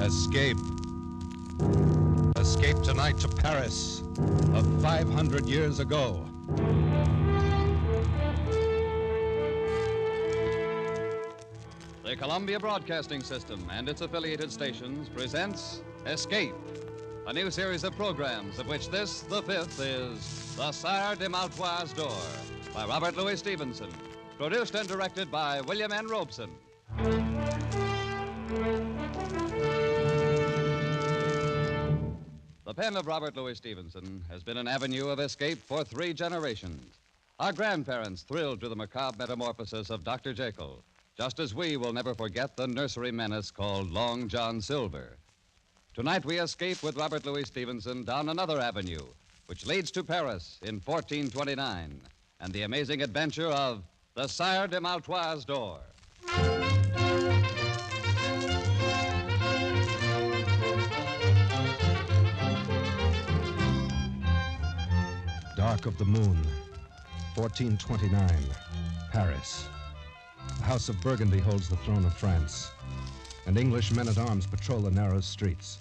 Escape. Escape tonight to Paris of 500 years ago. The Columbia Broadcasting System and its affiliated stations presents Escape, a new series of programs of which this, the fifth, is The Sire de Maltois d'Or by Robert Louis Stevenson, produced and directed by William N. Robeson. The pen of Robert Louis Stevenson has been an avenue of escape for 3 generations. Our grandparents thrilled to the macabre metamorphosis of Dr. Jekyll, just as we will never forget the nursery menace called Long John Silver. Tonight we escape with Robert Louis Stevenson down another avenue, which leads to Paris in 1429, and the amazing adventure of the Sire de Maltois d'Or. Dark of the Moon, 1429, Paris. The House of Burgundy holds the throne of France, and English men-at-arms patrol the narrow streets.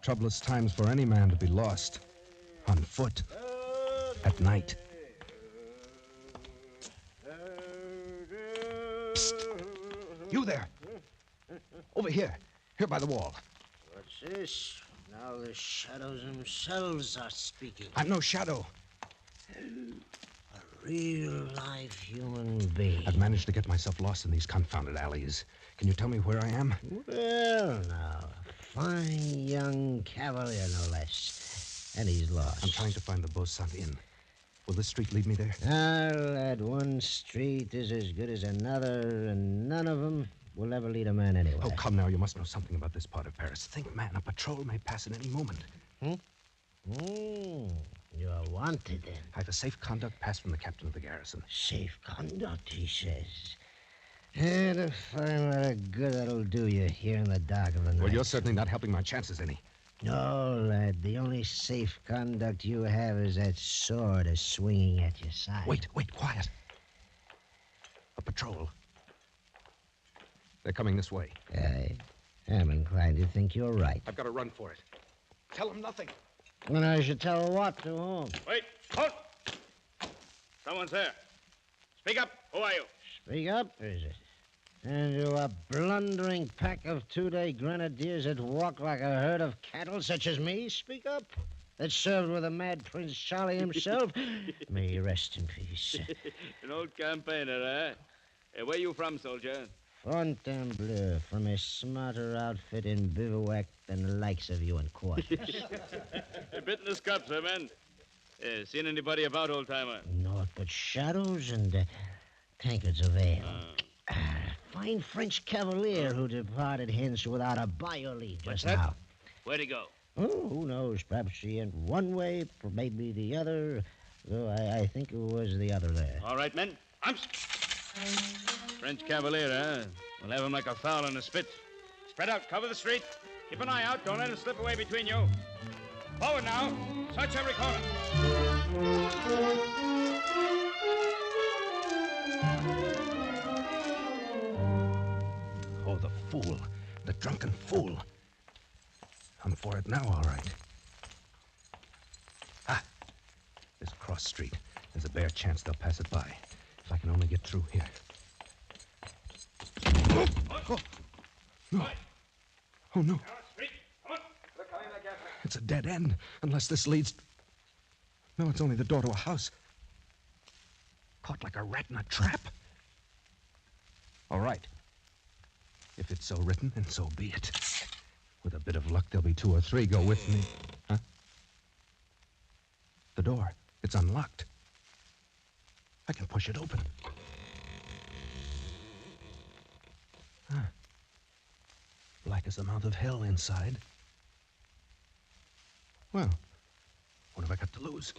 Troublous times for any man to be lost, on foot, at night. Psst! You there! Over here by the wall. What's this? Now the shadows themselves are speaking. I'm no shadow. A real-life human being. I've managed to get myself lost in these confounded alleys. Can you tell me where I am? Well, now, a fine young cavalier, no less. And he's lost. I'm trying to find the Beaucent Inn. Will this street lead me there? Lad, one street is as good as another, and none of them will ever lead a man anywhere. Oh, come now. You must know something about this part of Paris. Think, man, a patrol may pass at any moment. You're wanted, then. I have a safe conduct pass from the captain of the garrison. Safe conduct, he says. And to find what a good that'll do you here in the dark of the night. Well, you're certainly not helping my chances any. No, lad. The only safe conduct you have is that sword swinging at your side. Wait, quiet. A patrol. They're coming this way. I'm inclined to think you're right. I've got to run for it. Tell them nothing. When I should tell what to whom? Wait, halt! Someone's there. Speak up. Who are you? Speak up, is it? And you a blundering pack of 2-day grenadiers that walk like a herd of cattle, such as me? Speak up. That served with the mad Prince Charlie himself. May he rest in peace. An old campaigner, eh? Hey, where you from, soldier? Fontainebleau, from a smarter outfit in bivouac than the likes of you in quarters. A bit in the scups, eh, man? Seen anybody about, old-timer? Naught but shadows and tankards of ale. Fine French cavalier who departed hence without a bio leave just now. Where'd he go? Oh, who knows? Perhaps he went one way, maybe the other. Though I think it was the other there. All right, men. Arms. French cavalier, eh? We'll have him like a fowl in a spit. Spread out. Cover the street. Keep an eye out. Don't let him slip away between you. Forward now. Search every corner. Oh, the fool. The drunken fool. I'm for it now, all right. This cross street. There's a bare chance they'll pass it by. If I can only get through here. Oh, no. Oh, no. It's a dead end, unless this leads... No, it's only the door to a house. Caught like a rat in a trap. All right. If it's so written, then so be it. With a bit of luck, there'll be 2 or 3 go with me. Huh? The door. It's unlocked. I can push it open. Black as the mouth of hell inside. Well, what have I got to lose?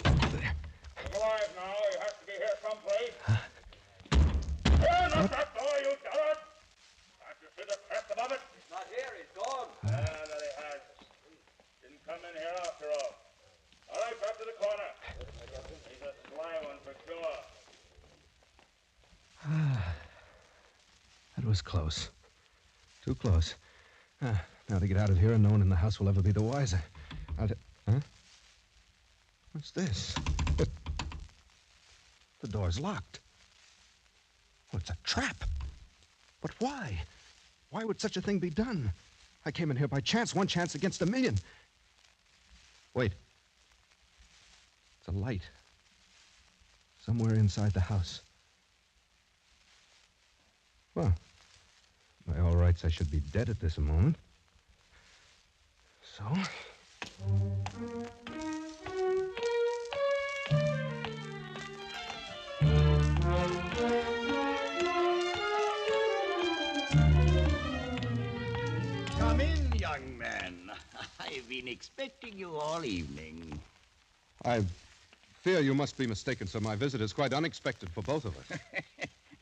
There. Come alive now. You have to be here someplace. Turn up that door, you dullard! Can't you see the crest above it? He's not here. He's gone. That he has. Didn't come in here after all. All right, back to the corner. He's a sly one for sure. That was close. Too close. Now to get out of here, and no one in the house will ever be the wiser. Huh? What's this? The door's locked. Oh, it's a trap. But why? Why would such a thing be done? I came in here by chance, one chance against a million. Wait. It's a light. Somewhere inside the house. Well, by all rights, I should be dead at this moment. So... Come in, young man. I've been expecting you all evening. I fear you must be mistaken, sir. My visit is quite unexpected for both of us.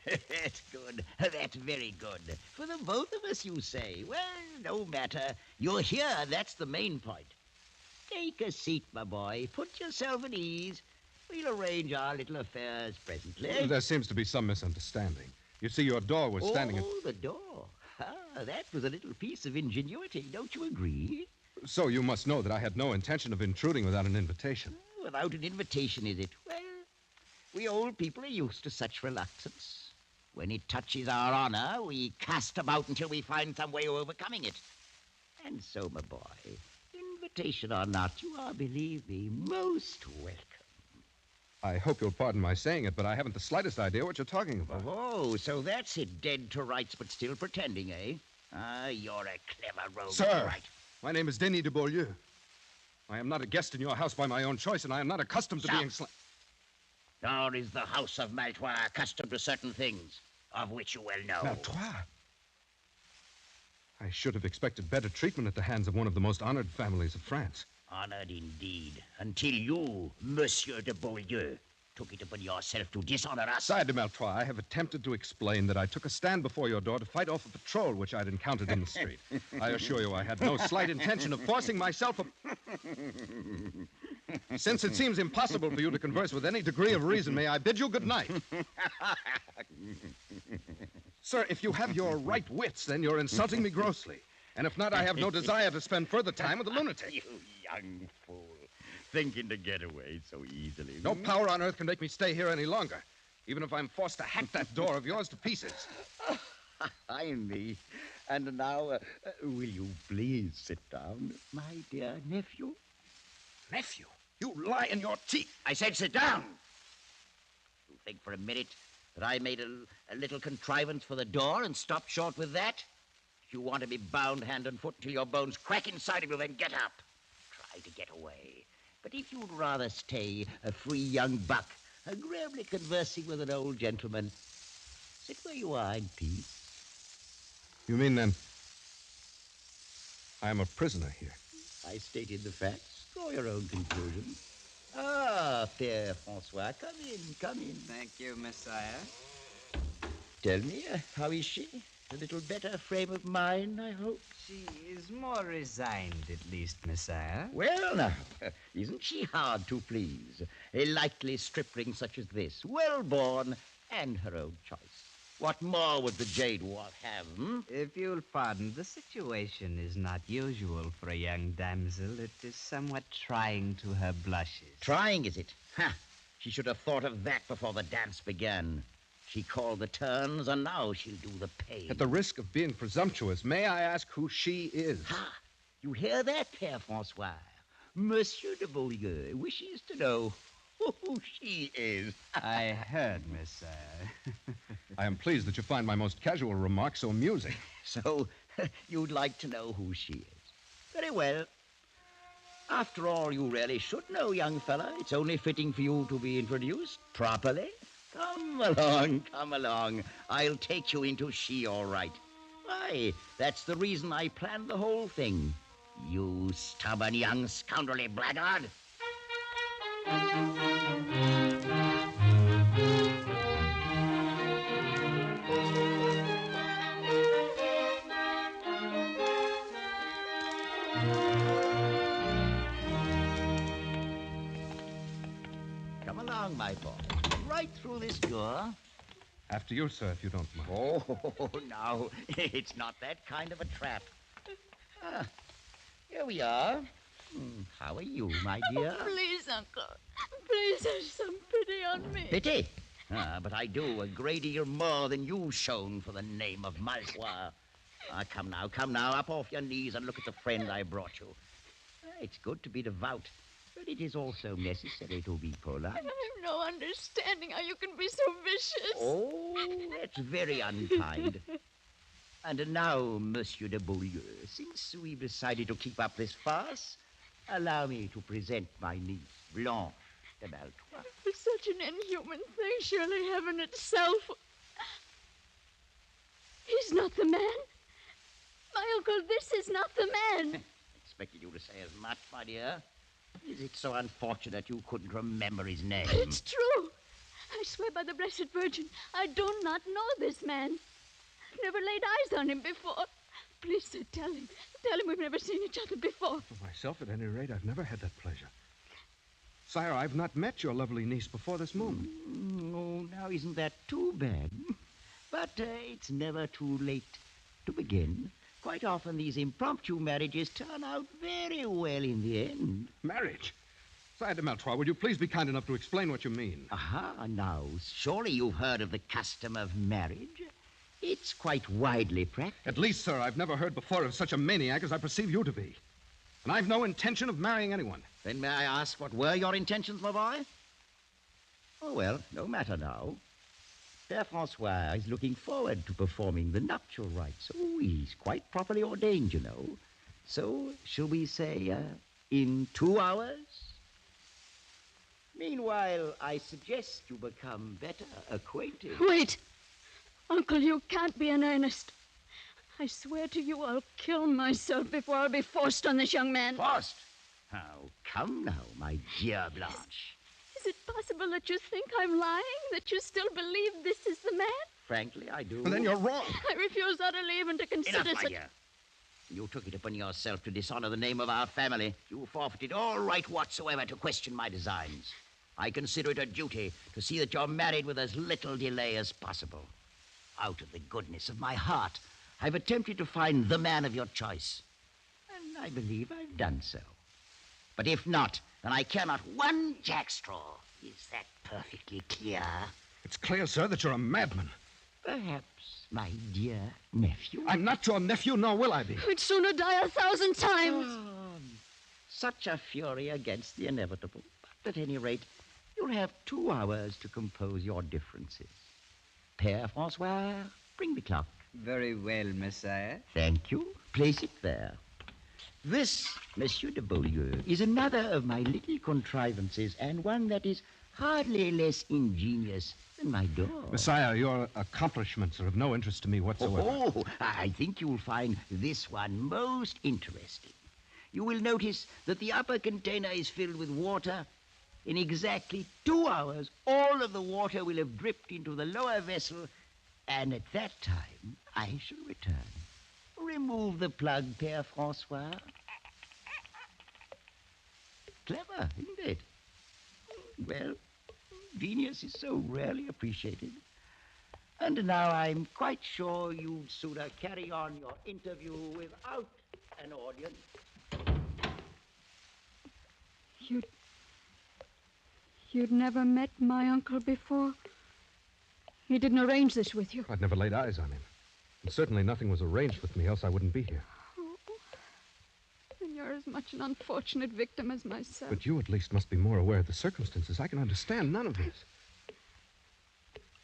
That's good. That's very good. For the both of us, you say. Well, no matter. You're here. That's the main point. Take a seat, my boy. Put yourself at ease. We'll arrange our little affairs presently. There seems to be some misunderstanding. You see, your door was standing... Oh, the door. That was a little piece of ingenuity. Don't you agree? So you must know that I had no intention of intruding without an invitation. Without an invitation, is it? Well, we old people are used to such reluctance. When it touches our honor, we cast about until we find some way of overcoming it. And so, my boy, invitation or not, you are, believe me, most welcome. I hope you'll pardon my saying it, but I haven't the slightest idea what you're talking about. Oh, so that's it, dead to rights, but still pretending, eh? You're a clever rogue. Sir, right. My name is Denis de Beaulieu. I am not a guest in your house by my own choice, and I am not accustomed to being... Nor is the house of Maltois accustomed to certain things, of which you well know. Maltois? I should have expected better treatment at the hands of one of the most honored families of France. Honored indeed, until you, Monsieur de Beaulieu, took it upon yourself to dishonor us. Sire de Maltois, I have attempted to explain that I took a stand before your door to fight off a patrol which I'd encountered in the street. I assure you I had no slight intention of forcing myself Since it seems impossible for you to converse with any degree of reason, may I bid you good night? Sir, if you have your right wits, then you're insulting me grossly. And if not, I have no desire to spend further time with a lunatic. You young fool. Thinking to get away so easily. No power on earth can make me stay here any longer, even if I'm forced to hack that door of yours to pieces. I me. And now, will you please sit down, my dear nephew? Nephew? You lie in your teeth. I said sit down. You think for a minute that I made a little contrivance for the door and stopped short with that? If you want to be bound hand and foot till your bones crack inside of you, then get up. Try to get away. But if you'd rather stay a free young buck, agreeably conversing with an old gentleman, sit where you are in peace. You mean, then, I am a prisoner here? I stated the facts. Draw your own conclusions. Ah, Père Francois, come in. Thank you, Messiah. Tell me, how is she? A little better frame of mind, I hope? She is more resigned, at least, Messiah. Well, now, isn't she hard to please? A likely stripling such as this, well-born, and her own choice. What more would the jade dwarf have, If you'll pardon, the situation is not usual for a young damsel. It is somewhat trying to her blushes. Trying, is it? Ha! She should have thought of that before the dance began. She called the turns, and now she'll do the pay. At the risk of being presumptuous, may I ask who she is? Ha! You hear that, Père Francois? Monsieur de Beaulieu wishes to know who she is. I heard, Messiah. I am pleased that you find my most casual remark so amusing. So, you'd like to know who she is. Very well. After all, you really should know, young fella. It's only fitting for you to be introduced properly. Come along. I'll take you into she, all right. Why, that's the reason I planned the whole thing. You stubborn young scoundrelly blackguard. Come along, my boy. Right through this door. After you, sir, if you don't mind. Oh, no. It's not that kind of a trap. Here we are. How are you, my dear? Oh, please, Uncle. Please have some pity on me. Pity? But I do a great deal more than you've shown for the name of Malfoy. Come now, up off your knees and look at the friend I brought you. It's good to be devout, but it is also necessary to be polite. I have no understanding how you can be so vicious. Oh, that's very unkind. And now, Monsieur de Beaulieu, since we've decided to keep up this farce, allow me to present my niece, Blanche de Malfoy. For such an inhuman thing, surely heaven itself. He's not the man. My uncle, this is not the man. Expected you to say as much, my dear. Is it so unfortunate you couldn't remember his name? But it's true. I swear by the Blessed Virgin, I do not know this man. Never laid eyes on him before. Please, sir, tell him. Tell him we've never seen each other before. For myself, at any rate, I've never had that pleasure. Sire, I've not met your lovely niece before this moment. Oh, now isn't that too bad? But it's never too late to begin. Quite often these impromptu marriages turn out very well in the end. Marriage? Sire de Maltroit, would you please be kind enough to explain what you mean? Aha, now, surely you've heard of the custom of marriage. It's quite widely practiced. At least, sir, I've never heard before of such a maniac as I perceive you to be. And I've no intention of marrying anyone. Then may I ask what were your intentions, my boy? Oh, well, no matter now. Père Francois is looking forward to performing the nuptial rites. Oh, he's quite properly ordained, you know. So, shall we say, in 2 hours? Meanwhile, I suggest you become better acquainted. Wait. Uncle, you can't be in earnest. I swear to you I'll kill myself before I'll be forced on this young man. Forced? Oh, come now, my dear Blanche. Is it possible that you think I'm lying? That you still believe this is the man? Frankly, I do. Well, then you're wrong. I refuse utterly even to consider Enough, my such... dear. You took it upon yourself to dishonor the name of our family. You forfeited all right whatsoever to question my designs. I consider it a duty to see that you're married with as little delay as possible. Out of the goodness of my heart, I've attempted to find the man of your choice. And I believe I've done so. But if not, then I care not one jackstraw. Is that perfectly clear? It's clear, sir, that you're a madman. Perhaps, my dear nephew. I'm not your nephew, nor will I be. I'd sooner die 1,000 times. Such a fury against the inevitable. But at any rate, you'll have 2 hours to compose your differences. Père Francois, bring the clock. Very well, Messiah. Thank you. Place it there. This, Monsieur de Beaulieu, is another of my little contrivances, and one that is hardly less ingenious than my door. Messiah, your accomplishments are of no interest to me whatsoever. Oh, I think you'll find this one most interesting. You will notice that the upper container is filled with water. In exactly 2 hours, all of the water will have dripped into the lower vessel, and at that time, I shall return. Remove the plug, Père Francois. Clever, isn't it? Well, genius is so rarely appreciated. And now I'm quite sure you'd sooner carry on your interview without an audience. You'd never met my uncle before? He didn't arrange this with you? I'd never laid eyes on him. And certainly nothing was arranged with me, else I wouldn't be here. Oh, then you're as much an unfortunate victim as myself. But you at least must be more aware of the circumstances. I can understand none of this.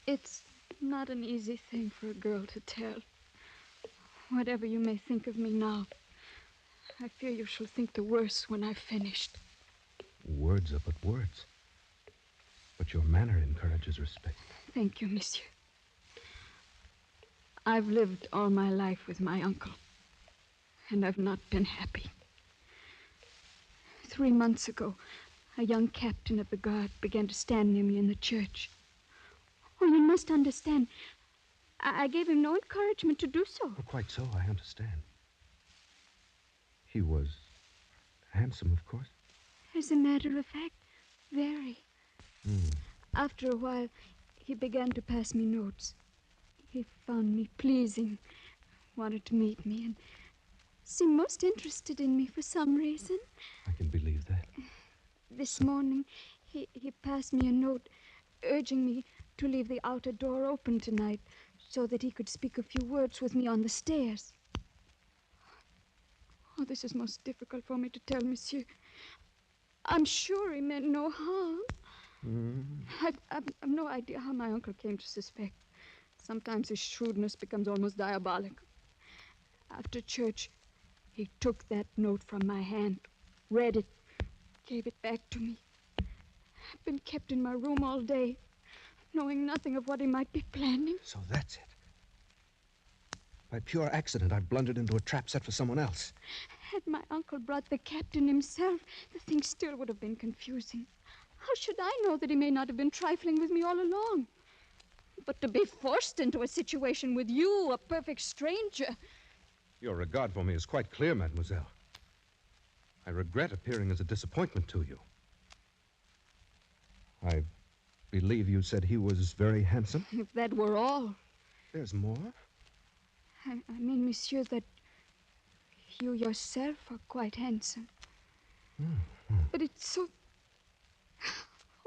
It's not an easy thing for a girl to tell. Whatever you may think of me now, I fear you shall think the worse when I've finished. Words are but words. But your manner encourages respect. Thank you, monsieur. I've lived all my life with my uncle, and I've not been happy. 3 months ago, a young captain of the guard began to stand near me in the church. Oh, you must understand. I gave him no encouragement to do so. Oh, quite so, I understand. He was handsome, of course. As a matter of fact, very. After a while, he began to pass me notes. He found me pleasing, wanted to meet me, and seemed most interested in me for some reason. I can believe that. This morning, he passed me a note urging me to leave the outer door open tonight so that he could speak a few words with me on the stairs. Oh, this is most difficult for me to tell, monsieur. I'm sure he meant no harm. I've no idea how my uncle came to suspect. Sometimes his shrewdness becomes almost diabolical. After church, he took that note from my hand, read it, gave it back to me. I've been kept in my room all day, knowing nothing of what he might be planning. So that's it. By pure accident, I blundered into a trap set for someone else. Had my uncle brought the captain himself, the thing still would have been confusing. How should I know that he may not have been trifling with me all along? But to be forced into a situation with you, a perfect stranger... Your regard for me is quite clear, mademoiselle. I regret appearing as a disappointment to you. I believe you said he was very handsome? If that were all. There's more? I mean, monsieur, that you yourself are quite handsome. But it's so...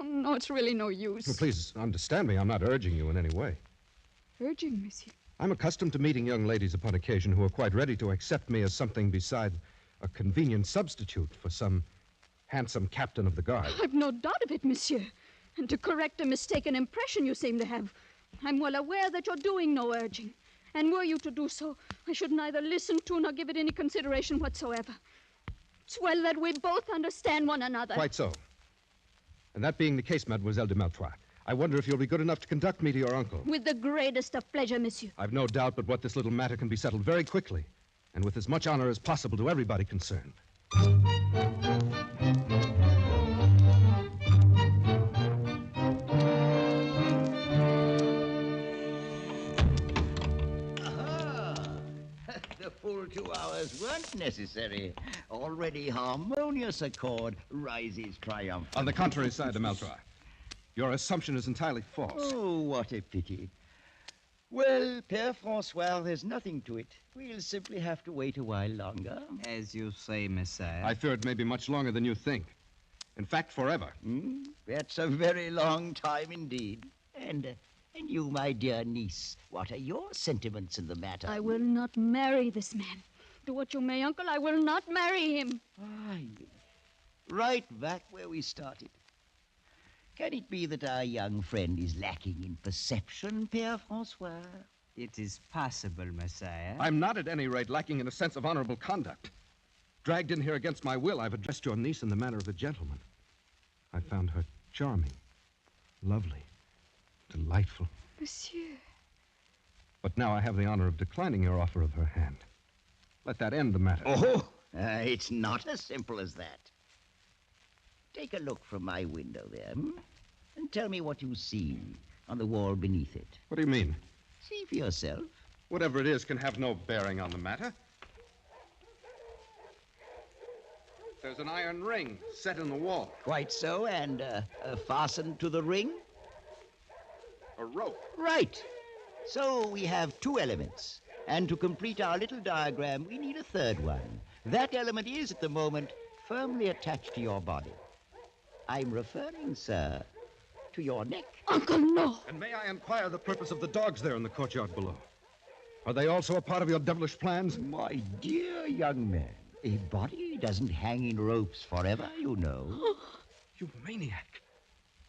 Oh, no, it's really no use. Well, please understand me. I'm not urging you in any way. Urging, monsieur? I'm accustomed to meeting young ladies upon occasion who are quite ready to accept me as something beside a convenient substitute for some handsome captain of the guard. I've no doubt of it, monsieur. And to correct a mistaken impression you seem to have, I'm well aware that you're doing no urging. And were you to do so, I should neither listen to nor give it any consideration whatsoever. It's well that we both understand one another. Quite so. And that being the case, Mademoiselle de Maltroit, I wonder if you'll be good enough to conduct me to your uncle. With the greatest of pleasure, monsieur. I've no doubt but what this little matter can be settled very quickly, and with as much honor as possible to everybody concerned. The full 2 hours weren't necessary. Already harmonious accord rises triumphant. On the contrary side, de Maltroit, your assumption is entirely false. Oh, what a pity. Well, Père Francois, there's nothing to it. We'll simply have to wait a while longer. As you say, Messiah. I fear it may be much longer than you think. In fact, forever. That's a very long time indeed. And you, my dear niece, what are your sentiments in the matter? I will not marry this man. Do what you may, uncle, I will not marry him. Right back where we started. Can it be that our young friend is lacking in perception, Père Francois? It is possible, Messiah. I'm not at any rate lacking in a sense of honorable conduct. Dragged in here against my will, I've addressed your niece in the manner of a gentleman. I found her charming, lovely, delightful. Monsieur. But now I have the honor of declining your offer of her hand. Let that end the matter. Oh, it's not as simple as that. Take a look from my window there, and tell me what you see on the wall beneath it. What do you mean? See for yourself. Whatever it is can have no bearing on the matter. There's an iron ring set in the wall. Quite so, and fastened to the ring? A rope. Right. So we have two elements. And to complete our little diagram, we need a third one. That element is, at the moment, firmly attached to your body. I'm referring, sir, to your neck. Uncle, no. And may I inquire the purpose of the dogs there in the courtyard below? Are they also a part of your devilish plans? My dear young man, a body doesn't hang in ropes forever, you know. You maniac.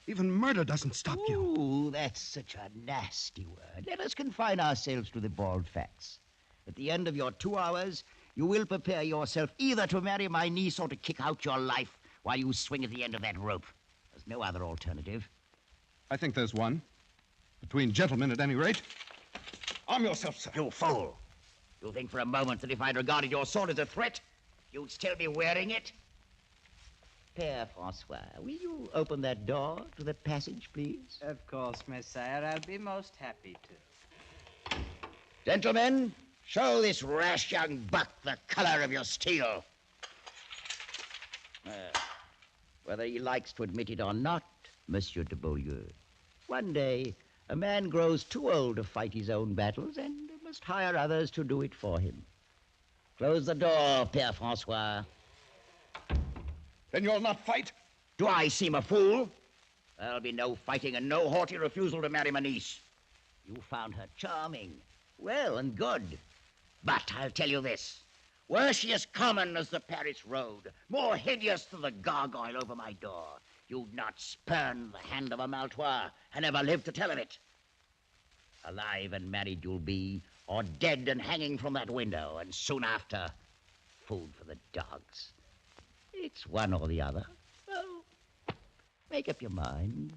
Even murder doesn't stop you. Ooh, that's such a nasty word. Let us confine ourselves to the bald facts. At the end of your 2 hours, you will prepare yourself either to marry my niece or to kick out your life while you swing at the end of that rope. There's no other alternative. I think there's one. Between gentlemen, at any rate. Arm yourself, sir. You fool. You think for a moment that if I'd regarded your sword as a threat, you'd still be wearing it? Père Francois, will you open that door to the passage, please? Of course, Messiah. I'll be most happy to. Gentlemen, show this rash young buck the color of your steel. Whether he likes to admit it or not, Monsieur de Beaulieu, one day A man grows too old to fight his own battles and must hire others to do it for him. Close the door, Père Francois. Then you'll not fight? Do I seem a fool? There'll be no fighting and no haughty refusal to marry my niece. You found her charming, well and good. But I'll tell you this. Were she as common as the Paris road, more hideous than the gargoyle over my door, you'd not spurn the hand of a Maltois and never live to tell of it. Alive and married you'll be, or dead and hanging from that window, and soon after, food for the dogs. It's one or the other. So, make up your mind.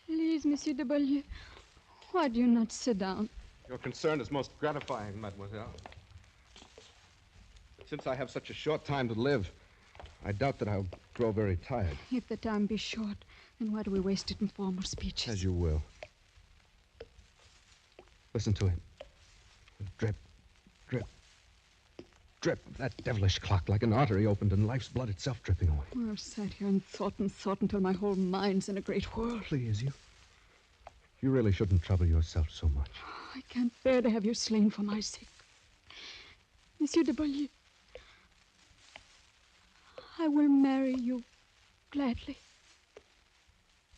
Please, Monsieur de Beaulieu, why do you not sit down? Your concern is most gratifying, mademoiselle. Since I have such a short time to live, I doubt that I'll grow very tired. If the time be short, then why do we waste it in formal speeches? As you will. Listen to it. Drip, drip, drip of that devilish clock like an artery opened and life's blood itself dripping away. I've sat here and thought until my whole mind's in a great whirl. Please, you really shouldn't trouble yourself so much. I can't bear to have you slain for my sake. Monsieur de Beaulieu, I will marry you gladly.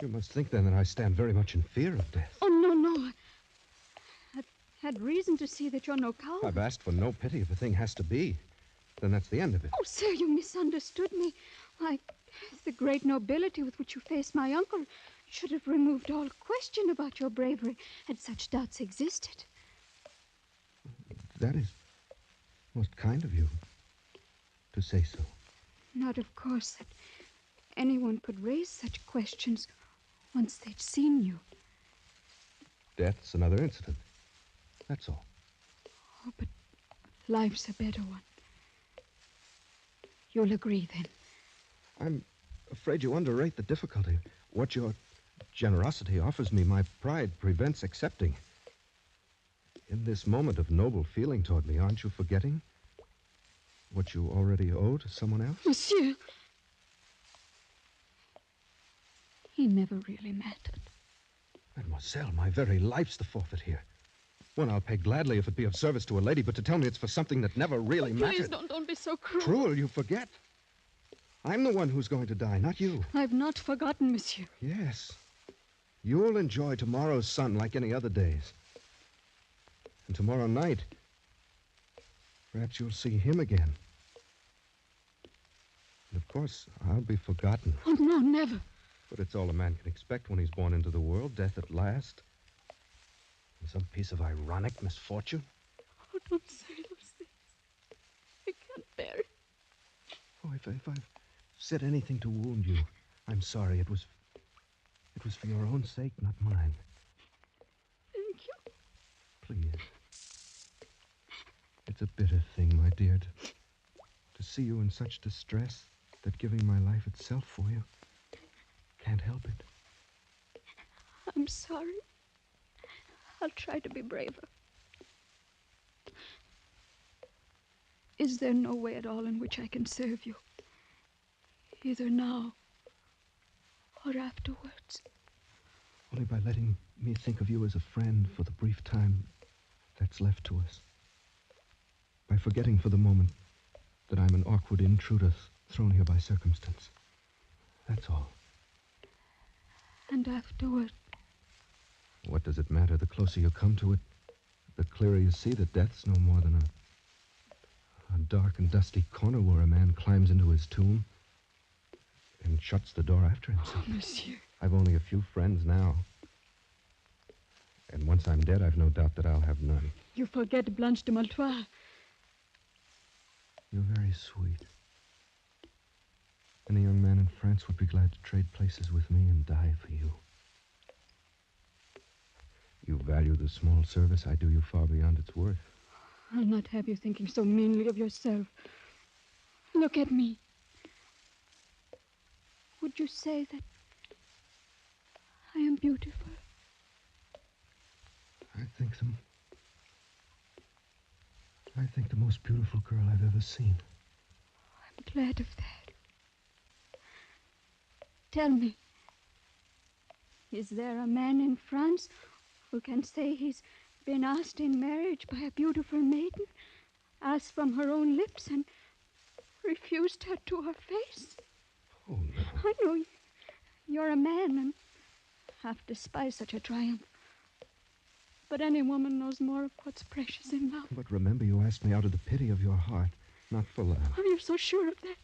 You must think, then, that I stand very much in fear of death. Oh, no. I've had reason to see that you're no coward. I've asked for no pity. If a thing has to be, then that's the end of it. Oh, sir, you misunderstood me. Why, the great nobility with which you faced my uncle should have removed all question about your bravery had such doubts existed. That is most kind of you to say so. Not, of course, that anyone could raise such questions once they'd seen you. Death's another incident. That's all. Oh, but life's a better one. You'll agree, then? I'm afraid you underrate the difficulty. What your generosity offers me, my pride prevents accepting. In this moment of noble feeling toward me, aren't you forgetting what you already owe to someone else? Monsieur! He never really mattered. Mademoiselle, my very life's the forfeit here. One I'll pay gladly if it be of service to a lady, but to tell me it's for something that never really mattered. Please don't be so cruel. Cruel, you forget. I'm the one who's going to die, not you. I've not forgotten, monsieur. Yes. You'll enjoy tomorrow's sun like any other days. And tomorrow night, perhaps you'll see him again. And of course, I'll be forgotten. Oh, no, never. But it's all a man can expect when he's born into the world, death at last. And some piece of ironic misfortune. Oh, don't say those things. I can't bear it. Oh, if I've said anything to wound you, I'm sorry. It was for your own sake, not mine. Thank you. Please. It's a bitter thing, my dear, to see you in such distress that giving my life itself for you can't help it. I'm sorry. I'll try to be braver. Is there no way at all in which I can serve you? Either now or afterwards? Only by letting me think of you as a friend for the brief time that's left to us. By forgetting for the moment that I'm an awkward intruder thrown here by circumstance. That's all. And afterward? What does it matter? The closer you come to it, the clearer you see that death's no more than a dark and dusty corner where a man climbs into his tomb and shuts the door after himself. Oh, monsieur. I've only a few friends now. And once I'm dead, I've no doubt that I'll have none. You forget Blanche de Maltois. You're very sweet. Any young man in France would be glad to trade places with me and die for you. You value the small service I do you far beyond its worth. I'll not have you thinking so meanly of yourself. Look at me. Would you say that I am beautiful. I think the most beautiful girl I've ever seen. I'm glad of that. Tell me, is there a man in France who can say he's been asked in marriage by a beautiful maiden, asked from her own lips, and refused her to her face? Oh, no. I know you're a man and half despise such a triumph. But any woman knows more of what's precious in love. But remember, you asked me out of the pity of your heart, not for love. Oh, you're so sure of that.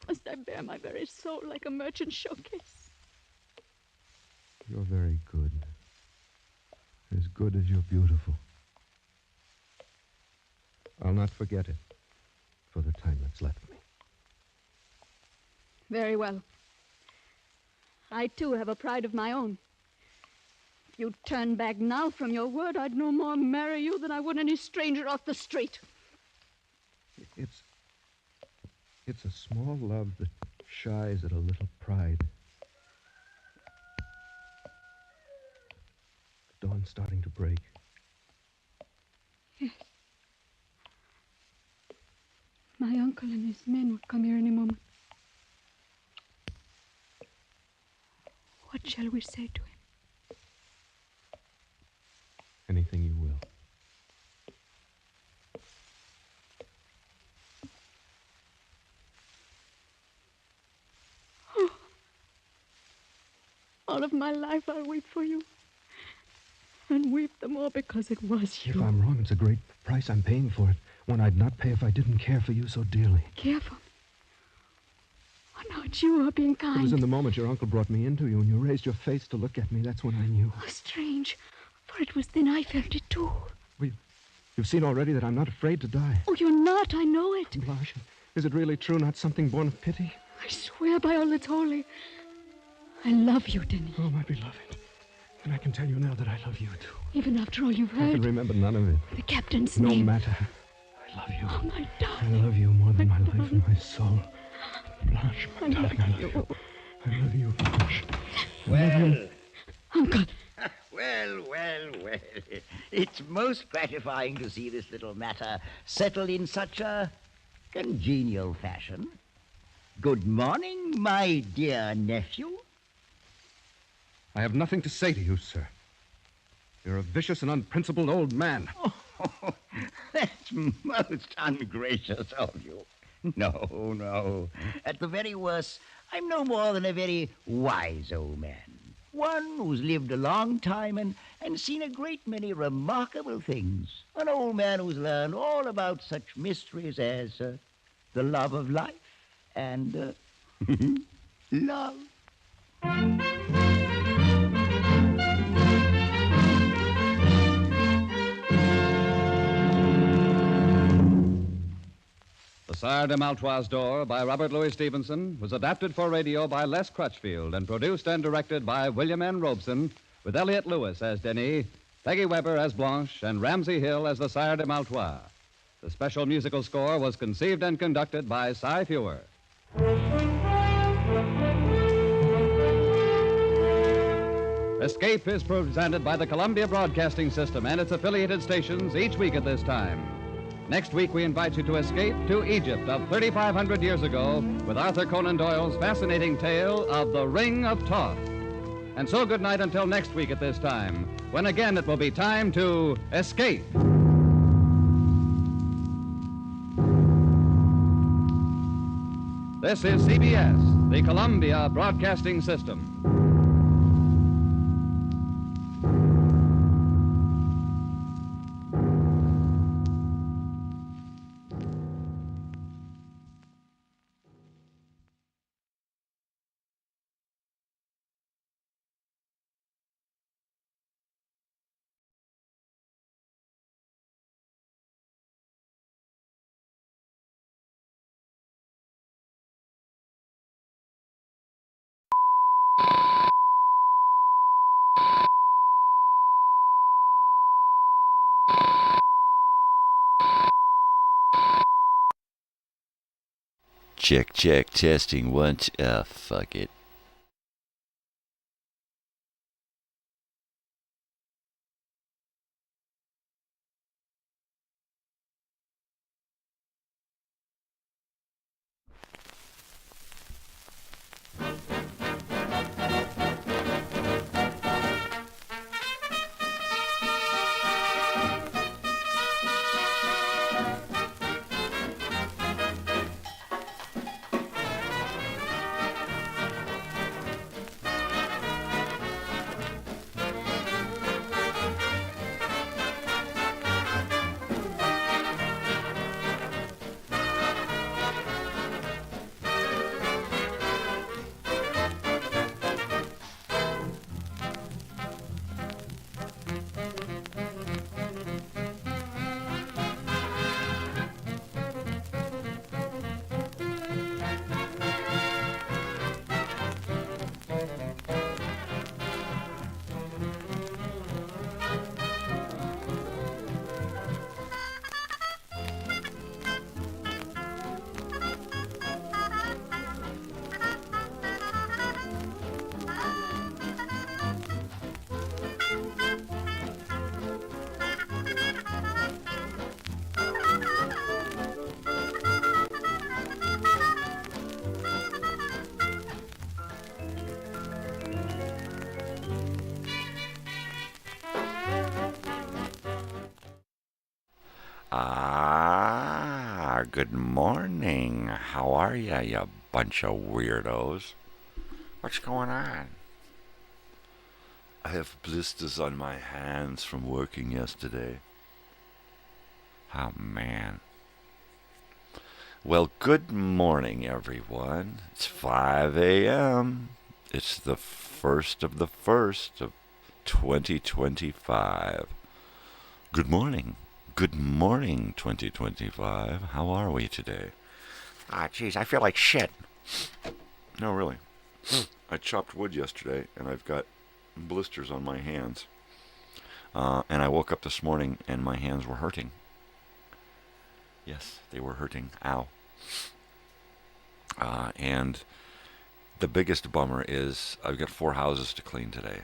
Must I bear my very soul like a merchant showcase? You're very good. As good as you're beautiful. I'll not forget it for the time that's left me. Very well. I, too, have a pride of my own. If you'd turn back now from your word, I'd no more marry you than I would any stranger off the street. It's a small love that shies at a little pride. The dawn's starting to break. Yes. My uncle and his men will come here any moment. What shall we say to him? Anything you will. Oh. All of my life I'll weep for you. And weep the more because it was you. If I'm wrong, it's a great price I'm paying for it. One I'd not pay if I didn't care for you so dearly. Care for me? Oh, no, it's you who are being kind. It was in the moment your uncle brought me into you, and you raised your face to look at me. That's when I knew. Oh, strange. For it was then I felt it, too. You've seen already that I'm not afraid to die. Oh, you're not. I know it. Blanche, is it really true, not something born of pity? I swear by all that's holy. I love you, Denny. Oh, my beloved. And I can tell you now that I love you, too. Even after all you've I can heard. remember none of it. The captain's No name. matter. I love you. Oh, my I darling. love you more than my life and my soul. Blanche, my darling, I love you. I love you, Blanche. I love you. Uncle. Well. It's most gratifying to see this little matter settle in such a congenial fashion. Good morning, my dear nephew. I have nothing to say to you, sir. You're a vicious and unprincipled old man. Oh, that's most ungracious of you. No. At the very worst, I'm no more than a very wise old man. One who's lived a long time and seen a great many remarkable things. An old man who's learned all about such mysteries as the love of life and love. The Sire de Maltois d'Or by Robert Louis Stevenson was adapted for radio by Les Crutchfield and produced and directed by William N. Robeson, with Elliot Lewis as Denis, Peggy Weber as Blanche, and Ramsey Hill as the Sire de Maltois. The special musical score was conceived and conducted by Cy Fewer. Escape is presented by the Columbia Broadcasting System and its affiliated stations each week at this time. Next week, we invite you to escape to Egypt of 3,500 years ago with Arthur Conan Doyle's fascinating tale of the Ring of Thoth. And so good night until next week at this time, when again it will be time to escape. This is CBS, the Columbia Broadcasting System. Check, testing, 1, fuck it. good morning. How are ya, you bunch of weirdos? What's going on? I have blisters on my hands from working yesterday. Oh, man. Well, good morning, everyone. It's 5 a.m. It's the 1st of the 1st of 2025. Good morning. Good morning, 2025. How are we today? Geez, I feel like shit. No, really. I chopped wood yesterday, and I've got blisters on my hands. And I woke up this morning, and my hands were hurting. Yes, they were hurting. Ow. And the biggest bummer is I've got 4 houses to clean today.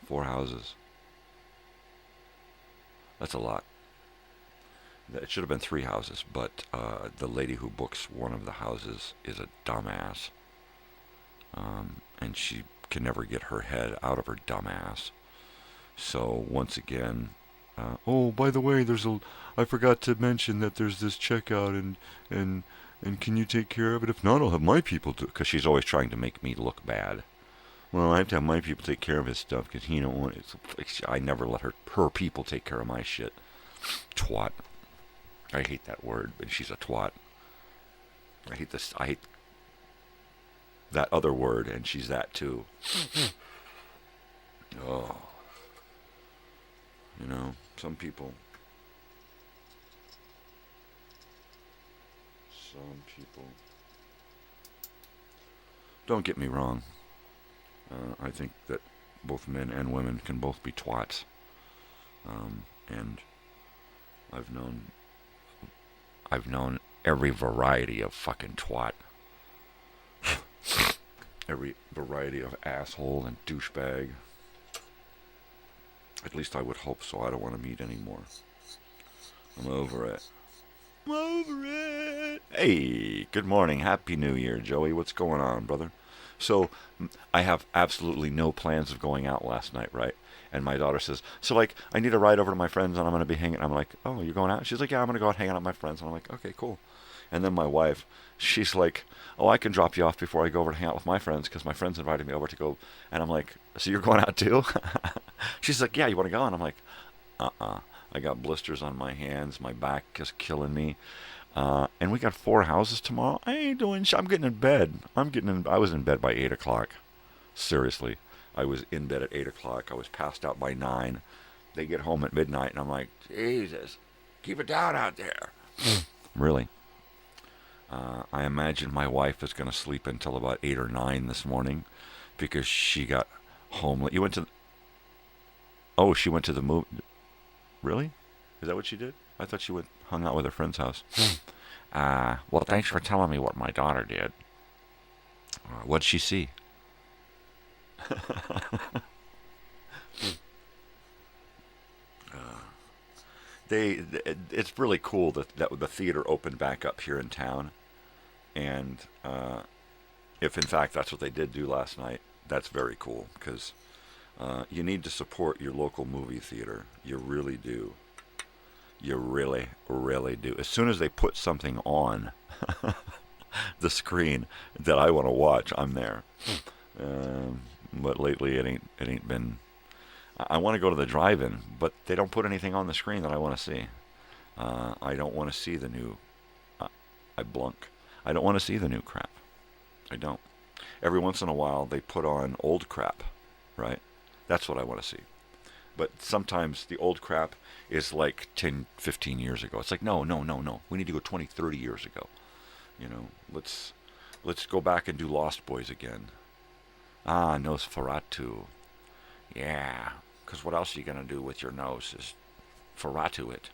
4 houses. That's a lot. It should have been 3 houses, but the lady who books one of the houses is a dumbass. And she can never get her head out of her dumbass. So once again, oh, by the way, I forgot to mention that there's this checkout, and can you take care of it? If not, I'll have my people do it. Because she's always trying to make me look bad. Well, I have to have my people take care of his stuff because he don't want it. I never let her people take care of my shit. Twat. I hate that word, but she's a twat. I hate that other word, and she's that too. Oh. You know, some people. Don't get me wrong. I think that both men and women can both be twats. And I've known every variety of fucking twat. Every variety of asshole and douchebag. At least I would hope so. I don't want to meet anymore. I'm over it. I'm over it. Hey, good morning. Happy New Year, Joey. What's going on, brother? So, I have absolutely no plans of going out last night, right? And my daughter says, so, like, I need a ride over to my friends, and I'm going to be hanging. I'm like, oh, you're going out? She's like, yeah, I'm going to go out hang out with my friends. And I'm like, okay, cool. And then my wife, she's like, oh, I can drop you off before I go over to hang out with my friends, because my friends invited me over to go. And I'm like, so you're going out too? She's like, yeah, you want to go? And I'm like, I got blisters on my hands. My back is killing me. And we got 4 houses tomorrow. I ain't doing shit. I'm getting in bed. I was in bed by 8 o'clock. Seriously. I was in bed at 8 o'clock. I was passed out by 9. They get home at midnight, and I'm like, Jesus, keep it down out there. Really. I imagine my wife is going to sleep until about 8 or 9 this morning because she got home. You went to... Oh, she went to the movie. Really? Is that what she did? I thought she hung out with her friend's house. Well, thanks for telling me what my daughter did. What'd she see? It's really cool that the theater opened back up here in town. And if, in fact, that's what they did do last night, that's very cool. Because you need to support your local movie theater. You really do. You really, really do. As soon as they put something on the screen that I want to watch, I'm there. But lately it ain't been. I want to go to the drive-in, but they don't put anything on the screen that I want to see. I don't want to see the new. I blunk. I don't want to see the new crap. I don't. Every once in a while they put on old crap, right? That's what I want to see. But sometimes the old crap is like 10, 15 years ago. It's like, no. We need to go 20, 30 years ago. You know, let's go back and do Lost Boys again. Nosferatu. Yeah, because what else are you going to do with your nose is Ferratu it.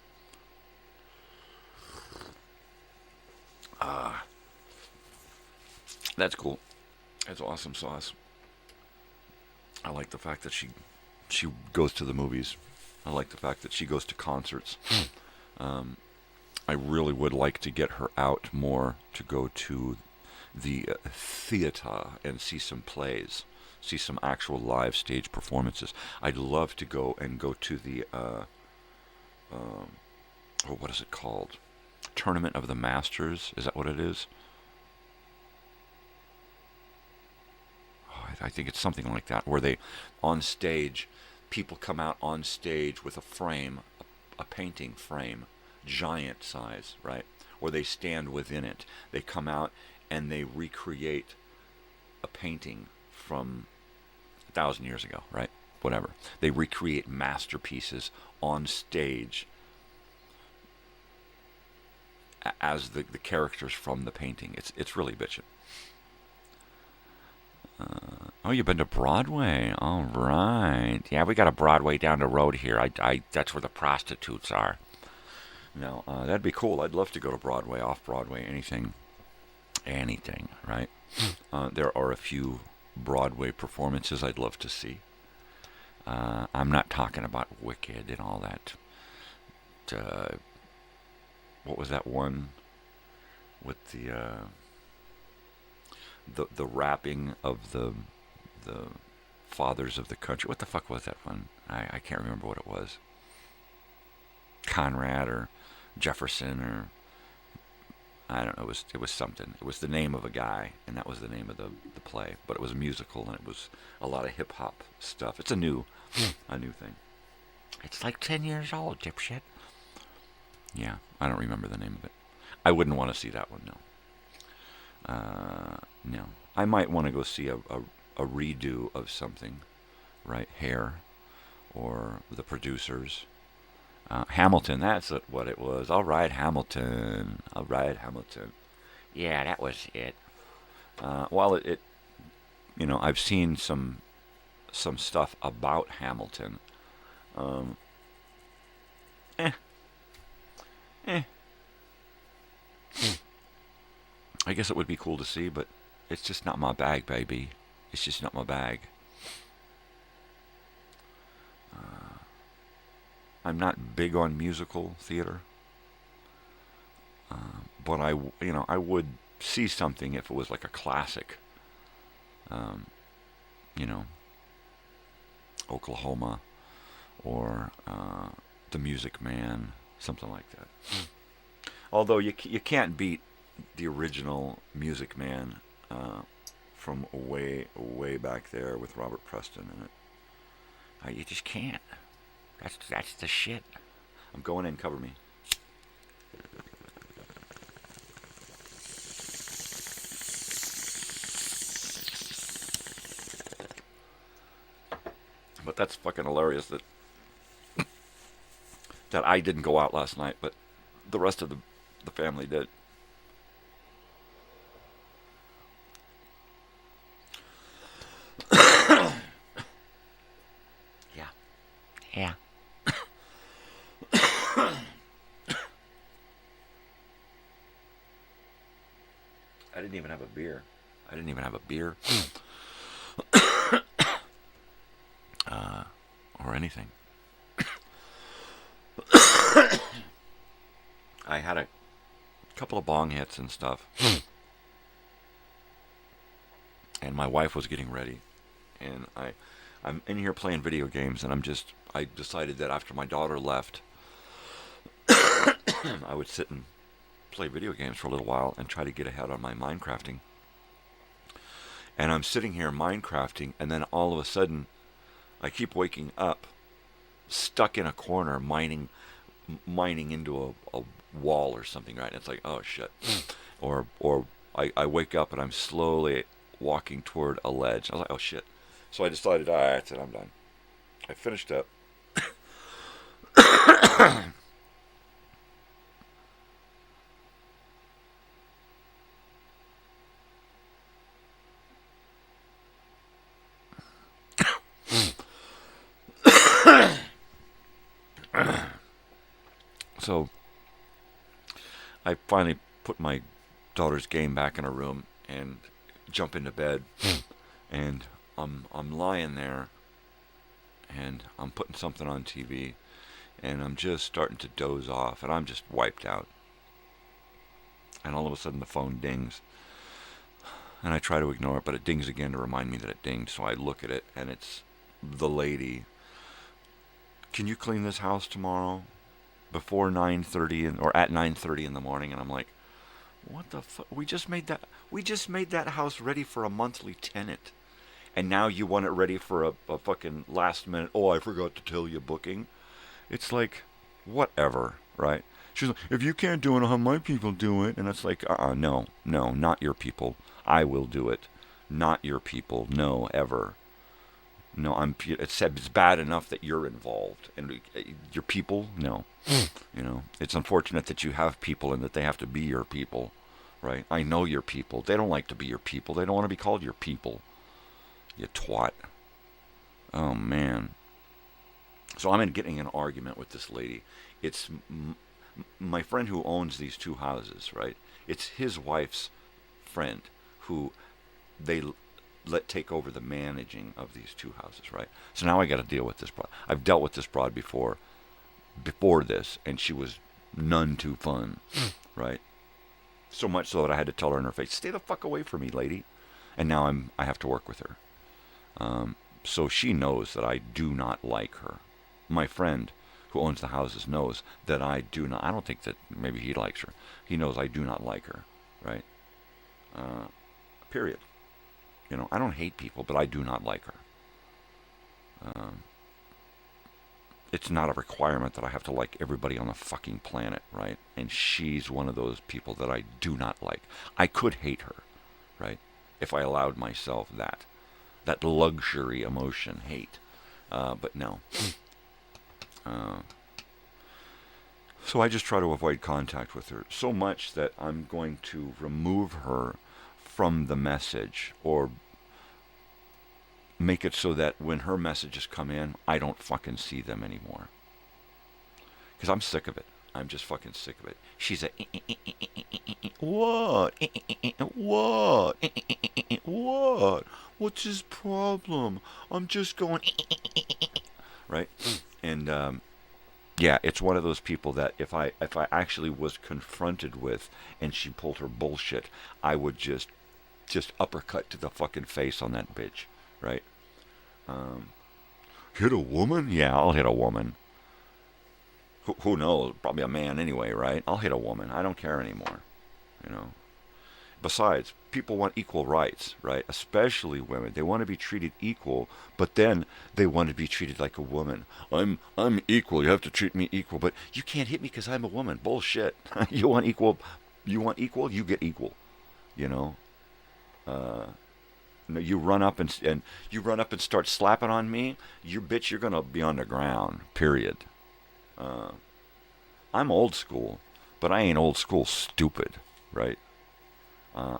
That's cool. That's awesome sauce. I like the fact that she goes to the movies. I like the fact that she goes to concerts. I really would like to get her out more to go to the theater and see some plays, see some actual live stage performances. I'd love to go to the what is it called? Tournament of the Masters? Is that what it is? Oh, I think it's something like that, where they, on stage, people come out on stage with a frame, a painting frame, giant size, right? Or they stand within it. They come out and they recreate a painting from 1,000 years ago, right? Whatever. They recreate masterpieces on stage as the characters from the painting. It's really bitchin'. Oh, you've been to Broadway. All right. Yeah, we got a Broadway down the road here. I that's where the prostitutes are. No, that'd be cool. I'd love to go to Broadway, off Broadway, anything, right? There are a few Broadway performances I'd love to see. I'm not talking about Wicked and all that. What was that one with the rapping of the fathers of the country? What the fuck was that one? I can't remember what it was. Conrad or Jefferson, or I don't know. It was something. It was the name of a guy, and that was the name of the play. But it was a musical, and it was a lot of hip hop stuff. It's a new thing. It's like 10 years old, dipshit. Yeah, I don't remember the name of it. I wouldn't want to see that one, no. No. I might want to go see a redo of something, right? Hair, or The Producers. Hamilton, that's what it was. All right, Hamilton. Yeah, that was it. While it I've seen some stuff about Hamilton. I guess it would be cool to see, but it's just not my bag, baby. It's just not my bag. I'm not big on musical theater, but I would see something if it was like a classic. Oklahoma, or The Music Man, something like that. Although you can't beat the original Music Man from way back there with Robert Preston in it. You just can't. That's the shit. I'm going in. Cover me. But that's fucking hilarious that I didn't go out last night, but the rest of the family did. Yeah. I didn't even have a beer. Or anything. I had a couple of bong hits and stuff. And my wife was getting ready. And I'm in here playing video games, and I decided that after my daughter left, I would sit and play video games for a little while and try to get ahead on my Minecrafting. And I'm sitting here Minecrafting, and then all of a sudden, I keep waking up, stuck in a corner, mining into a wall or something, right? And it's like, oh shit. Or I wake up and I'm slowly walking toward a ledge. I was like, oh shit. So I decided, that's it, I'm done. I finished up. So I finally put my daughter's game back in her room and jump into bed, and I'm lying there, and I'm putting something on TV, and I'm just starting to doze off, and I'm just wiped out. And all of a sudden the phone dings, and I try to ignore it, but it dings again to remind me that it dinged. So I look at it, and it's the lady. Can you clean this house tomorrow? before 9:30 or at 9:30 in the morning, and I'm like, what the fuck? We just made that house ready for a monthly tenant, and now you want it ready for a fucking last minute. Oh, I forgot to tell you booking. It's like, whatever, right? She's like, if you can't do it, I'll have my people do it. And it's like, no, not your people. I will do it. Not your people. No, ever. No, it's bad enough that you're involved. And your people, no. You know, it's unfortunate that you have people and that they have to be your people, right? I know your people. They don't like to be your people. They don't want to be called your people. You twat. Oh, man. So I'm getting an argument with this lady. It's my friend who owns these two houses, right? It's his wife's friend who they let take over the managing of these two houses, right? So now I got to deal with this broad. I've dealt with this broad before this, and she was none too fun, right? So much so that I had to tell her in her face, "Stay the fuck away from me, lady." And now I have to work with her. So she knows that I do not like her. My friend who owns the houses knows that I do not. I don't think that maybe he likes her. He knows I do not like her, right? Period. You know, I don't hate people, but I do not like her. It's not a requirement that I have to like everybody on the fucking planet, right? And she's one of those people that I do not like. I could hate her, right? If I allowed myself that luxury emotion, hate. But no. So I just try to avoid contact with her so much that I'm going to remove her from the message, or make it so that when her messages come in, I don't fucking see them anymore. Because I'm sick of it. I'm just fucking sick of it. She's a what? What? What? What's his problem? I'm just going right? And yeah, it's one of those people that if I actually was confronted with and she pulled her bullshit, I would just uppercut to the fucking face on that bitch, right? Hit a woman? Yeah, I'll hit a woman. Who knows? Probably a man anyway, right? I'll hit a woman. I don't care anymore, you know. Besides, people want equal rights, right? Especially women. They want to be treated equal, but then they want to be treated like a woman. I'm equal. You have to treat me equal, but you can't hit me because I'm a woman. Bullshit. You want equal? You get equal. You know. You run up and you run up and start slapping on me. You're gonna be on the ground. Period. I'm old school, but I ain't old school stupid, right?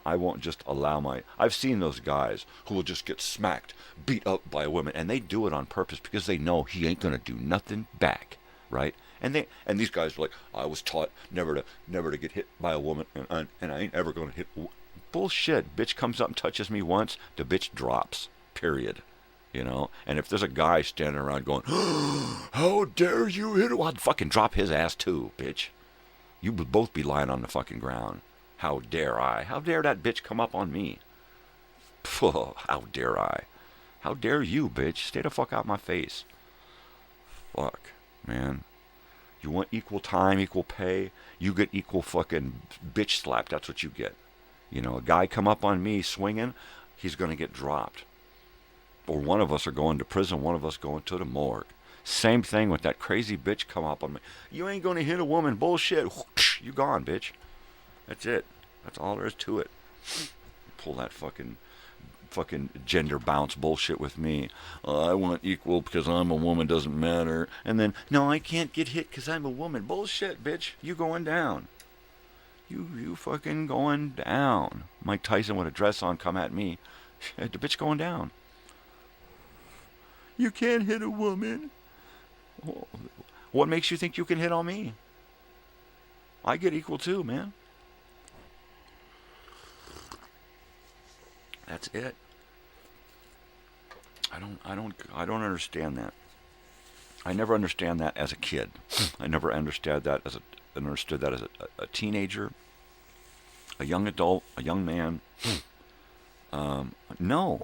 I won't just allow I've seen those guys who will just get smacked, beat up by a woman, and they do it on purpose because they know he ain't gonna do nothing back, right? And these guys are like, I was taught never to get hit by a woman, and I ain't ever gonna hit. Bullshit. Bitch comes up and touches me once, the bitch drops. Period. You know? And if there's a guy standing around going, how dare you hit him? I'd fucking drop his ass too, bitch. You would both be lying on the fucking ground. How dare I? How dare that bitch come up on me? Phew, how dare I? How dare you, bitch? Stay the fuck out my face. Fuck, man. You want equal time, equal pay? You get equal fucking bitch slap. That's what you get. You know, a guy come up on me swinging, he's going to get dropped. Or one of us are going to prison, one of us going to the morgue. Same thing with that crazy bitch come up on me. You ain't going to hit a woman. Bullshit. You gone, bitch. That's it. That's all there is to it. Pull that fucking gender bounce bullshit with me. I want equal because I'm a woman, doesn't matter. And then, no, I can't get hit because I'm a woman. Bullshit, bitch. You going down. You fucking going down. Mike Tyson with a dress on come at me. The bitch going down. You can't hit a woman. What makes you think you can hit on me? I get equal too, man. That's it. I don't understand that. I never understand that as a kid. I never understood that as a teenager, a young adult, a young man. No.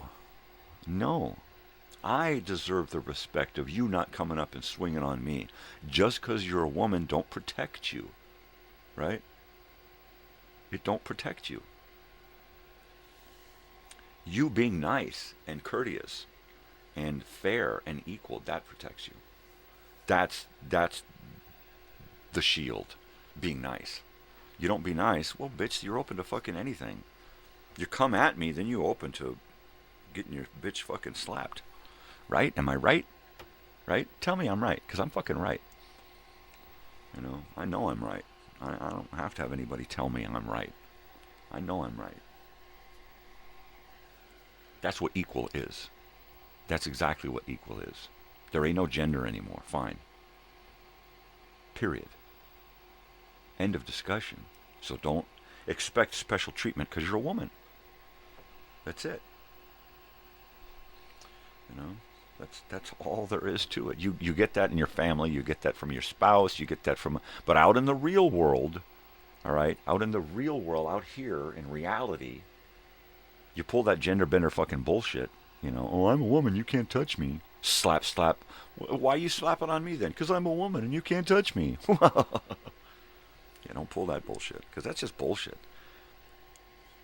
I deserve the respect of you not coming up and swinging on me. Just because you're a woman don't protect you, right? It don't protect you. You being nice and courteous and fair and equal, that protects you. That's the shield, being nice. You don't be nice, well, bitch, you're open to fucking anything. You come at me, then you're open to getting your bitch fucking slapped. Right? Am I right? Right? Tell me I'm right, because I'm fucking right. You know I'm right. I don't have to have anybody tell me I'm right. I know I'm right. That's what equal is. That's exactly what equal is. There ain't no gender anymore. Fine. Period. End of discussion. So don't expect special treatment because you're a woman. That's it. You know, that's all there is to it. You get that in your family. You get that from your spouse. You get that from... But out in the real world, all right, out in the real world, out here in reality, you pull that gender bender fucking bullshit. You know, oh, I'm a woman, you can't touch me. Slap, slap. Why are you slapping on me then? Because I'm a woman and you can't touch me. Yeah, don't pull that bullshit, because that's just bullshit.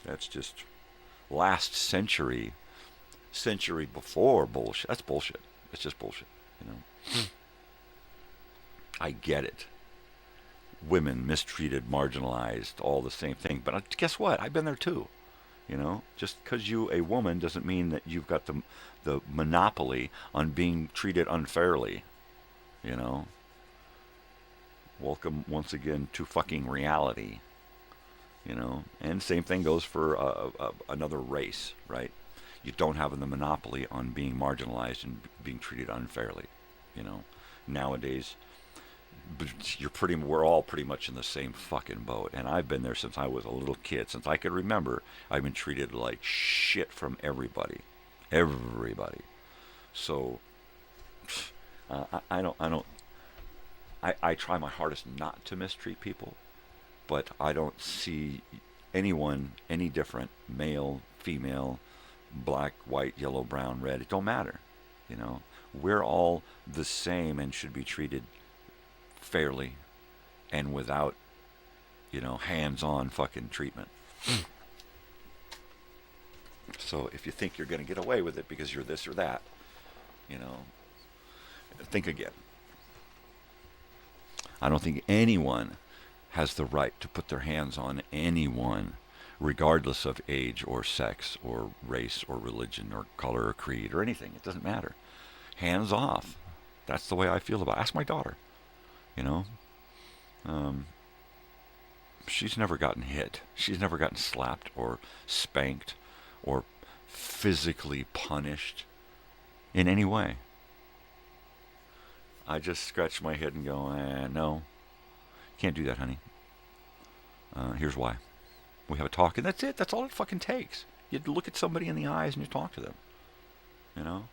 That's just last century before bullshit. That's bullshit. It's just bullshit, you know. I get it. Women mistreated, marginalized, all the same thing. But guess what? I've been there too. You know, just because you a woman doesn't mean that you've got the monopoly on being treated unfairly. You know. Welcome once again to fucking reality. You know, and same thing goes for another race, right? You don't have the monopoly on being marginalized and being treated unfairly. You know, nowadays we're all pretty much in the same fucking boat, and I've been there since I was a little kid. Since I could remember, I've been treated like shit from everybody. So I try my hardest not to mistreat people, but I don't see anyone any different, male, female, black, white, yellow, brown, red. It don't matter. You know, we're all the same and should be treated fairly and without, you know, hands-on fucking treatment. So if you think you're going to get away with it because you're this or that, you know, think again. I don't think anyone has the right to put their hands on anyone, regardless of age or sex or race or religion or color or creed or anything. It doesn't matter. Hands off. That's the way I feel about it. Ask my daughter. You know, she's never gotten hit. She's never gotten slapped or spanked or physically punished in any way. I just scratch my head and go, no, can't do that, honey. Here's why. We have a talk, and that's it. That's all it fucking takes. You look at somebody in the eyes and you talk to them. You know?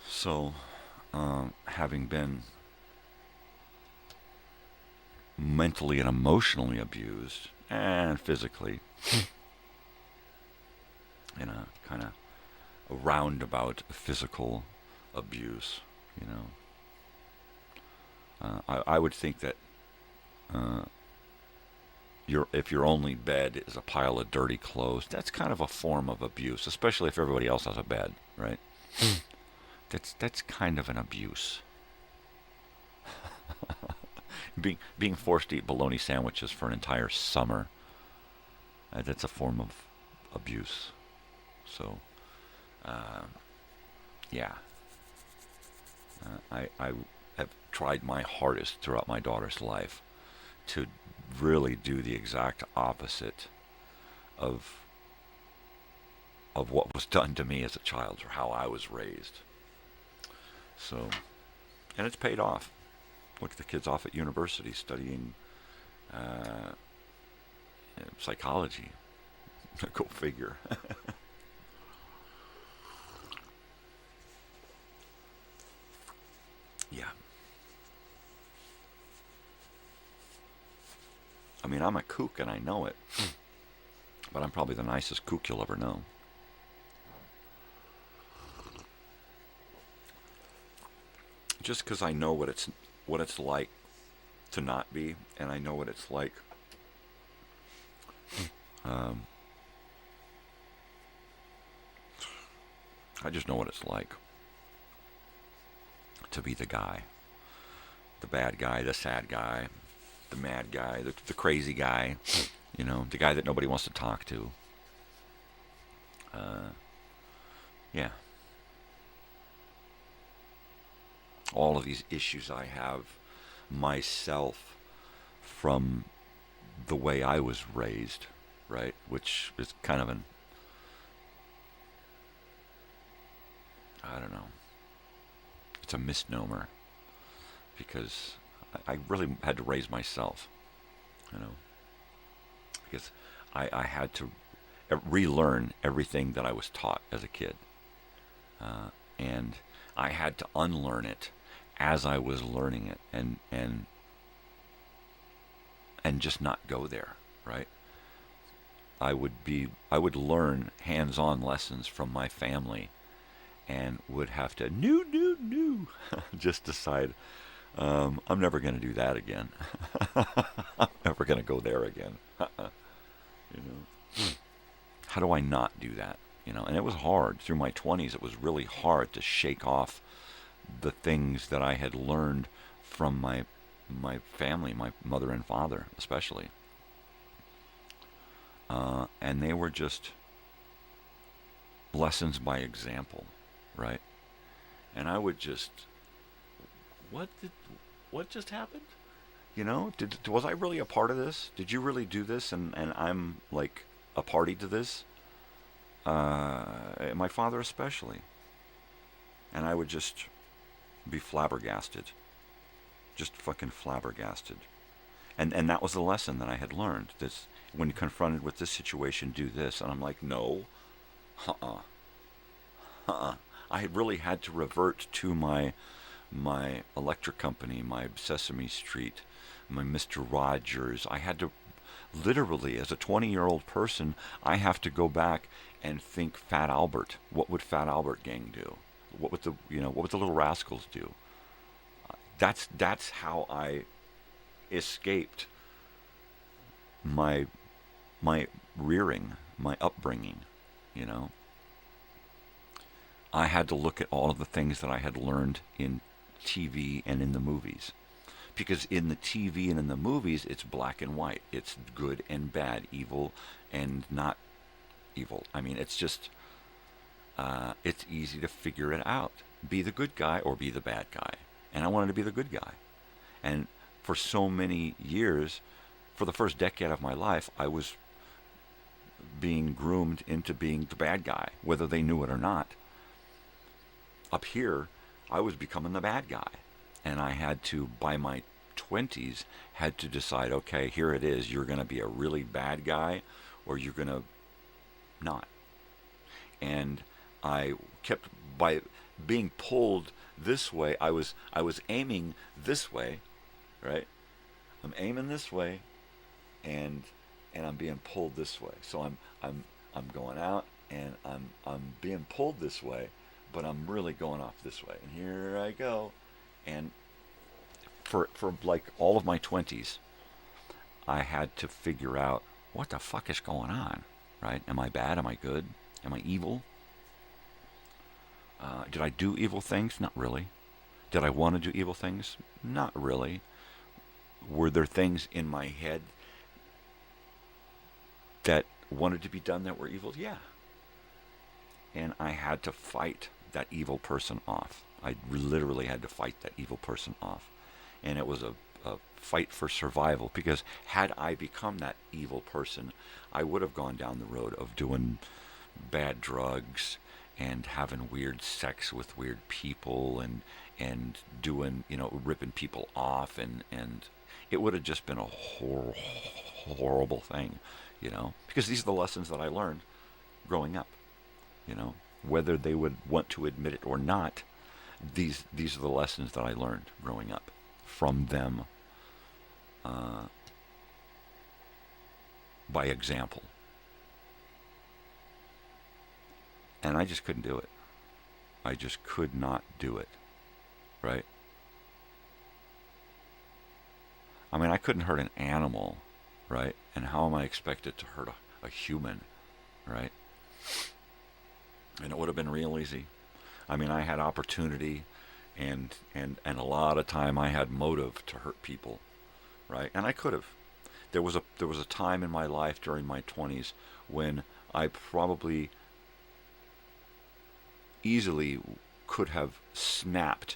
So, having been mentally and emotionally abused, and physically, in a kind of a roundabout physical abuse, you know, I would think that if your only bed is a pile of dirty clothes, that's kind of a form of abuse, especially if everybody else has a bed, right? That's kind of an abuse. Being forced to eat bologna sandwiches for an entire summer, that's a form of abuse. So, yeah. I have tried my hardest throughout my daughter's life to really do the exact opposite of what was done to me as a child or how I was raised. So, and it's paid off. Look at the kids off at university studying psychology. Go figure. Yeah. I mean, I'm a kook and I know it. But I'm probably the nicest kook you'll ever know. just because I know what it's like to not be, and I know what it's like I just know what it's like to be the guy, the bad guy, the sad guy, the mad guy, the crazy guy, you know, the guy that nobody wants to talk to. Yeah. All of these issues I have myself from the way I was raised, right? Which is kind of I don't know. It's a misnomer because I really had to raise myself, you know, because I had to relearn everything that I was taught as a kid. And I had to unlearn it as I was learning it and just not go there, right? I would learn hands-on lessons from my family and would have to just decide I'm never going to do that again. I'm never going to go there again. You know, how do I not do that? You know, and it was hard through my 20s. It was really hard to shake off the things that I had learned from my family, my mother and father, especially. And they were just lessons by example, right? And I would just, what just happened? You know, was I really a part of this? Did you really do this? And I'm like a party to this? My father especially. And I would just be flabbergasted. Just fucking flabbergasted. And that was the lesson that I had learned. This, when confronted with this situation, do this. And I'm like, no. I really had to revert to my electric company, my Sesame Street, my Mr. Rogers. I had to literally, as a 20-year-old person, I have to go back and think Fat Albert. What would Fat Albert gang do? What would the Little Rascals do? That's how I escaped my rearing, my upbringing, you know. I had to look at all of the things that I had learned in TV and in the movies. Because in the TV and in the movies, it's black and white. It's good and bad, evil and not evil. I mean, it's just, it's easy to figure it out. Be the good guy or be the bad guy. And I wanted to be the good guy. And for so many years, for the first decade of my life, I was being groomed into being the bad guy, whether they knew it or not. Up here, I was becoming the bad guy. And I had to, by my 20s, had to decide, okay, here it is. You're going to be a really bad guy or you're going to not. And I kept, by being pulled this way, I was aiming this way, right? I'm aiming this way and I'm being pulled this way. So I'm going out and I'm being pulled this way, but I'm really going off this way. And here I go. And for like all of my 20s, I had to figure out what the fuck is going on, right? Am I bad? Am I good? Am I evil? Did I do evil things? Not really. Did I want to do evil things? Not really. Were there things in my head that wanted to be done that were evil? Yeah. And I had to fight that evil person off. I literally had to fight that evil person off. And it was a fight for survival, because had I become that evil person, I would have gone down the road of doing bad drugs and having weird sex with weird people and doing, ripping people off, and it would have just been a horrible thing, because these are the lessons that I learned growing up, whether they would want to admit it or not. These are the lessons that I learned growing up from them, by example. And I just couldn't do it. I just could not do it, right? I mean, I couldn't hurt an animal, right? And how am I expected to hurt a human, right? And it would have been real easy. I mean, I had opportunity and a lot of time. I had motive to hurt people, right? And I could have. There was a time in my life during my 20s when I probably easily could have snapped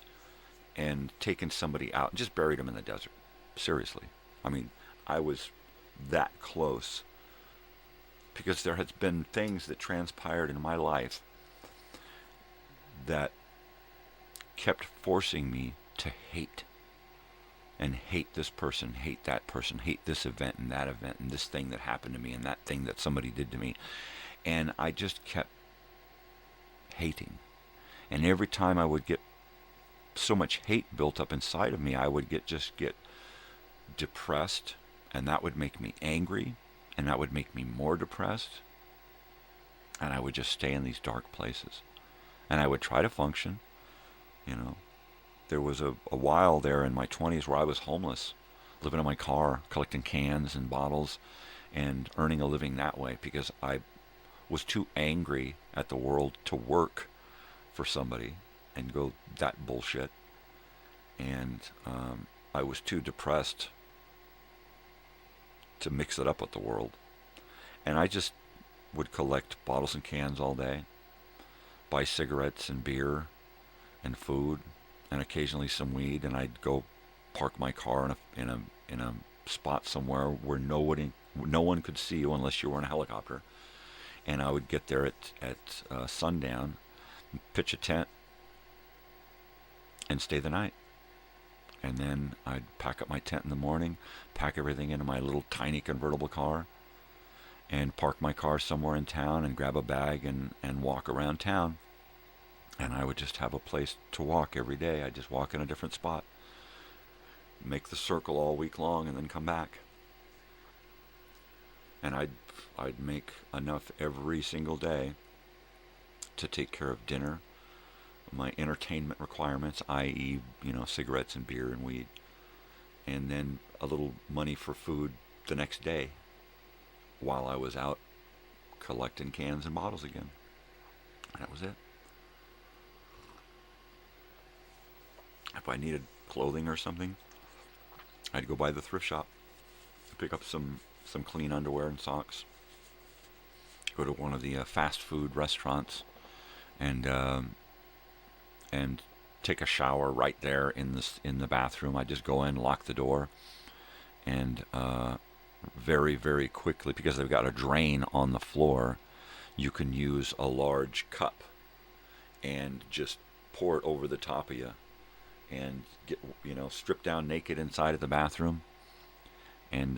and taken somebody out and just buried them in the desert. Seriously. I mean, I was that close because there has been things that transpired in my life that kept forcing me to hate. And hate this person, hate that person, hate this event and that event and this thing that happened to me and that thing that somebody did to me. And I just kept hating. And every time I would get so much hate built up inside of me, I would get depressed, and that would make me angry, and that would make me more depressed. And I would just stay in these dark places. And I would try to function, you know. There was a while there in my 20s where I was homeless, living in my car, collecting cans and bottles, and earning a living that way because I was too angry at the world to work for somebody and go that bullshit. And I was too depressed to mix it up with the world. And I just would collect bottles and cans all day, buy cigarettes and beer and food, and occasionally some weed, and I'd go park my car in a spot somewhere where no one could see you unless you were in a helicopter. And I would get there at sundown, pitch a tent, and stay the night. And then I'd pack up my tent in the morning, pack everything into my little tiny convertible car, and park my car somewhere in town and grab a bag and walk around town. And I would just have a place to walk every day. I'd just walk in a different spot, make the circle all week long, and then come back. And I'd make enough every single day to take care of dinner, my entertainment requirements, i.e., cigarettes and beer and weed, and then a little money for food the next day while I was out collecting cans and bottles again. And that was it. If I needed clothing or something, I'd go by the thrift shop, pick up some clean underwear and socks, go to one of the fast food restaurants, and take a shower right there in the bathroom. I just go in, lock the door, and very, very quickly, because they've got a drain on the floor, you can use a large cup and just pour it over the top of you and get, strip down naked inside of the bathroom and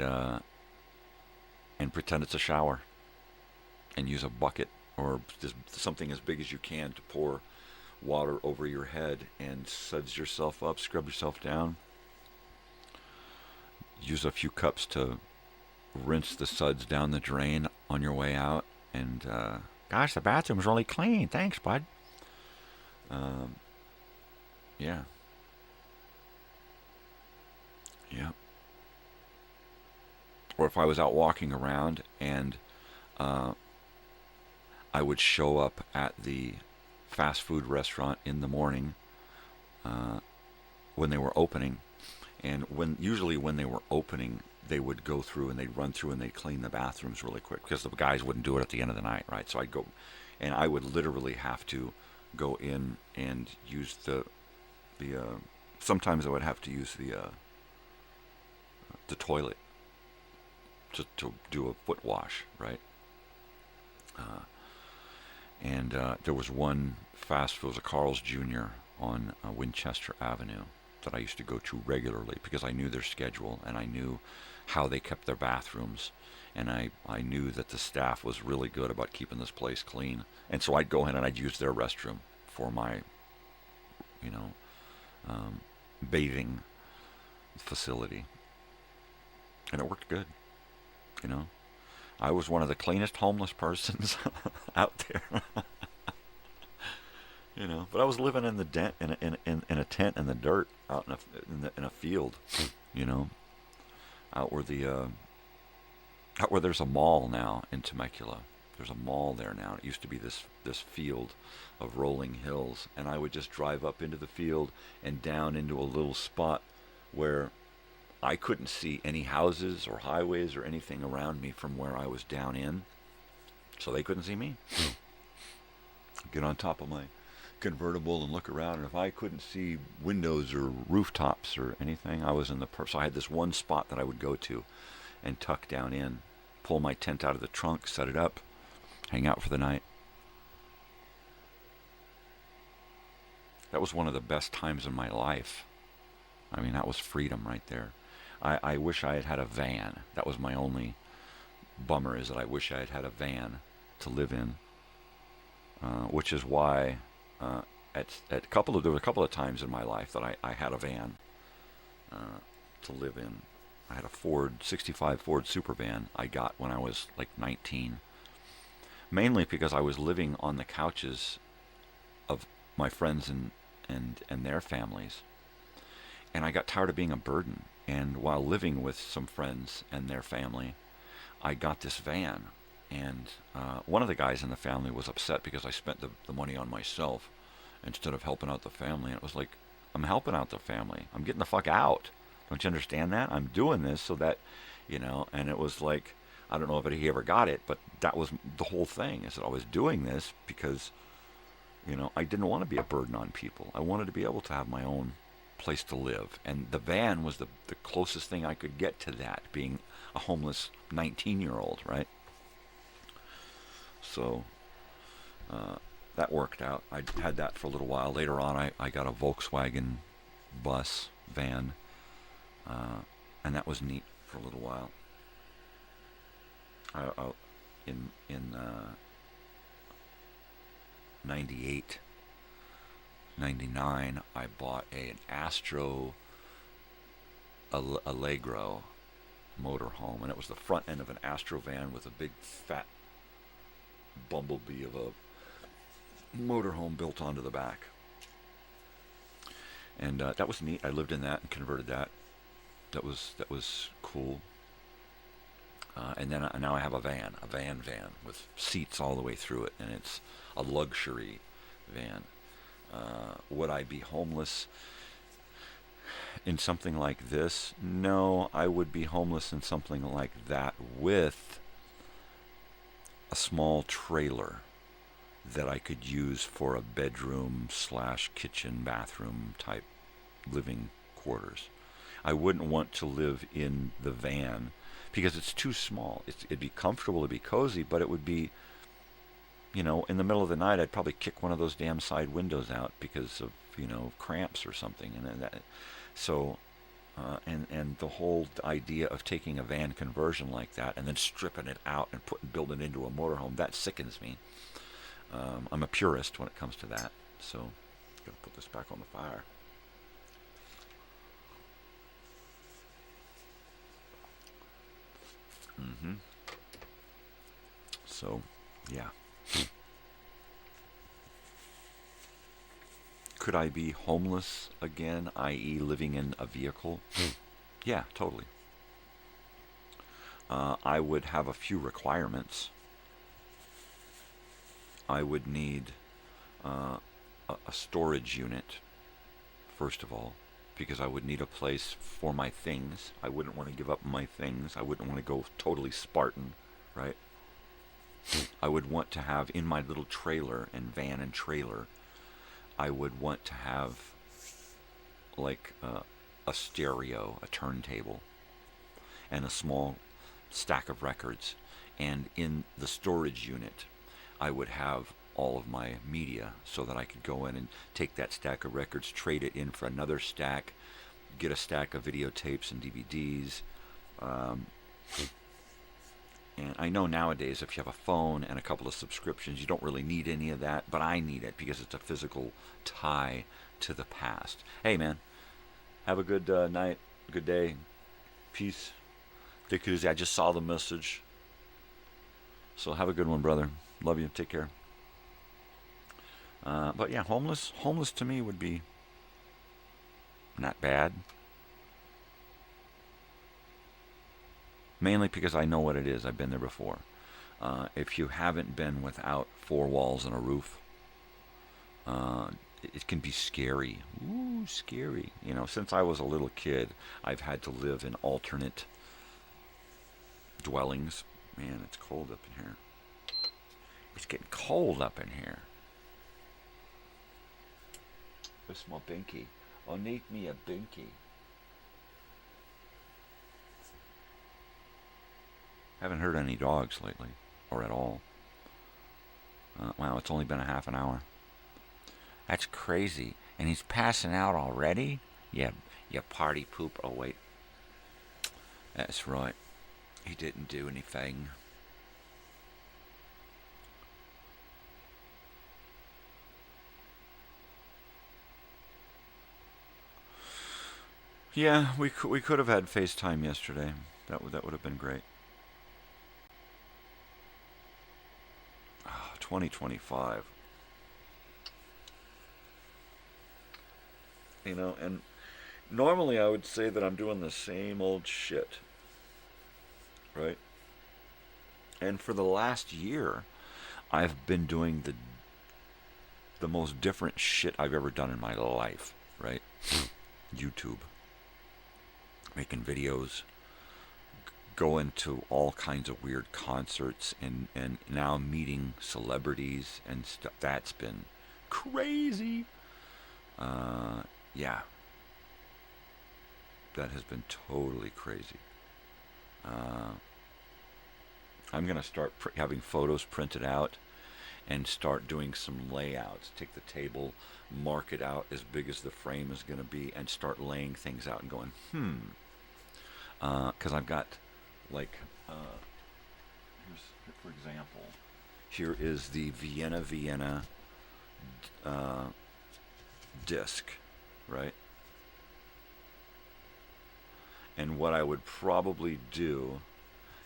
pretend it's a shower and use a bucket or just something as big as you can to pour water over your head and suds yourself up, scrub yourself down. Use a few cups to rinse the suds down the drain on your way out. And, gosh, the bathroom's really clean. Thanks, bud. Yeah. Yeah. Or if I was out walking around and I would show up at the fast food restaurant in the morning when they were opening, and usually when they were opening, they would go through and they'd run through and they'd clean the bathrooms really quick because the guys wouldn't do it at the end of the night, right? So I'd go, and I would literally have to go in and use the sometimes I would have to use the toilet to do a foot wash, right? And there was one fast food, it was a Carl's Jr. on Winchester Avenue that I used to go to regularly because I knew their schedule and I knew how they kept their bathrooms, and I knew that the staff was really good about keeping this place clean. And so I'd go in and I'd use their restroom for my, bathing facility. And it worked good, I was one of the cleanest homeless persons out there. But I was living in the in a tent in the dirt out in a field, out where there's a mall now in Temecula. There's a mall there now. It used to be this field of rolling hills, and I would just drive up into the field and down into a little spot where I couldn't see any houses or highways or anything around me from where I was down in, so they couldn't see me. Get on top of my convertible and look around, and if I couldn't see windows or rooftops or anything, I was in the so I had this one spot that I would go to and tuck down in, pull my tent out of the trunk, set it up, hang out for the night. That was one of the best times in my life. I mean, that was freedom right there. I wish I had had a van. That was my only bummer, is that I wish I had had a van to live in, which is why there were a couple of times in my life that I had a van to live in. I had a 65 Ford Super Van I got when I was like 19. Mainly because I was living on the couches of my friends and their families. And I got tired of being a burden. And while living with some friends and their family, I got this van. And one of the guys in the family was upset because I spent the money on myself instead of helping out the family. And it was like, I'm helping out the family. I'm getting the fuck out. Don't you understand that? I'm doing this so that, and it was like, I don't know if he ever got it, but that was the whole thing, is that I was doing this because, I didn't want to be a burden on people. I wanted to be able to have my own place to live. And the van was the closest thing I could get to that, being a homeless 19-year-old, right? So that worked out. I had that for a little while. Later on, I got a Volkswagen bus van, and that was neat for a little while. In 98, 99, I bought an Astro Allegro motorhome, and it was the front end of an Astro van with a big fat bumblebee of a motorhome built onto the back. And that was neat. I lived in that and converted that. That was cool. And then now I have a van with seats all the way through it, and it's a luxury van. Would I be homeless in something like this? No, I would be homeless in something like that with a small trailer that I could use for a bedroom / kitchen, bathroom type living quarters. I wouldn't want to live in the van because it's too small. It'd be comfortable, it'd be cozy, but it would be, in the middle of the night, I'd probably kick one of those damn side windows out because of, cramps or something. And the whole idea of taking a van conversion like that and then stripping it out and building it into a motorhome, that sickens me. I'm a purist when it comes to that. So, gotta put this back on the fire. So, yeah. Could I be homeless again, i.e. living in a vehicle? Yeah, totally. I would have a few requirements. I would need a storage unit, first of all, because I would need a place for my things. I wouldn't want to give up my things. I wouldn't want to go totally Spartan, right? I would want to have in my little trailer and van and trailer, I would want to have like a stereo, a turntable, and a small stack of records. And in the storage unit, I would have all of my media so that I could go in and take that stack of records, trade it in for another stack, get a stack of videotapes and DVDs. And I know nowadays if you have a phone and a couple of subscriptions, you don't really need any of that, but I need it because it's a physical tie to the past. Hey, man, have a good night, good day, peace. Dick Hoosie, I just saw the message. So have a good one, brother. Love you. Take care. But yeah, homeless to me would be not bad. mainly because I know what it is. I've been there before. If you haven't been without four walls and a roof, it can be scary. Ooh, scary. You know, since I was a little kid, I've had to live in alternate dwellings. Man, it's cold up in here. It's getting cold up in here. Where's my binky? I need me a binky. Haven't heard any dogs lately, or at all. Wow, it's only been a half an hour. That's crazy. And he's passing out already? Yeah, you party poop. Oh, wait. That's right. He didn't do anything. Yeah, we could have had FaceTime yesterday. That would have been great. 2025. You know, and normally I would say that I'm doing the same old shit. Right? And for the last year, I've been doing the most different shit I've ever done in my life, right? YouTube. Making videos, going to all kinds of weird concerts, and now meeting celebrities and stuff. That's been crazy. Yeah. That has been totally crazy. I'm going to start having photos printed out and start doing some layouts. Take the table, mark it out as big as the frame is going to be, and start laying things out and going, because I've got, like, here's, for example, here is the Vienna disc, right? And what I would probably do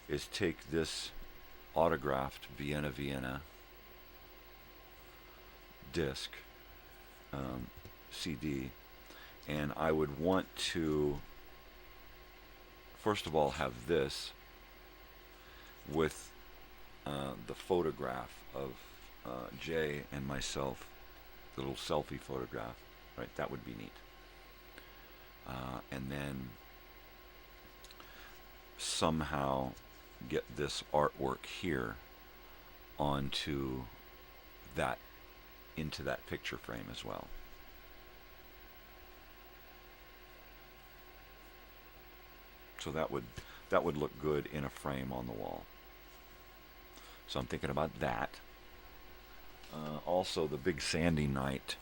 is take this autographed Vienna disc, CD, and I would want to, first of all, have this with the photograph of Jay and myself, the little selfie photograph, right? That would be neat. And then somehow get this artwork here onto that, into that picture frame as well. So that would look good in a frame on the wall. So I'm thinking about that. Also, the Big Sandy night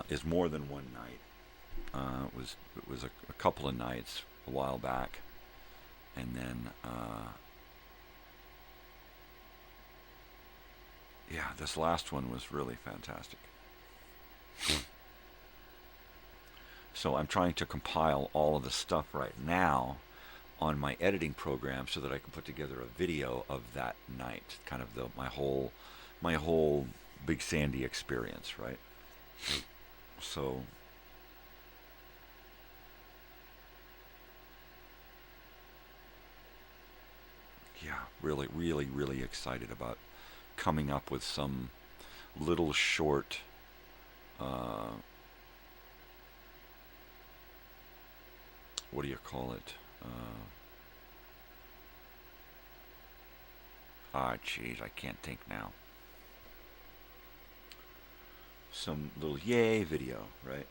is more than one night. It was a couple of nights a while back, and then yeah, this last one was really fantastic. So I'm trying to compile all of the stuff right now on my editing program so that I can put together a video of that night, kind of my whole Big Sandy experience, right? So yeah, really excited about coming up with some little short what do you call it? Jeez, I can't think now. Some little yay video, right?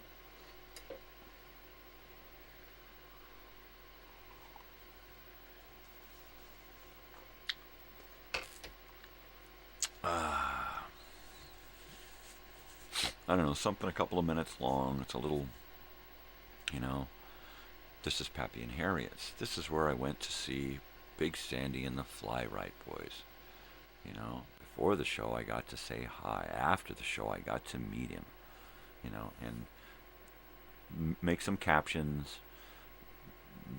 I don't know, something a couple of minutes long. It's a little, you know, this is Pappy and Harriet's. This is where I went to see Big Sandy and the Fly Right Boys. You know, before the show I got to say hi. After the show I got to meet him, you know, and make some captions,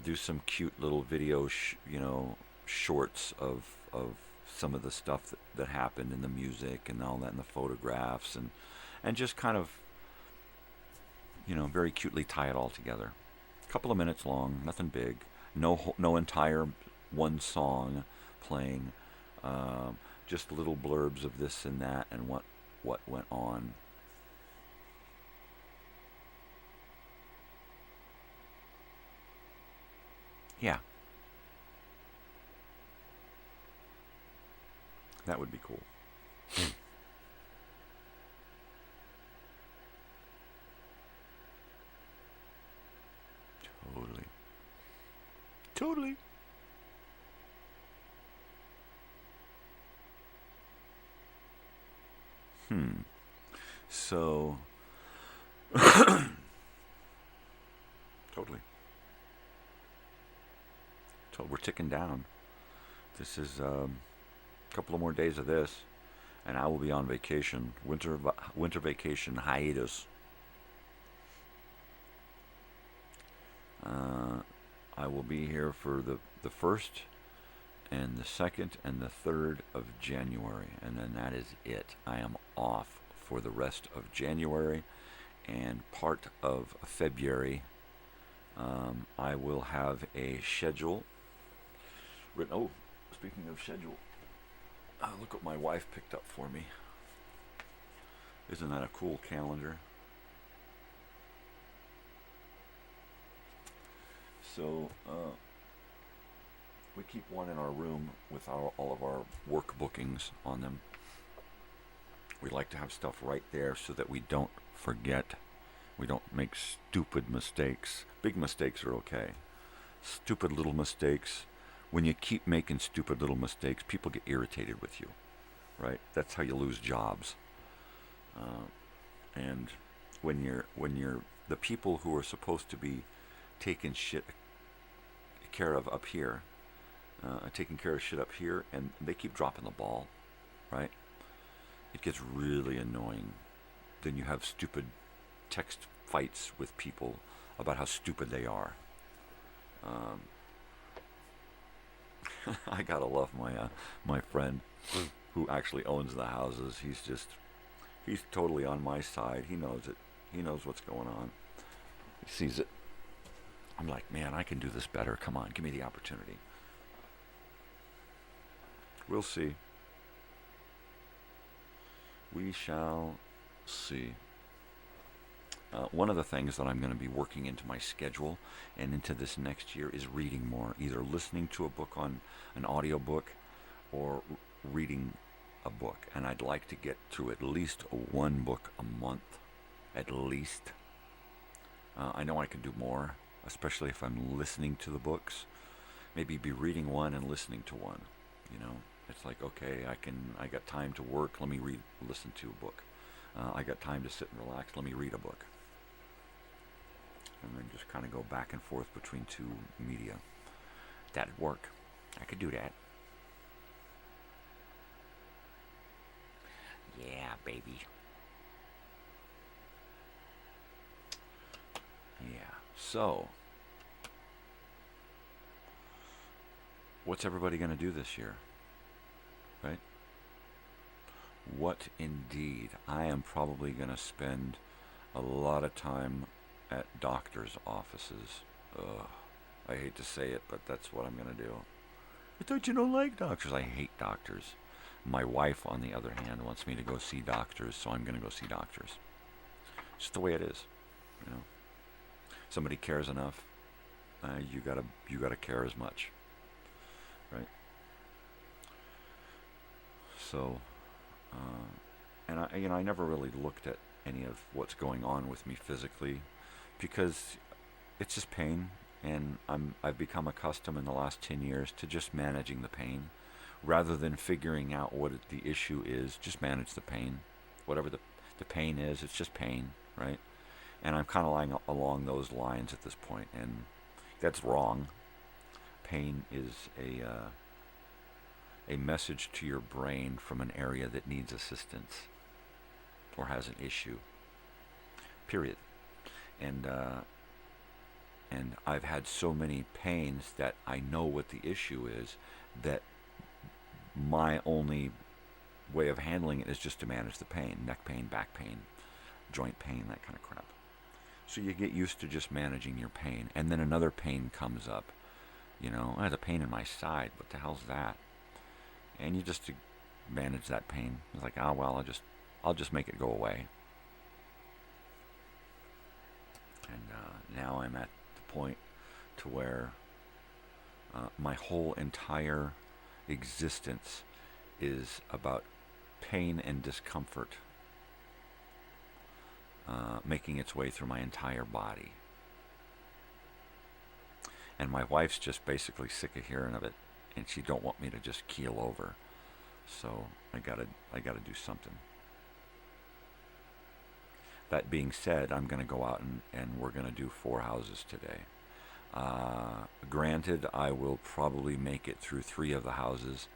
do some cute little video, you know, shorts of some of the stuff that happened in the music and all that, and the photographs, and just kind of, you know, very cutely tie it all together. A couple of minutes long, nothing big, no entire one song playing, just little blurbs of this and that and what went on. Yeah. That would be cool. Totally. So, totally. So we're ticking down. This is a couple of more days of this, and I will be on vacation, winter vacation hiatus. I will be here for the 1st and the 2nd and the 3rd of January, and then that is it. I am off for the rest of January and part of February. I will have a schedule written. Oh, speaking of schedule, look what my wife picked up for me. Isn't that a cool calendar? So, we keep one in our room with all of our work bookings on them. We like to have stuff right there so that we don't forget. We don't make stupid mistakes. Big mistakes are okay. Stupid little mistakes. When you keep making stupid little mistakes, people get irritated with you, right? That's how you lose jobs. And when you're the people who are supposed to be taking care of up here, taking care of shit up here, and they keep dropping the ball, right? It gets really annoying. Then you have stupid text fights with people about how stupid they are. I gotta love my friend who actually owns the houses. He's totally on my side. He knows it. He knows what's going on. He sees it. I'm like, man, I can do this better. Come on, give me the opportunity. We'll see. We shall see. One of the things that I'm going to be working into my schedule and into this next year is reading more, either listening to a book on an audio book or reading a book. And I'd like to get through at least one book a month, at least. I know I can do more, especially if I'm listening to the books. Maybe be reading one and listening to one, you know. It's like, okay, I got time to work, let me listen to a book. I got time to sit and relax, let me read a book. And then just kind of go back and forth between two media. That'd work. I could do that. Yeah, baby. Yeah. So, what's everybody going to do this year? Right? What indeed? I am probably going to spend a lot of time at doctors' offices. Ugh. I hate to say it, but that's what I'm going to do. I thought you don't like doctors. I hate doctors. My wife, on the other hand, wants me to go see doctors, so I'm going to go see doctors. It's just the way it is, you know. Somebody cares enough, you gotta care as much, right? So, and I never really looked at any of what's going on with me physically, because it's just pain, and I've become accustomed in the last 10 years to just managing the pain, rather than figuring out what the issue is. Just manage the pain, whatever the pain is. It's just pain, right? And I'm kind of lying along those lines at this point, and that's wrong. Pain is a message to your brain from an area that needs assistance or has an issue. Period. And I've had so many pains that I know what the issue is, that my only way of handling it is just to manage the pain. Neck pain, back pain, joint pain, that kind of crap. So you get used to just managing your pain, and then another pain comes up. You know, I had a pain in my side. What the hell's that? And you just manage that pain. It's like, oh well, I'll just make it go away. And now I'm at the point to where my whole entire existence is about pain and discomfort making its way through my entire body. And my wife's just basically sick of hearing of it, and she don't want me to just keel over. So I gotta do something. That being said, I'm gonna go out and we're gonna do 4 houses today. Granted, I will probably make it through 3 of the houses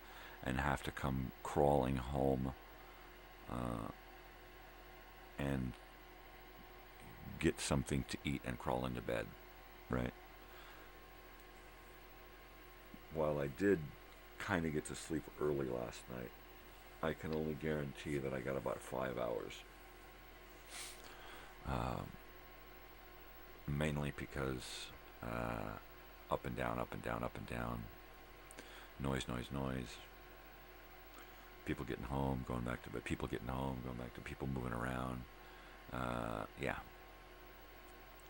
and have to come crawling home and get something to eat and crawl into bed, right? While I did kind of get to sleep early last night, I can only guarantee that I got about 5 hours. Mainly because up and down, up and down, up and down, noise, people getting home, going back to bed, people getting home, going back to people moving around. Yeah.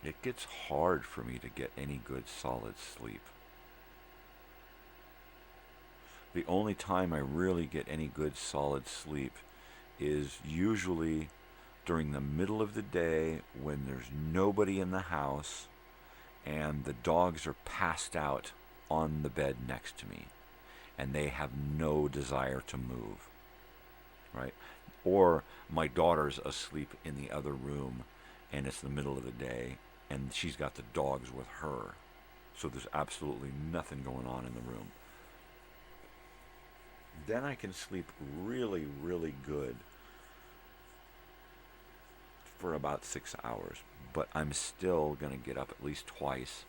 It gets hard for me to get any good solid sleep. The only time I really get any good solid sleep is usually during the middle of the day when there's nobody in the house and the dogs are passed out on the bed next to me and they have no desire to move, right? Or my daughter's asleep in the other room and it's the middle of the day and she's got the dogs with her. So there's absolutely nothing going on in the room. Then I can sleep really, really good for about 6 hours. But I'm still going to get up at least twice,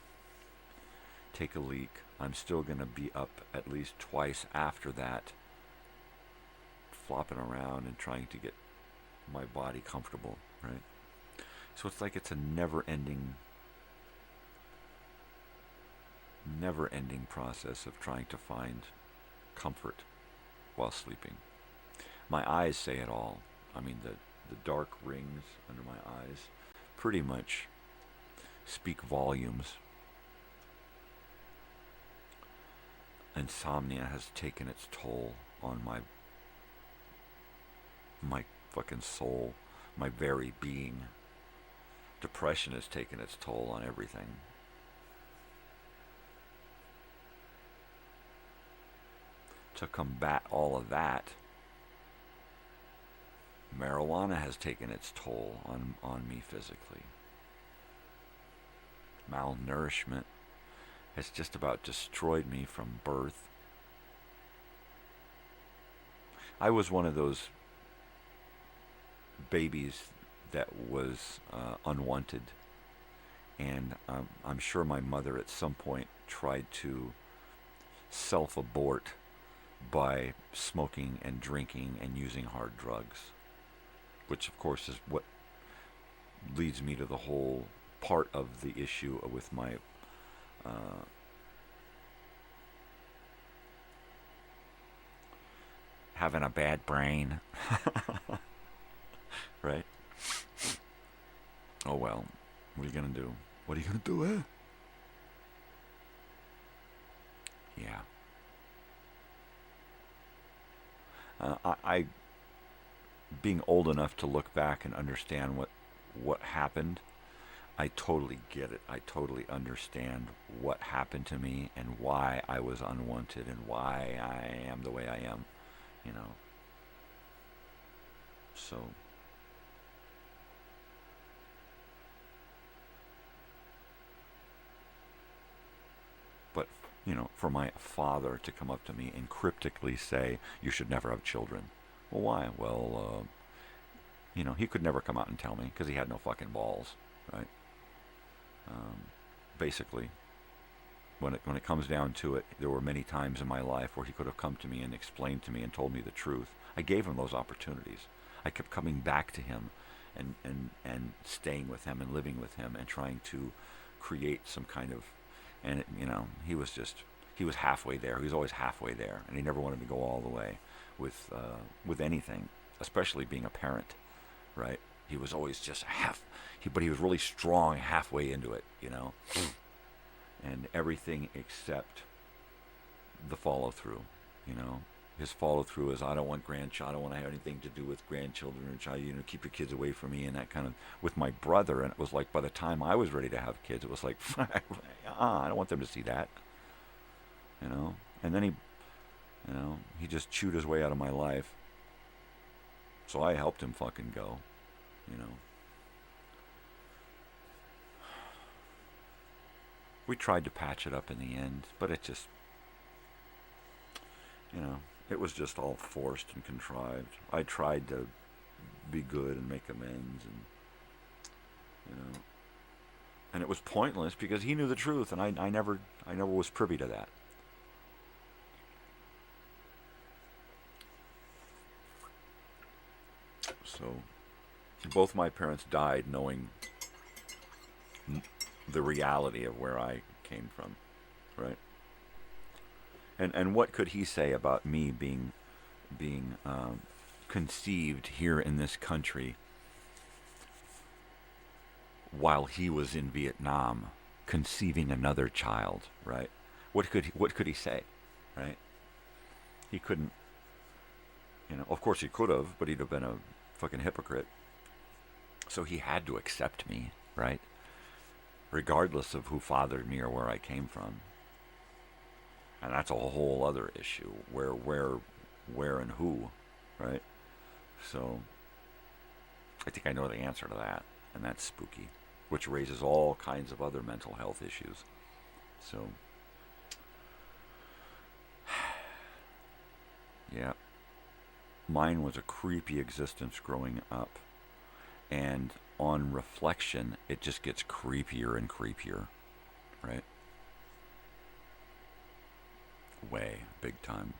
take a leak. I'm still going to be up at least twice after that, flopping around and trying to get my body comfortable, right? So it's like it's a never-ending process of trying to find comfort while sleeping. My eyes say it all. I mean, the dark rings under my eyes pretty much speak volumes. Insomnia has taken its toll on my fucking soul, my very being. Depression has taken its toll on everything. To combat all of that, marijuana has taken its toll on me physically. Malnourishment has just about destroyed me from birth. I was one of those babies that was unwanted, and I'm sure my mother at some point tried to self-abort by smoking and drinking and using hard drugs, which of course is what leads me to the whole part of the issue with my having a bad brain. Right? Oh well, what are you gonna do? What are you gonna do, eh? Yeah. I being old enough to look back and understand what happened, I totally get it. I totally understand what happened to me and why I was unwanted and why I am the way I am, you know. So but you know, for my father to come up to me and cryptically say, you should never have children. Well, why? Well, you know, he could never come out and tell me because he had no fucking balls, right? Basically, when it comes down to it, there were many times in my life where he could have come to me and explained to me and told me the truth. I gave him those opportunities. I kept coming back to him and staying with him and living with him and trying to create some kind of, and it, you know, he was just, he was halfway there. He was always halfway there, and he never wanted to go all the way with anything, especially being a parent, right? He was always just but he was really strong halfway into it, you know, and everything except the follow through, you know. His follow through is, I don't want grandchild. I don't want to have anything to do with grandchildren or child. You know, keep your kids away from me, and that kind of. With my brother, and it was like by the time I was ready to have kids, it was like, I don't want them to see that. You know, and then he just chewed his way out of my life. So I helped him fucking go, you know. We tried to patch it up in the end, but it just, you know. It was just all forced and contrived. I tried to be good and make amends, and you know, and it was pointless because he knew the truth, and I never was privy to that. So, both my parents died knowing the reality of where I came from, right? And what could he say about me being conceived here in this country while he was in Vietnam conceiving another child, right? What could he say, right? He couldn't, you know. Of course he could have, but he'd have been a fucking hypocrite. So he had to accept me, right? Regardless of who fathered me or where I came from. And that's a whole other issue, where and who, right? So, I think I know the answer to that, and that's spooky, which raises all kinds of other mental health issues. So, yeah, mine was a creepy existence growing up, and on reflection, it just gets creepier and creepier, right? Way, big time.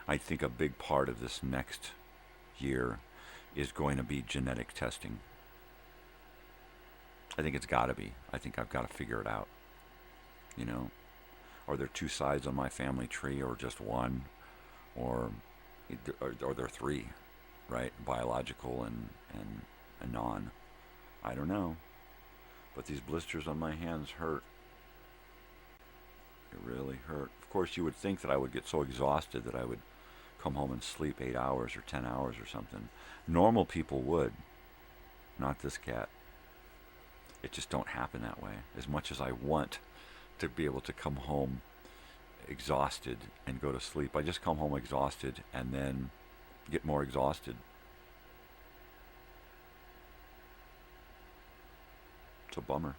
I think a big part of this next year is going to be genetic testing. I think it's got to be. I think I've got to figure it out. You know, are there two sides on my family tree, or just one, or there three, right? Biological and non. I don't know. But these blisters on my hands hurt. It really hurt. Of course, you would think that I would get so exhausted that I would come home and sleep 8 hours or 10 hours or something. Normal people would. Not this cat. It just don't happen that way. As much as I want to be able to come home exhausted and go to sleep, I just come home exhausted and then get more exhausted. It's a bummer.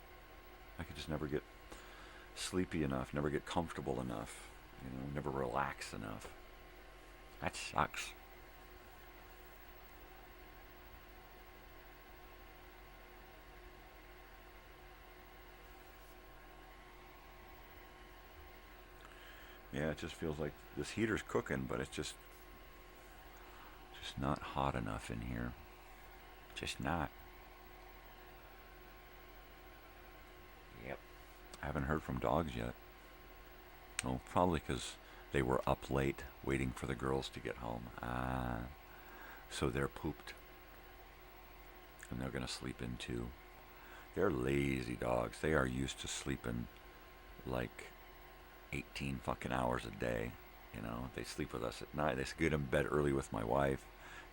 I could just never get sleepy enough, never get comfortable enough, you know, never relax enough. That sucks. Yeah, it just feels like this heater's cooking, but it's just not hot enough in here. Just not. Yep. I haven't heard from dogs yet. Oh, probably because they were up late waiting for the girls to get home. So they're pooped. And they're going to sleep in too. They're lazy dogs. They are used to sleeping like 18 fucking hours a day. You know, they sleep with us at night. They get in bed early with my wife.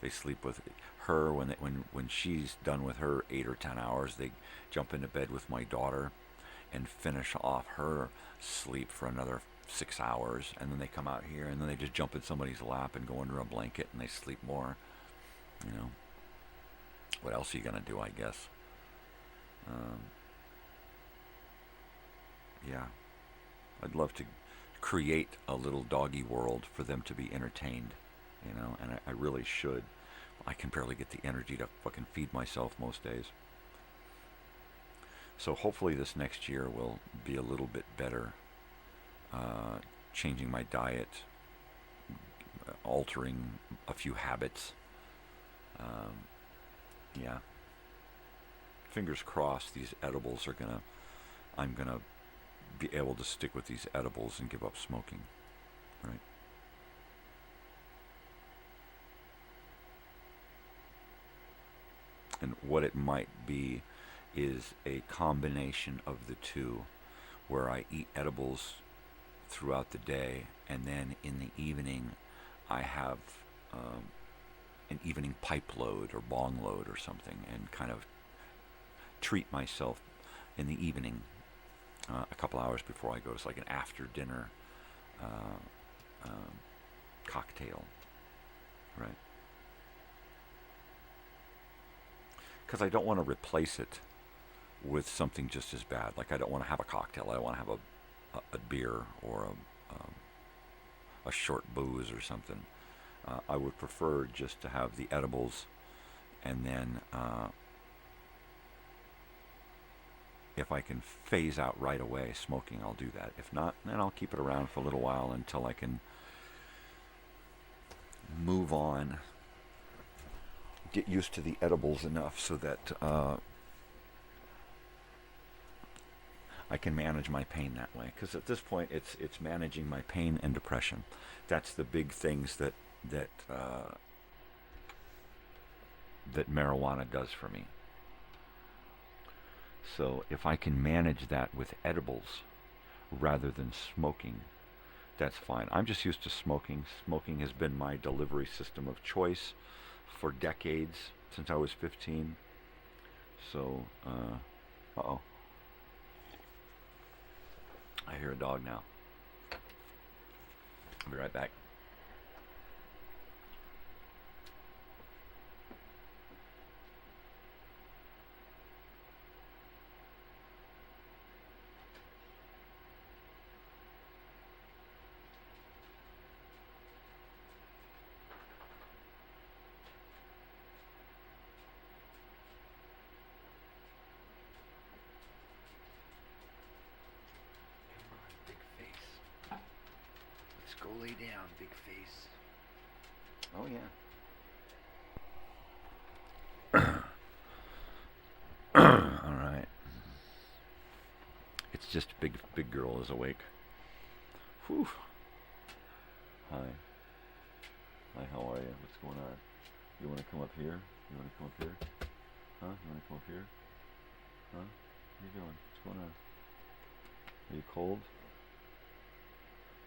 They sleep with her when she's done with her 8 or 10 hours. They jump into bed with my daughter and finish off her sleep for another 6 hours, and then they come out here and then they just jump in somebody's lap and go under a blanket and they sleep more. You know, what else are you gonna do, I guess? Yeah, I'd love to create a little doggy world for them to be entertained, you know, and I really should. I can barely get the energy to fucking feed myself most days. So hopefully this next year will be a little bit better. Changing my diet, altering a few habits. Yeah. Fingers crossed these edibles are I'm gonna be able to stick with these edibles and give up smoking, right? And what it might be is a combination of the two, where I eat edibles throughout the day, and then in the evening I have an evening pipe load or bong load or something, and kind of treat myself in the evening, a couple hours before I go. It's like an after dinner cocktail, right? Because I don't want to replace it with something just as bad. Like, I don't want to have a cocktail. I want to have a beer or a short booze or something. I would prefer just to have the edibles, and then if I can phase out right away smoking, I'll do that. If not, then I'll keep it around for a little while until I can move on, get used to the edibles enough so that I can manage my pain that way. Because at this point, it's managing my pain and depression. That's the big things that marijuana does for me. So if I can manage that with edibles rather than smoking, that's fine. I'm just used to smoking. Smoking has been my delivery system of choice for decades, since I was 15. So, uh-oh. I hear a dog now. I'll be right back. Go lay down, big face. Oh, yeah. All right. It's just big girl is awake. Whew. Hi. Hi, how are you? What's going on? You want to come up here? You want to come up here? Huh? You want to come up here? Huh? What are you doing? What's going on? Are you cold?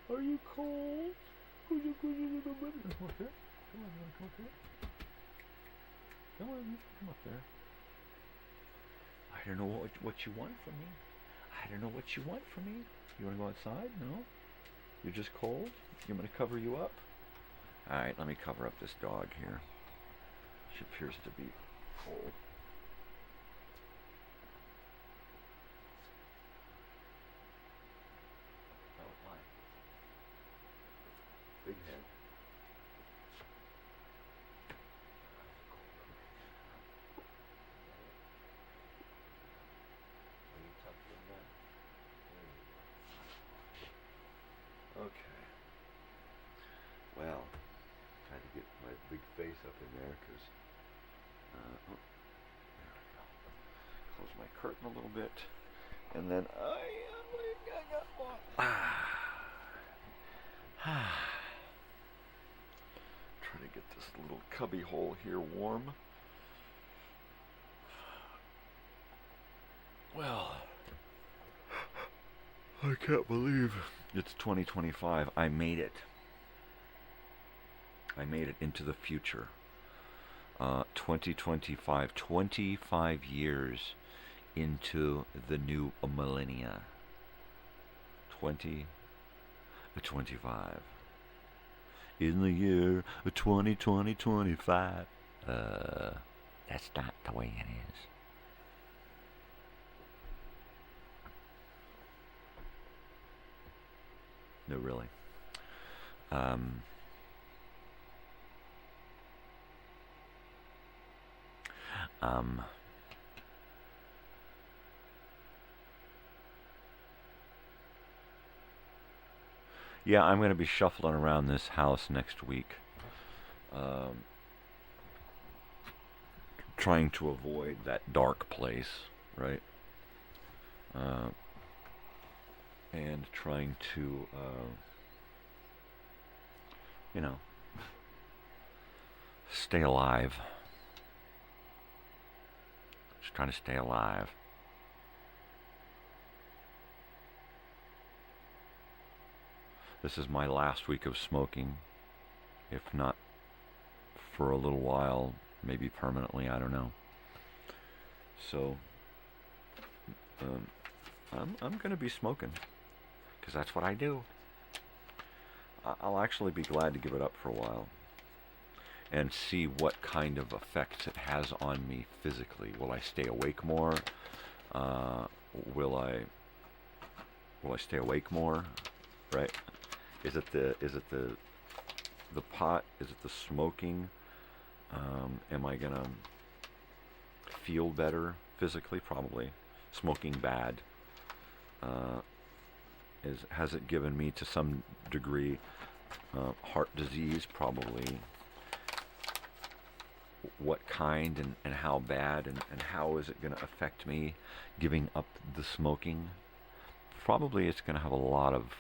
Are you cold? Come on, come up here. Come on, you want to come up here? Come on, come up there. I don't know what you want from me. I don't know what you want from me. You want to go outside? No? You're just cold? You want me to cover you up? Alright, let me cover up this dog here. She appears to be cold. Big head. Okay. Well, tried to get my big face up in there because, there we go. Close my curtain a little bit, and then try to get this little cubby hole here warm. Well, I can't believe it's 2025. I made it. I made it into the future. 2025. 25 years into the new millennia. 2025. In the year 2025. That's not the way it is. No, really. Yeah, I'm going to be shuffling around this house next week. Trying to avoid that dark place, right? and trying to, you know, stay alive. Just trying to stay alive. This is my last week of smoking, if not for a little while, maybe permanently, I don't know. So, I'm going to be smoking, because that's what I do. I'll actually be glad to give it up for a while and see what kind of effects it has on me physically. Will I stay awake more? Will I stay awake more? Right? Is it the pot? Is it the smoking? Am I gonna feel better physically? Probably. Smoking bad. Has it given me to some degree heart disease? Probably. What kind and how bad and how is it going to affect me giving up the smoking? Probably it's going to have a lot of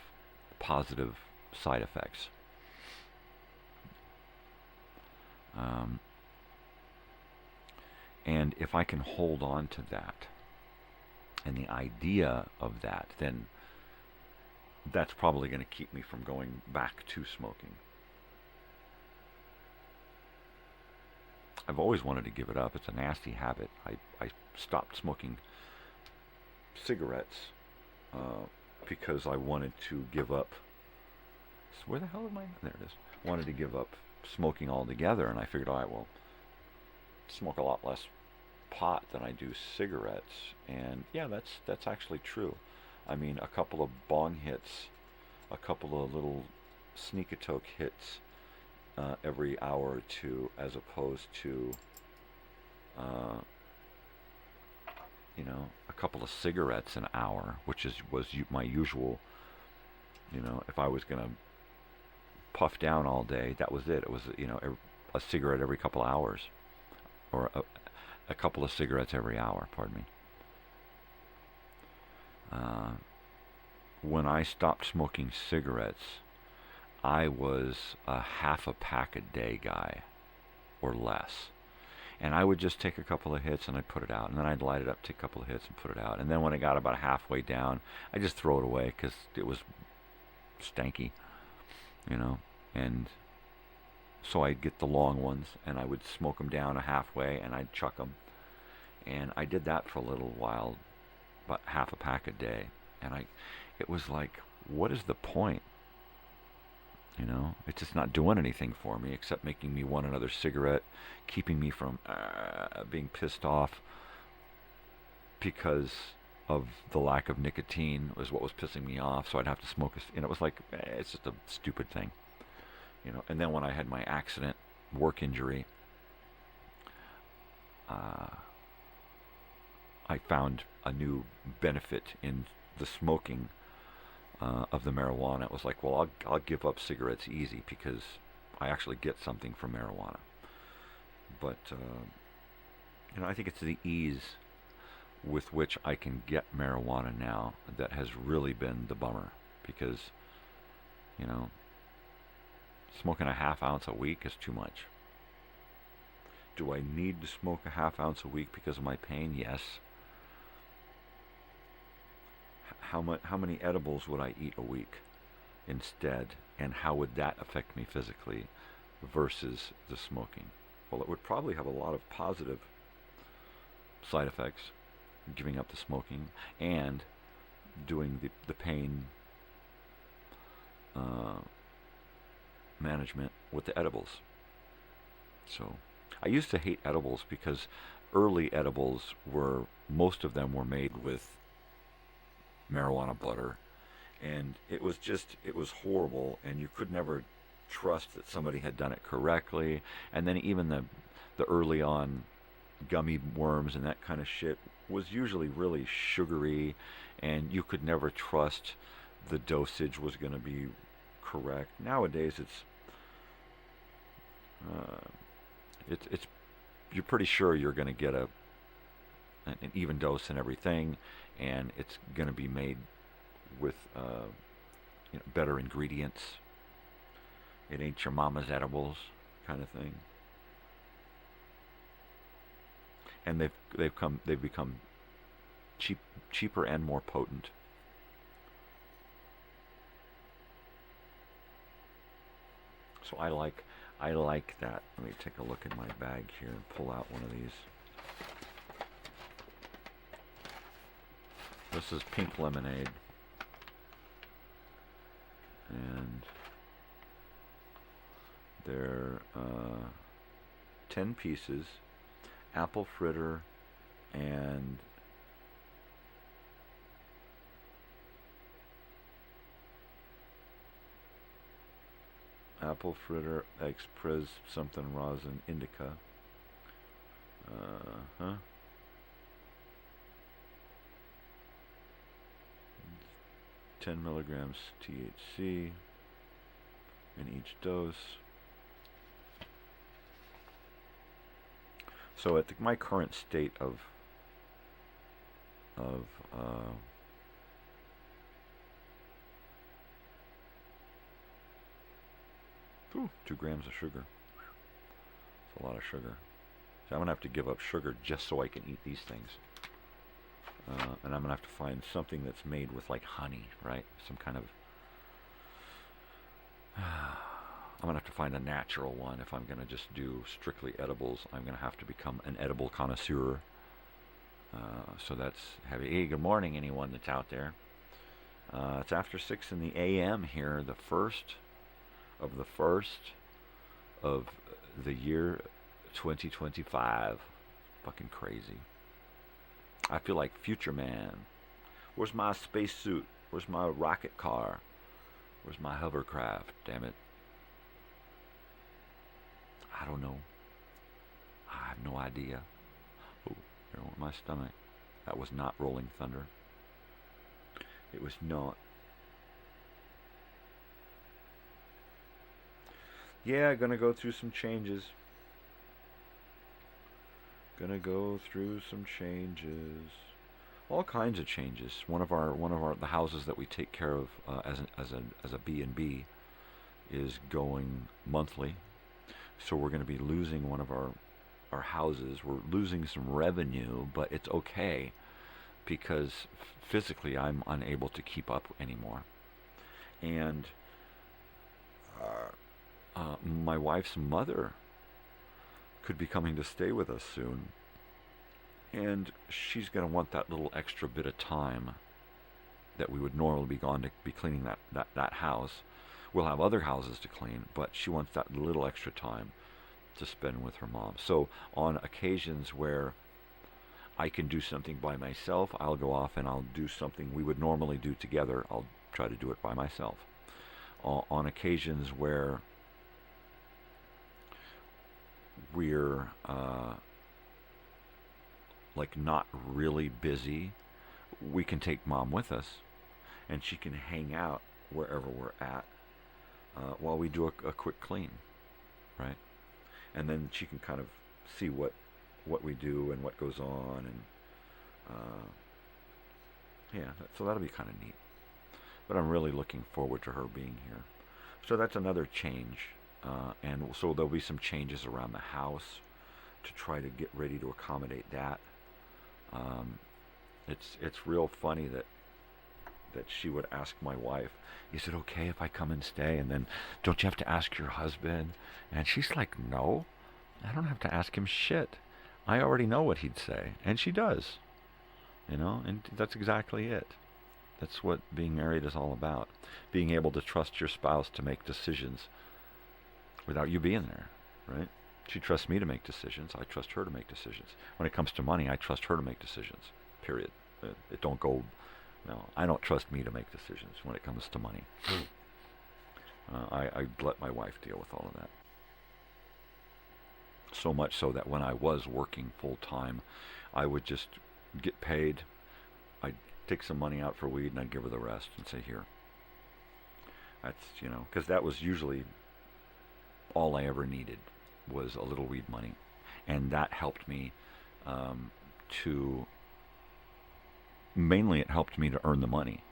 positive side effects. And if I can hold on to that and the idea of that, then that's probably going to keep me from going back to smoking. I've always wanted to give it up. It's a nasty habit. I stopped smoking cigarettes because I wanted to give up. Where the hell am I? There it is. Wanted to give up smoking altogether, and I figured, all right, well, smoke a lot less pot than I do cigarettes, and yeah, that's actually true. I mean, a couple of bong hits, a couple of little sneak-a-toke hits every hour or two, as opposed to, you know, a couple of cigarettes an hour, which was my usual. You know, if I was gonna puff down all day, that was it. It was, you know, a cigarette every couple of hours, or a couple of cigarettes every hour. Pardon me. When I stopped smoking cigarettes, I was a half a pack a day guy, or less. And I would just take a couple of hits and I'd put it out. And then I'd light it up, take a couple of hits and put it out. And then when it got about halfway down, I'd just throw it away because it was stanky, you know. And so I'd get the long ones and I would smoke them down a halfway and I'd chuck them. And I did that for a little while, about half a pack a day. And it was like, what is the point? You know, it's just not doing anything for me except making me want another cigarette, keeping me from being pissed off because of the lack of nicotine was what was pissing me off. So I'd have to smoke, and it was like, it's just a stupid thing, you know. And then when I had my accident, work injury, I found a new benefit in the smoking of the marijuana. It was like, well, I'll give up cigarettes easy because I actually get something from marijuana. But you know, I think it's the ease with which I can get marijuana now that has really been the bummer, because, you know, smoking a half ounce a week is too much. Do I need to smoke a half ounce a week because of my pain? Yes. How many edibles would I eat a week instead, and how would that affect me physically versus the smoking? Well, it would probably have a lot of positive side effects, giving up the smoking and doing the pain management with the edibles. So I used to hate edibles because early edibles most of them were made with marijuana butter, and it was horrible, and you could never trust that somebody had done it correctly. And then even the early on gummy worms and that kind of shit was usually really sugary, and you could never trust the dosage was going to be correct. Nowadays it's you're pretty sure you're going to get an even dose and everything, and it's going to be made with better ingredients. It ain't your mama's edibles kind of thing. And they've become cheaper and more potent. So I like that. Let me take a look in my bag here and pull out one of these. This is pink lemonade. And they're 10 pieces, apple fritter, and apple fritter, express something rosin indica. 10 milligrams THC in each dose. So at my current state of 2 grams of sugar. It's a lot of sugar. So I'm going to have to give up sugar just so I can eat these things. And I'm going to have to find something that's made with like honey, right? Some kind of... I'm going to have to find a natural one if I'm going to just do strictly edibles. I'm going to have to become an edible connoisseur. So that's heavy. Hey, good morning, anyone that's out there. It's after 6 in the a.m. here, the first of the year 2025. Fucking crazy. I feel like Future Man. Where's my spacesuit? Where's my rocket car? Where's my hovercraft? Damn it. I don't know. I have no idea. Oh, there went my stomach. That was not Rolling Thunder. It was not. Yeah, gonna go through some changes. Gonna go through some changes. All kinds of changes. One of the houses that we take care of as a B&B is going monthly. So we're going to be losing one of our houses. We're losing some revenue, but it's okay because physically I'm unable to keep up anymore. And my wife's mother could be coming to stay with us soon. And she's going to want that little extra bit of time that we would normally be gone to be cleaning that house. We'll have other houses to clean, but she wants that little extra time to spend with her mom. So on occasions where I can do something by myself, I'll go off and I'll do something we would normally do together. I'll try to do it by myself. On occasions where we're like not really busy, we can take mom with us and she can hang out wherever we're at while we do a quick clean, right? And then she can kind of see what we do and what goes on, and yeah, so that'll be kind of neat. But I'm really looking forward to her being here. So that's another change, and so there'll be some changes around the house to try to get ready to accommodate that. It's real funny that she would ask my wife, is it okay if I come and stay? And then, don't you have to ask your husband? And she's like, no, I don't have to ask him shit. I already know what he'd say. And she does. You know, and that's exactly it. That's what being married is all about. Being able to trust your spouse to make decisions without you being there, right? She trusts me to make decisions. I trust her to make decisions. When it comes to money, I trust her to make decisions, period. It don't go... No, I don't trust me to make decisions when it comes to money. I let my wife deal with all of that. So much so that when I was working full-time, I would just get paid. I'd take some money out for weed, and I'd give her the rest and say, here. That's, you know, because that was usually all I ever needed was a little weed money. And that helped me mainly it helped me to earn the money.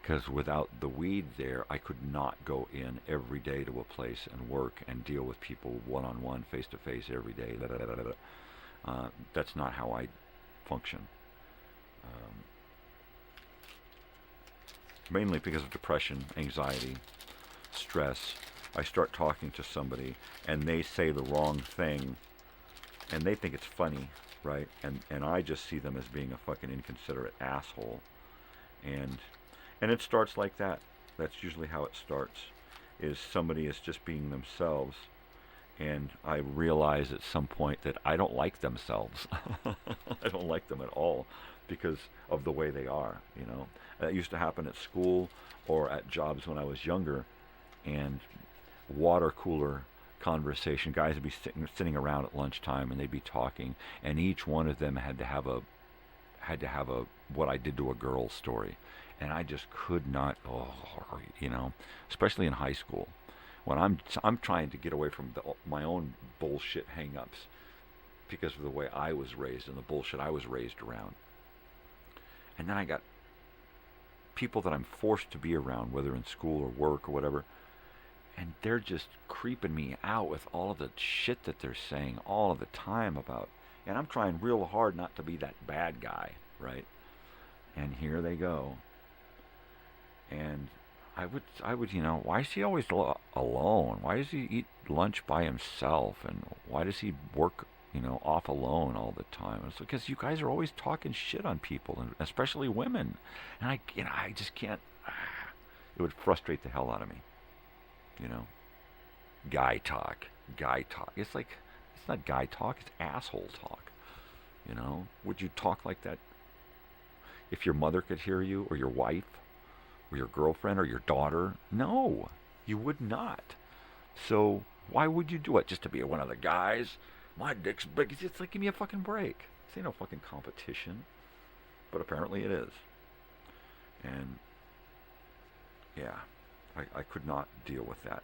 Because without the weed there, I could not go in every day to a place and work and deal with people one-on-one, face-to-face every day. That's not how I function. Mainly because of depression, anxiety, stress. I start talking to somebody and they say the wrong thing and they think it's funny, right? And I just see them as being a fucking inconsiderate asshole. And it starts like that. That's usually how it starts, is somebody is just being themselves. And I realize at some point that I don't like themselves. I don't like them at all because of the way they are, you know. That used to happen at school or at jobs when I was younger. And water cooler conversation, guys would be sitting around at lunchtime and they'd be talking, and each one of them had to have a what I did to a girl story. And I just could not, you know, especially in high school when I'm trying to get away from my own bullshit hang-ups because of the way I was raised and the bullshit I was raised around. And then I got people that I'm forced to be around, whether in school or work or whatever, and they're just creeping me out with all of the shit that they're saying all of the time about, and I'm trying real hard not to be that bad guy, right? And here they go. And I would, you know, why is he always alone? Why does he eat lunch by himself? And why does he work, you know, off alone all the time? It's because you guys are always talking shit on people, and especially women. And I just can't. It would frustrate the hell out of me. You know, guy talk. It's like, it's not guy talk, it's asshole talk. You know, would you talk like that if your mother could hear you, or your wife, or your girlfriend, or your daughter? No, you would not. So why would you do it? Just to be one of the guys? My dick's big. It's like, give me a fucking break. This ain't no fucking competition. But apparently it is. And yeah, I could not deal with that.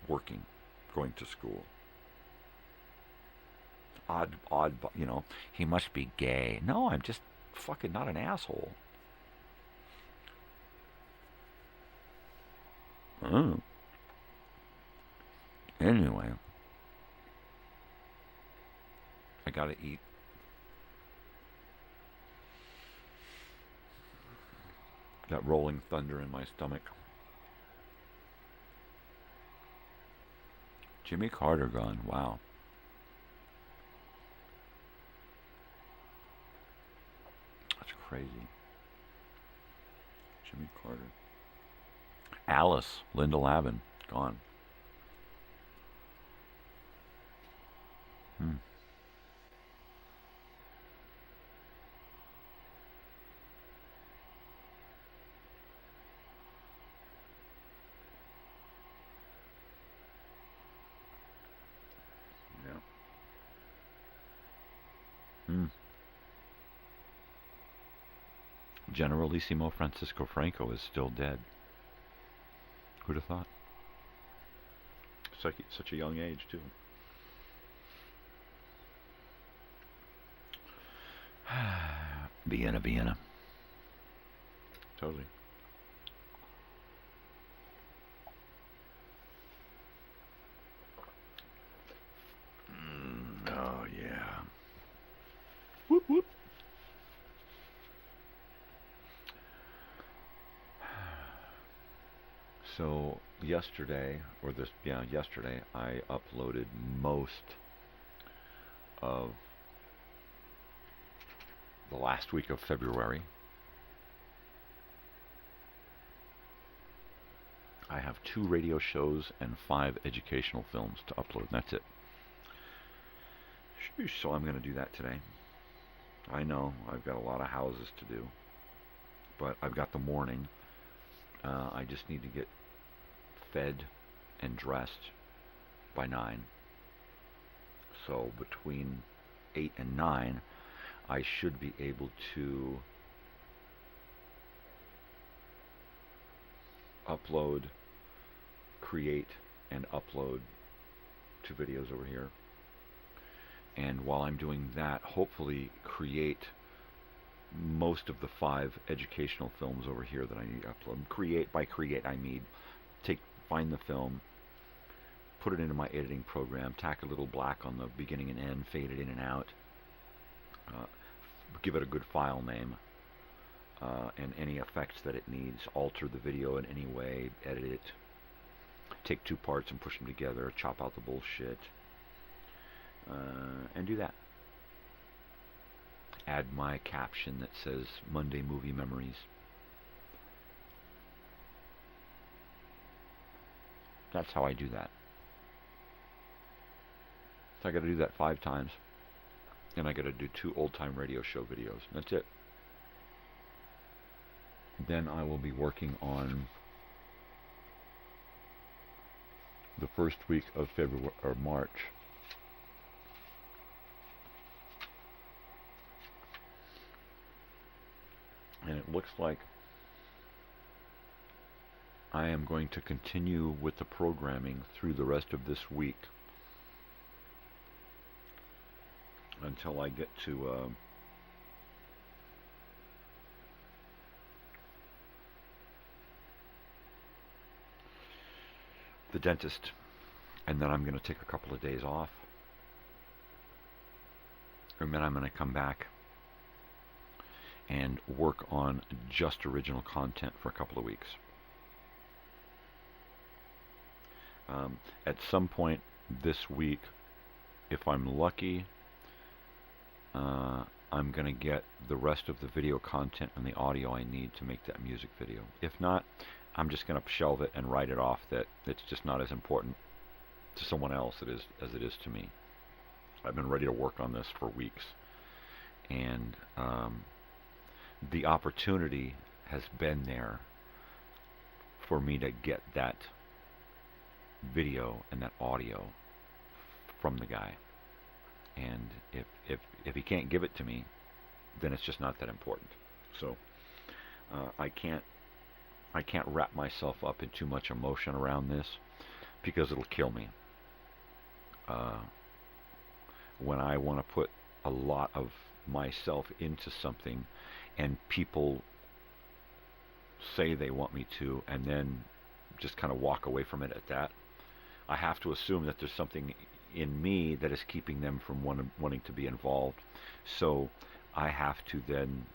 Working, going to school. Odd, you know, he must be gay. No, I'm just fucking not an asshole. Anyway, I gotta eat. Got rolling thunder in my stomach. Jimmy Carter gone. Wow. That's crazy. Jimmy Carter. Alice, Linda Lavin, gone. Generalissimo Francisco Franco is still dead. Who'd have thought? Such a young age, too. Vienna. Totally. Oh, yeah. Whoop, whoop. So yesterday, I uploaded most of the last week of February. I have 2 radio shows and 5 educational films to upload, and that's it. So I'm going to do that today. I know I've got a lot of houses to do, but I've got the morning. I just need to get fed and dressed by 9. So between 8 and 9, I should be able to create and upload 2 videos over here. And while I'm doing that, hopefully create most of the 5 educational films over here that I need to upload. By create, I mean find the film, put it into my editing program, tack a little black on the beginning and end, fade it in and out, give it a good file name, and any effects that it needs, alter the video in any way, edit it, take 2 parts and push them together, chop out the bullshit, and do that. Add my caption that says Monday Movie Memories. That's how I do that. So I got to do that 5 times. And I got to do 2 old-time radio show videos. That's it. Then I will be working on the first week of February or March. And it looks like I am going to continue with the programming through the rest of this week until I get to the dentist, and then I'm going to take a couple of days off, and then I'm going to come back and work on just original content for a couple of weeks. At some point this week, if I'm lucky, I'm going to get the rest of the video content and the audio I need to make that music video. If not, I'm just going to shelve it and write it off that it's just not as important to someone else as it is to me. I've been ready to work on this for weeks. And the opportunity has been there for me to get that video and that audio from the guy. And if he can't give it to me, then it's just not that important. So I can't wrap myself up in too much emotion around this, because it'll kill me. When I want to put a lot of myself into something and people say they want me to, and then just kind of walk away from it at that, I have to assume that there's something in me that is keeping them from wanting to be involved. So I have to then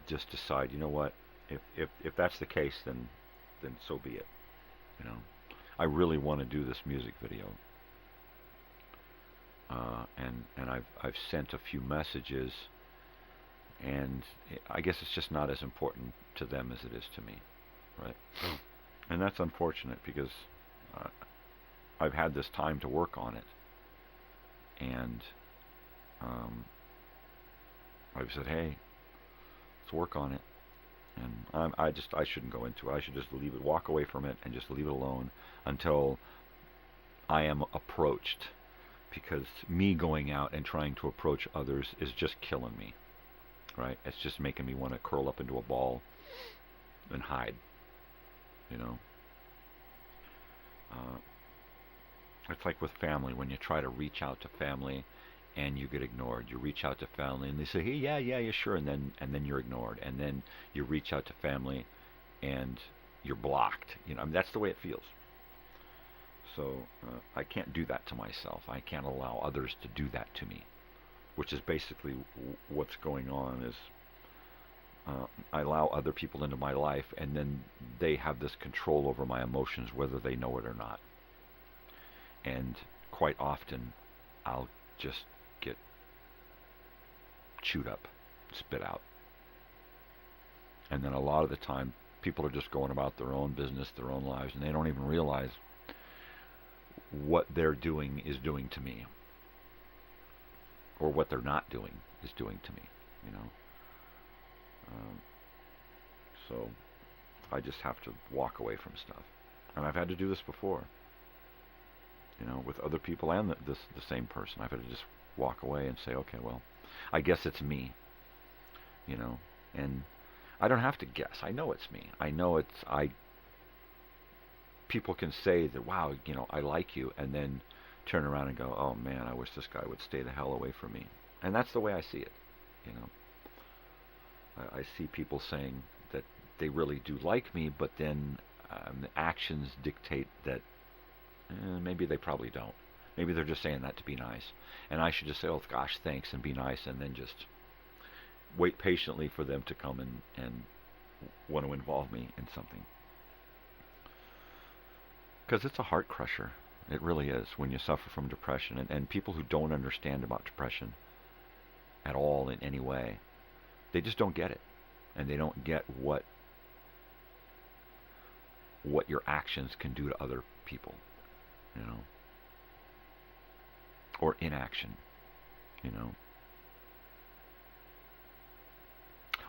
just decide, you know what, if that's the case, then so be it. You know, I really want to do this music video, and I've sent a few messages, and I guess it's just not as important to them as it is to me, right? And that's unfortunate, because I've had this time to work on it, and I've said, hey, let's work on it, and I shouldn't go into it. I should just leave it, walk away from it, and just leave it alone until I am approached, because me going out and trying to approach others is just killing me, right? It's just making me want to curl up into a ball and hide, you know. It's like with family, when you try to reach out to family and you get ignored. You reach out to family and they say, hey, yeah, sure, and then you're ignored. And then you reach out to family and you're blocked. You know, I mean, that's the way it feels. So I can't do that to myself. I can't allow others to do that to me, which is basically what's going on. Is I allow other people into my life, and then they have this control over my emotions, whether they know it or not. And quite often, I'll just get chewed up, spit out. And then a lot of the time, people are just going about their own business, their own lives, and they don't even realize what they're doing is doing to me, or what they're not doing is doing to me, you know. So I just have to walk away from stuff, and I've had to do this before, you know, with other people and the same person. I've had to just walk away and say, okay, well, I guess it's me, you know. And I don't have to guess. I know it's me. I know it's people can say that, wow, you know, I like you, and then turn around and go, oh man, I wish this guy would stay the hell away from me. And that's the way I see it, you know. I see people saying that they really do like me, but then the actions dictate that maybe they probably don't. Maybe they're just saying that to be nice. And I should just say, oh, gosh, thanks, and be nice, and then just wait patiently for them to come and want to involve me in something. Because it's a heart crusher. It really is when you suffer from depression. And people who don't understand about depression at all in any way, they just don't get it. And they don't get what your actions can do to other people, you know. Or inaction, you know.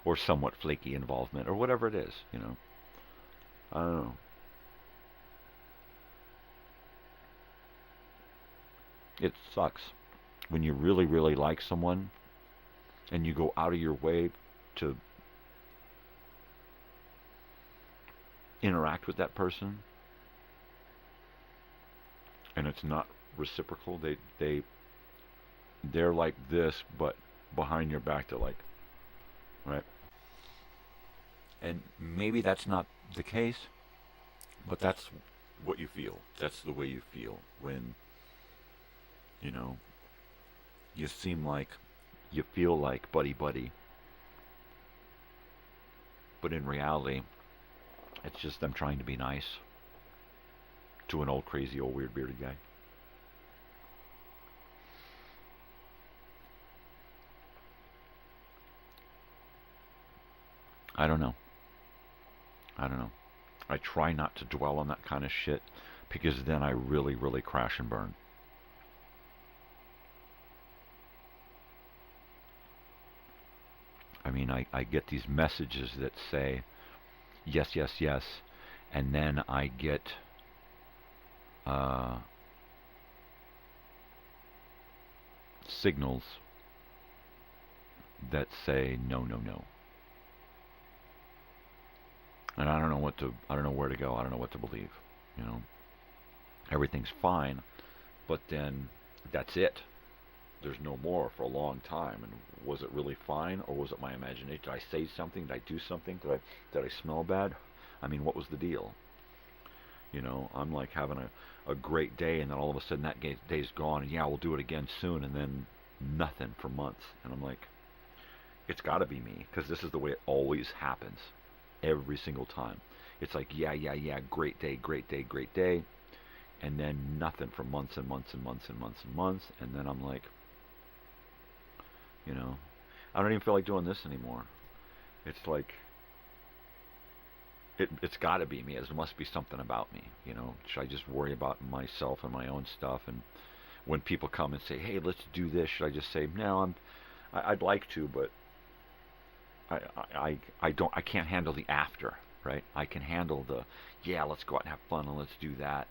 Or somewhat flaky involvement, or whatever it is, you know. I don't know. It sucks when you really, really like someone and you go out of your way to interact with that person and it's not reciprocal. They're like this, but behind your back they're like, right? And maybe that's not the case, but that's what you feel. That's the way you feel when, you know, you feel like buddy, but in reality, it's just them trying to be nice to an old crazy old weird bearded guy. I don't know. I try not to dwell on that kind of shit because then I really, really crash and burn. I mean, I get these messages that say, yes, yes, yes, and then I get signals that say, no, no, no. And I don't know where to go. I don't know what to believe, you know. Everything's fine, but then that's it. There's no more for a long time. And was it really fine, or was it my imagination? Did I say something? Did I do something? Did I smell bad? I mean, what was the deal? You know, I'm like having a great day, and then all of a sudden that day's gone, and yeah, we'll do it again soon, and then nothing for months. And I'm like, it's got to be me, because this is the way it always happens. Every single time. It's like, yeah, great day, and then nothing for months and months and months and months and months, and then I'm like, you know, I don't even feel like doing this anymore. It's like, it's got to be me. There must be something about me, you know. Should I just worry about myself and my own stuff? And when people come and say, hey, let's do this, should I just say, no, I'd like to, but I can't handle the after, right? I can handle the, yeah, let's go out and have fun and let's do that.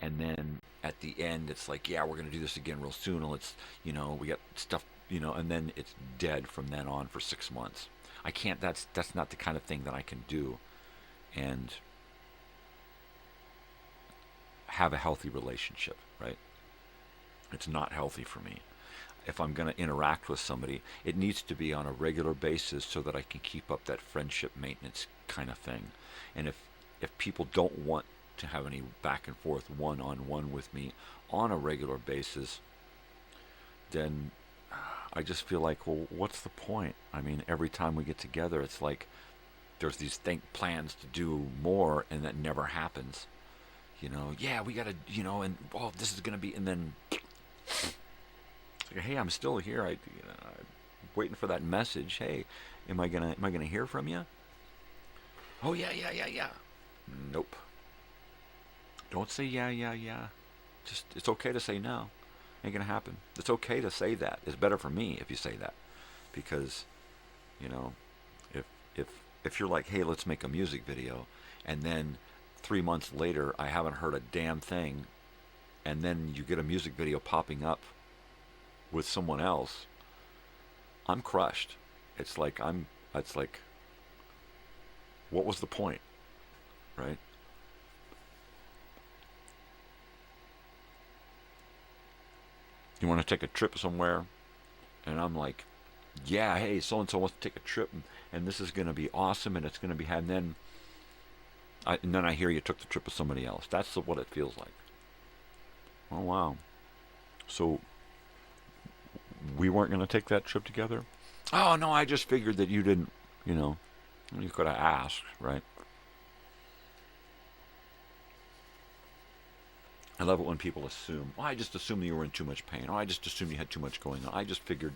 And then at the end, it's like, yeah, we're going to do this again real soon. And let's, you know, we got stuff, you know, and then it's dead from then on for 6 months. I can't, that's not the kind of thing that I can do and have a healthy relationship, right? It's not healthy for me. If I'm going to interact with somebody, it needs to be on a regular basis so that I can keep up that friendship maintenance kind of thing. And if people don't want to have any back and forth one-on-one with me on a regular basis, then I just feel like, well, what's the point? I mean, every time we get together, it's like there's these plans to do more, and that never happens. You know, yeah, we got to, you know, and, oh, this is going to be, and then... Hey, I'm still here. I'm waiting for that message. Hey, am I gonna hear from you? Oh yeah. Nope. Don't say yeah. Just, it's okay to say no. Ain't gonna happen. It's okay to say that. It's better for me if you say that, because, you know, if you're like, hey, let's make a music video, and then 3 months later I haven't heard a damn thing, and then you get a music video popping up with someone else, I'm crushed. It's like, what was the point, right? You want to take a trip somewhere, and I'm like, yeah, hey, so-and-so wants to take a trip, and this is going to be awesome, and it's going to be, and then I hear you took the trip with somebody else. That's what it feels like. Oh, wow. So we weren't going to take that trip together? Oh, no, I just figured that you didn't, you could have asked, right? I love it when people assume. Oh, I just assumed you were in too much pain. Oh, I just assumed you had too much going on. I just figured,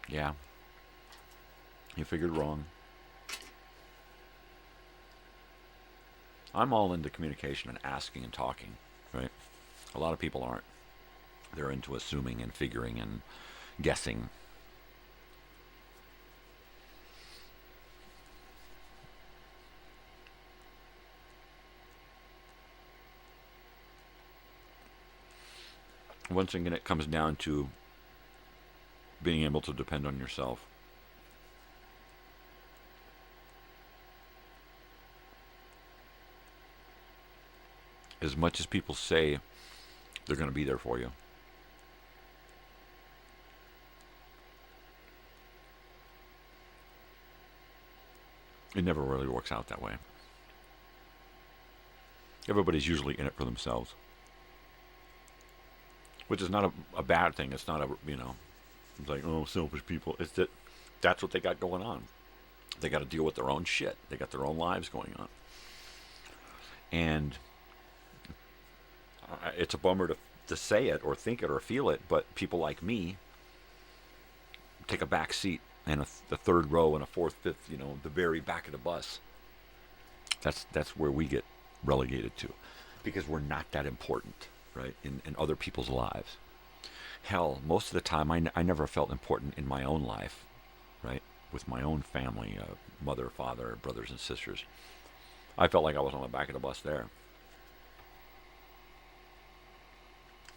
Yeah. You figured wrong. I'm all into communication and asking and talking, right? A lot of people aren't. They're into assuming and figuring and guessing. Once again, it comes down to being able to depend on yourself. As much as people say they're going to be there for you, it never really works out that way. Everybody's usually in it for themselves, which is not a bad thing. It's not it's like, oh, selfish people. It's that's what they got going on. They got to deal with their own shit. They got their own lives going on. And it's a bummer to say it or think it or feel it, but people like me take a back seat and the third row and a fourth, fifth, the very back of the bus. That's where we get relegated to, because we're not that important, right, in other people's lives. Hell, most of the time I never felt important in my own life, right, with my own family, mother, father, brothers and sisters. I felt like I was on the back of the bus there.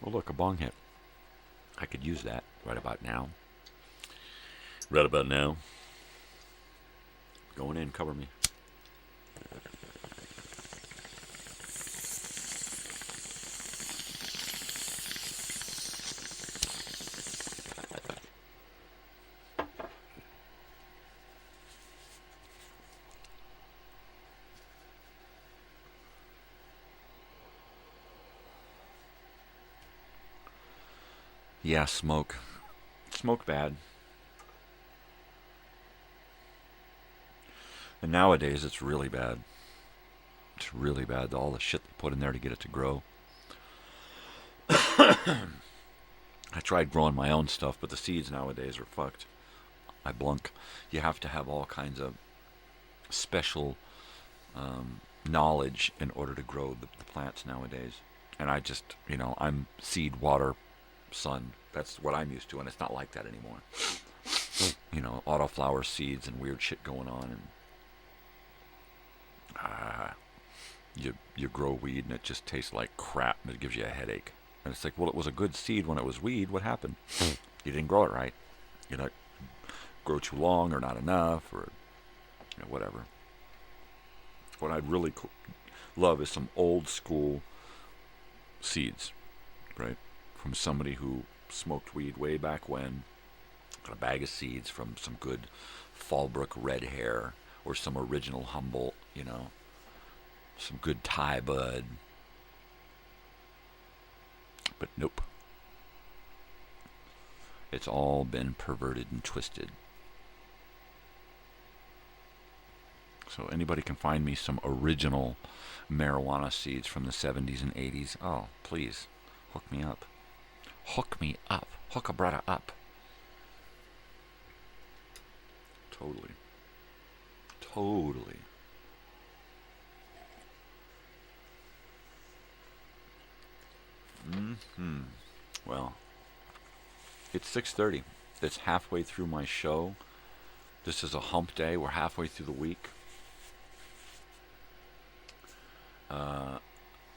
Well, look, a bong hit. I could use that right about now. Right about now. Going in, cover me. Yeah, smoke. Smoke bad. And nowadays it's really bad. It's really bad. All the shit they put in there to get it to grow. I tried growing my own stuff, but the seeds nowadays are fucked. I blunk. You have to have all kinds of special knowledge in order to grow the plants nowadays. And I just, I'm seed, water, sun. That's what I'm used to, and it's not like that anymore. Autoflower seeds and weird shit going on, and you grow weed and it just tastes like crap and it gives you a headache. And it's like, well, it was a good seed when it was weed. What happened? You didn't grow it right. You know, grow too long or not enough or whatever. What I'd really love is some old school seeds, right? From somebody who smoked weed way back when. Got a bag of seeds from some good Fallbrook red hair or some original Humboldt, some good Thai bud. But nope. It's all been perverted and twisted. So anybody can find me some original marijuana seeds from the 70s and 80s. Oh, please, hook me up. Hook me up. Hook a brother up. Totally. Well, it's 6:30. It's halfway through my show. This is a hump day. We're halfway through the week.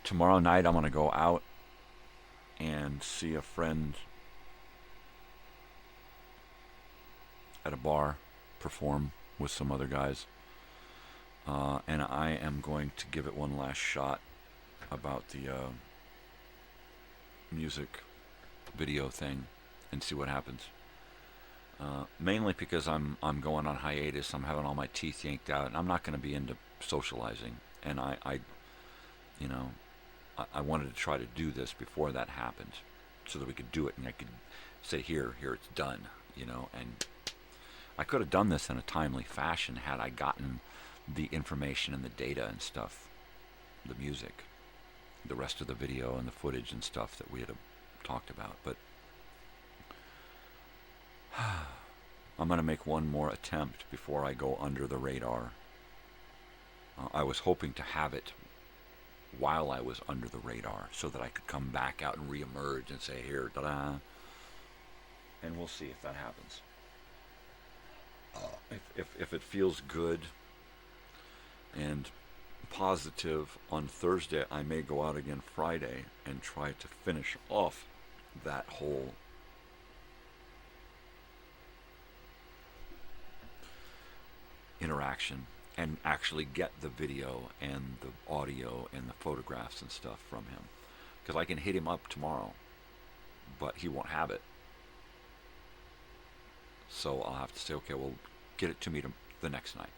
Tomorrow night I'm going to go out and see a friend at a bar, perform with some other guys. And I am going to give it one last shot about the music video thing and see what happens. Mainly because I'm going on hiatus. I'm having all my teeth yanked out, and I'm not going to be into socializing. And I wanted to try to do this before that happened, so that we could do it, and I could say, here, it's done, And I could have done this in a timely fashion had I gotten the information and the data and stuff, the music, the rest of the video and the footage and stuff that we had talked about. But I'm going to make one more attempt before I go under the radar. I was hoping to have it while I was under the radar so that I could come back out and reemerge and say, here, ta-da. And we'll see if that happens. If it feels good and positive on Thursday, I may go out again Friday and try to finish off that whole interaction and actually get the video and the audio and the photographs and stuff from him, because I can hit him up tomorrow, but he won't have it. So I'll have to say, okay, well, get it to me the next night,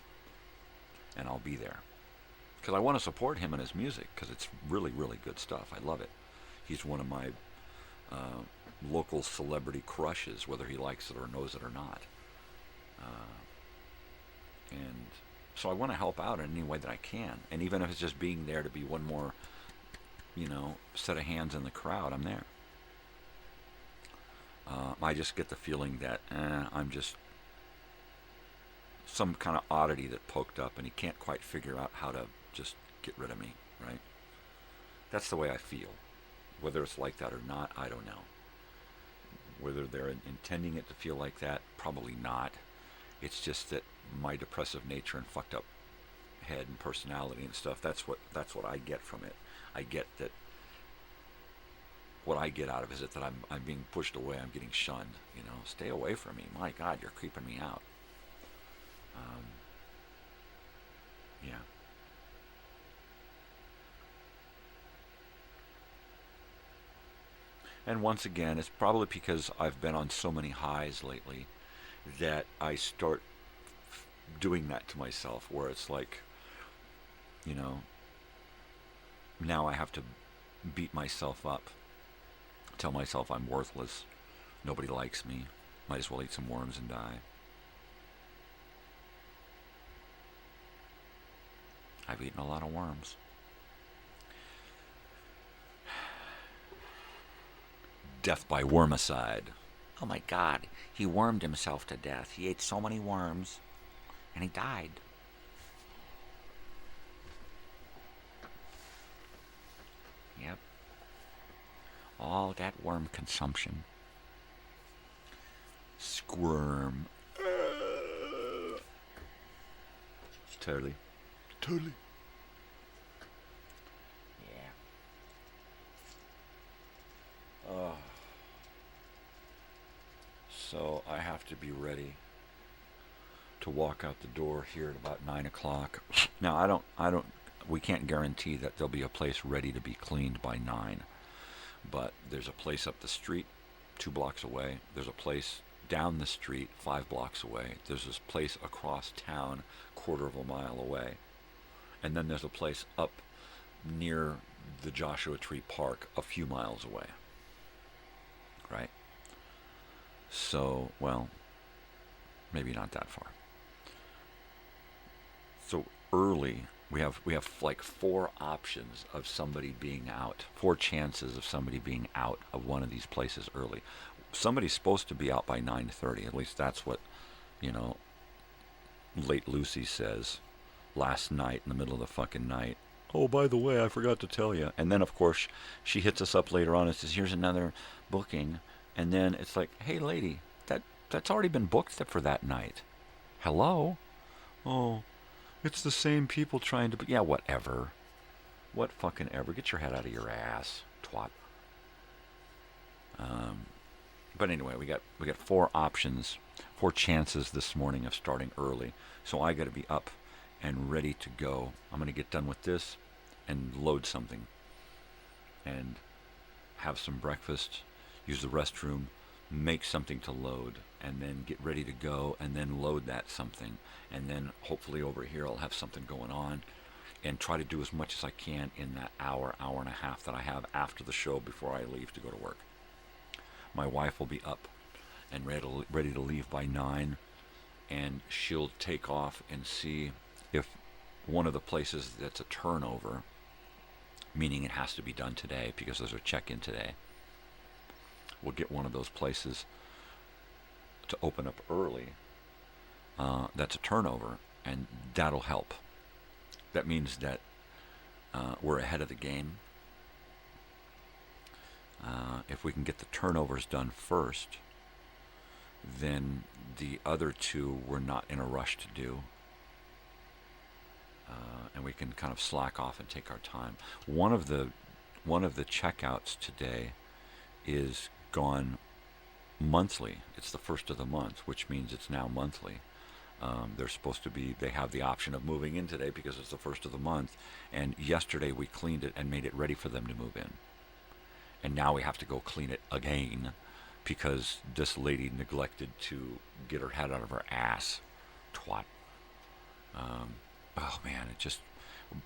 and I'll be there, because I want to support him and his music, because it's really, really good stuff. I love it. He's one of my local celebrity crushes, whether he likes it or knows it or not. And so I want to help out in any way that I can. And even if it's just being there to be one more, set of hands in the crowd, I'm there. I just get the feeling that I'm just some kind of oddity that poked up, and he can't quite figure out how to just get rid of me, right? That's the way I feel. Whether it's like that or not, I don't know. Whether they're intending it to feel like that, probably not. It's just that my depressive nature and fucked up head and personality and stuff, that's what I get from it. I get that what I get out of it is that I'm being pushed away, I'm getting shunned, stay away from me. My God, you're creeping me out. Yeah. And once again, it's probably because I've been on so many highs lately that I start doing that to myself, where it's like, now I have to beat myself up, tell myself I'm worthless, nobody likes me, might as well eat some worms and die. I've eaten a lot of worms. Death by wormicide. Oh my God, he wormed himself to death. He ate so many worms, and he died. Yep. All that worm consumption. Squirm. Totally. Yeah. Oh. So I have to be ready to walk out the door here at about 9 o'clock. Now, we can't guarantee that there'll be a place ready to be cleaned by 9. But there's a place up the street 2 blocks away. There's a place down the street 5 blocks away. There's this place across town 1/4 of a mile away. And then there's a place up near the Joshua Tree Park a few miles away. Right? So, well, maybe not that far. So early, we have like 4 options of somebody being out, 4 chances of somebody being out of one of these places early. Somebody's supposed to be out by 9:30. At least that's what, late Lucy says last night in the middle of the fucking night. Oh, by the way, I forgot to tell you. And then, of course, she hits us up later on and says, here's another booking. And then it's like, hey, lady, that's already been booked for that night. Hello? Oh, it's the same people trying to... Yeah, whatever. What fucking ever. Get your head out of your ass, twat. But anyway, we got 4 options, 4 chances this morning of starting early. So I got to be up and ready to go. I'm going to get done with this and load something and have some breakfast, use the restroom, make something to load, and then get ready to go, and then load that something. And then hopefully over here I'll have something going on, and try to do as much as I can in that hour and a half that I have after the show before I leave to go to work. My wife will be up and ready to leave by 9, and she'll take off and see if one of the places that's a turnover, meaning it has to be done today because there's a check-in today, we'll get one of those places to open up early. That's a turnover, and that'll help. That means that we're ahead of the game. If we can get the turnovers done first, then the other two we're not in a rush to do. And we can kind of slack off and take our time. One of the checkouts today is gone monthly. It's the first of the month, which means it's now monthly. They have the option of moving in today because it's the first of the month. And yesterday we cleaned it and made it ready for them to move in. And now we have to go clean it again because this lady neglected to get her head out of her ass. Twat. Oh man,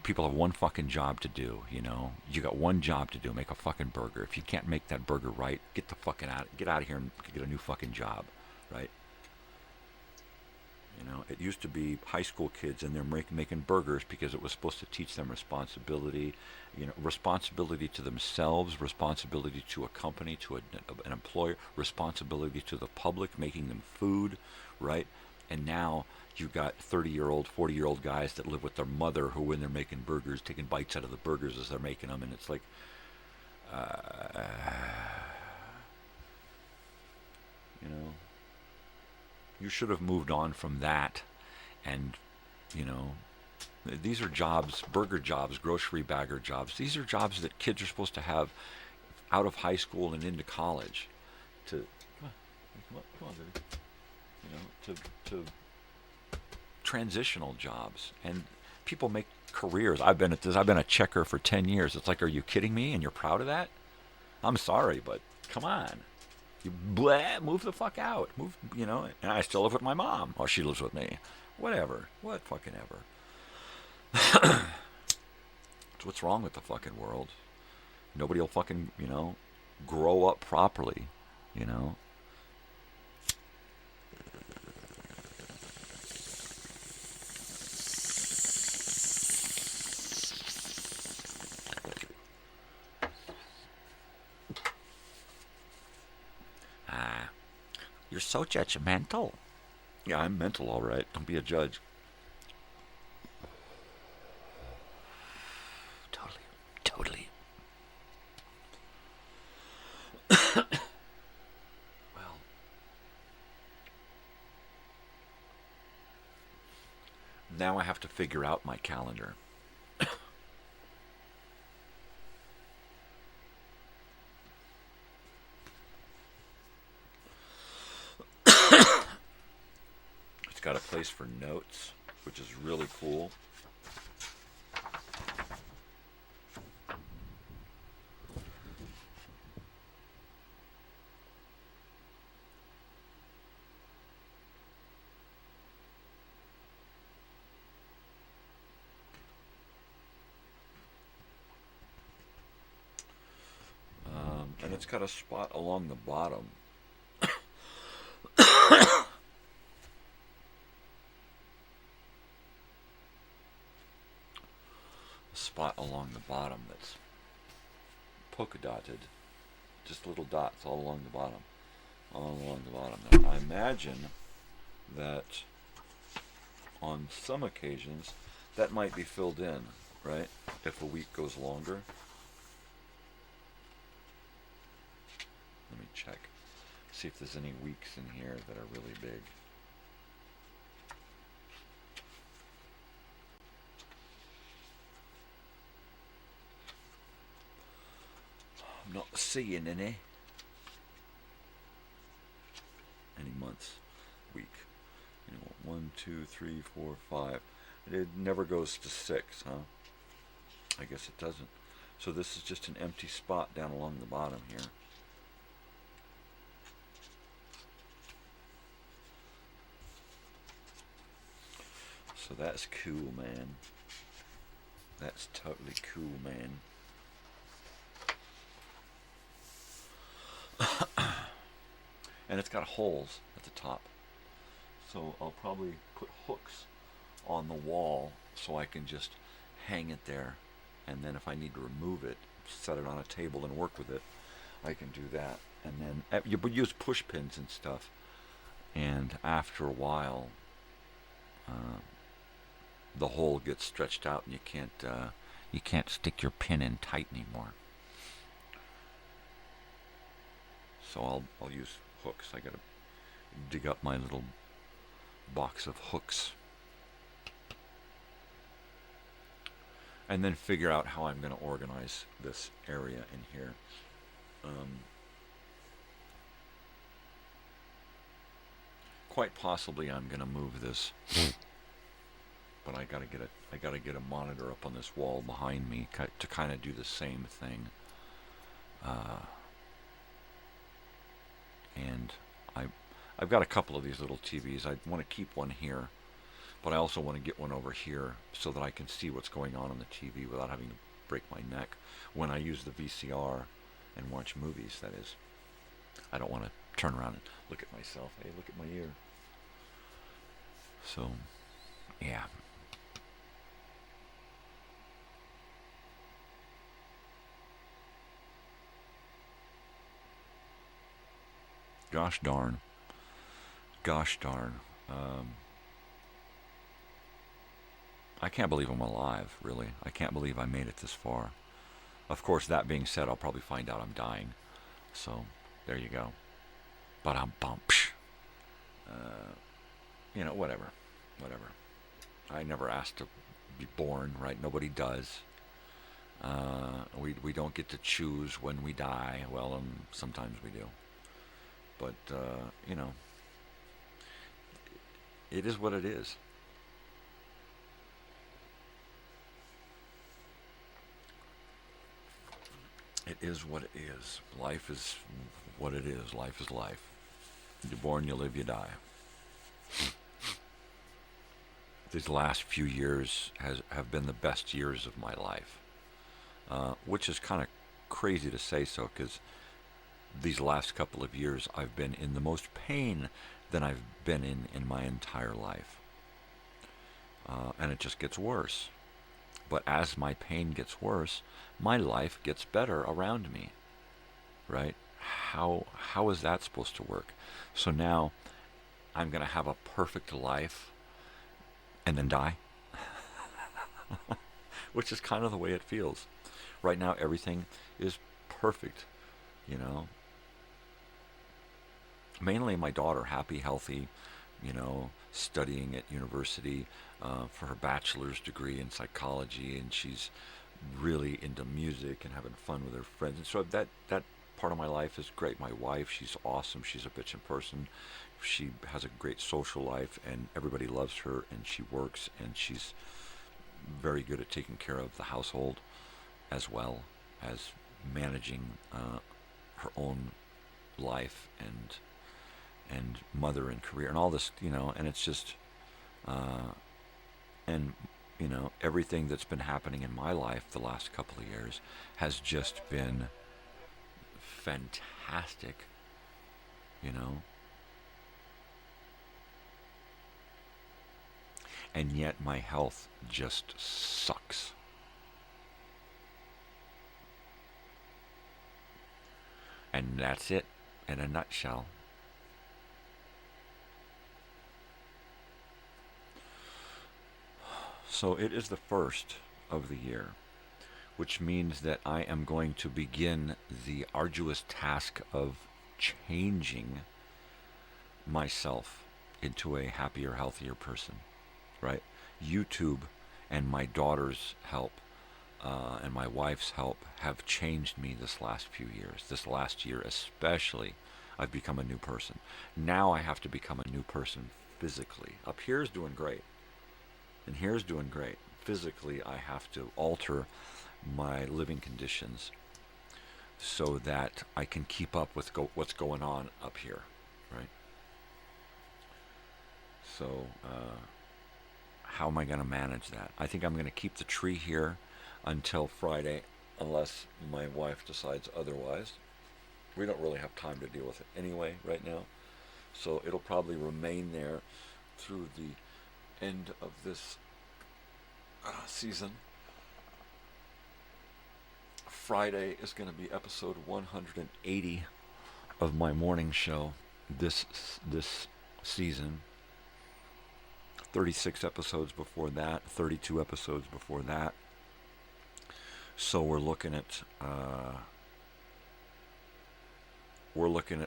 people have one fucking job to do, you know. You got one job to do, make a fucking burger. If you can't make that burger right, get out of here and get a new fucking job, right? You know, it used to be high school kids and they're making burgers because it was supposed to teach them responsibility, you know, responsibility to themselves, responsibility to a company, to an employer, responsibility to the public, making them food, right? And now you've got 30-year-old, 40-year-old guys that live with their mother who, when they're making burgers, taking bites out of the burgers as they're making them, and it's like, you know, you should have moved on from that. And, you know, these are jobs, burger jobs, grocery bagger jobs. These are jobs that kids are supposed to have out of high school and into college to, come on, baby. You know, to transitional jobs, and people make careers. I've been a checker for 10 years. It's like, are you kidding me? And you're proud of that? I'm sorry, but come on. Move the fuck out. Move, you know. And I still live with my mom. Or she lives with me. Whatever. What fucking ever. That's what's wrong with the fucking world. Nobody will fucking, you know, grow up properly, you know. You're so judgmental. Yeah, I'm mental, all right. Don't be a judge. Totally. Well, now I have to figure out my calendar. Got a place for notes, which is really cool. And it's got a spot along the bottom. Spot along the bottom that's polka dotted, just little dots all along the bottom. Now, I imagine that on some occasions that might be filled in, right? If a week goes longer. Let me check, see if there's any weeks in here that are really big. Not seeing any months, week. You know, 1, 2, 3, 4, 5. It never goes to 6, huh? I guess it doesn't. So this is just an empty spot down along the bottom here. So that's cool, man. That's totally cool, man. And it's got holes at the top. So I'll probably put hooks on the wall so I can just hang it there. And then if I need to remove it, set it on a table and work with it, I can do that. And then you would use push pins and stuff. And after a while, the hole gets stretched out and you can't stick your pin in tight anymore. So I'll use hooks. I gotta dig up my little box of hooks. And then figure out how I'm going to organize this area in here. Quite possibly I'm going to move this, but I gotta get a monitor up on this wall behind me to kind of do the same thing. And I've got a couple of these little TVs. I want to keep one here, but I also want to get one over here so that I can see what's going on the TV without having to break my neck when I use the VCR and watch movies, that is. I don't want to turn around and look at myself. Hey, look at my ear. So, yeah. Gosh darn. I can't believe I'm alive, really. I can't believe I made it this far. Of course, that being said, I'll probably find out I'm dying. So, there you go. But I'm bumpsh. Whatever. I never asked to be born, right? Nobody does. We don't get to choose when we die. Well, sometimes we do. But, it is what it is. It is what it is. Life is what it is. Life is life. You're born, you live, you die. These last few years have been the best years of my life, which is kind of crazy to say so, because these last couple of years I've been in the most pain than I've been in my entire life. And it just gets worse. But as my pain gets worse, my life gets better around me, right? How is that supposed to work? So now I'm going to have a perfect life and then die, which is kind of the way it feels. Right now, everything is perfect, Mainly my daughter, happy, healthy, studying at university for her bachelor's degree in psychology, and she's really into music and having fun with her friends. And so that part of my life is great. My wife, she's awesome. She's a bitchin' person. She has a great social life, and everybody loves her, and she works, and she's very good at taking care of the household as well as managing her own life and mother and career and all this, and it's just everything that's been happening in my life the last couple of years has just been fantastic, and yet my health just sucks. And that's it in a nutshell. So it is the first of the year, which means that I am going to begin the arduous task of changing myself into a happier, healthier person, right? YouTube and my daughter's help and my wife's help have changed me this last few years. This last year especially, I've become a new person. Now I have to become a new person physically. Up here's doing great. And here's doing great. Physically, I have to alter my living conditions so that I can keep up with what's going on up here, right? So, how am I going to manage that? I think I'm going to keep the tree here until Friday, unless my wife decides otherwise. We don't really have time to deal with it anyway right now. So it'll probably remain there through the end of this season. Friday is going to be episode 180 of my morning show this season. 36 episodes before that, 32 episodes before that. So we're looking at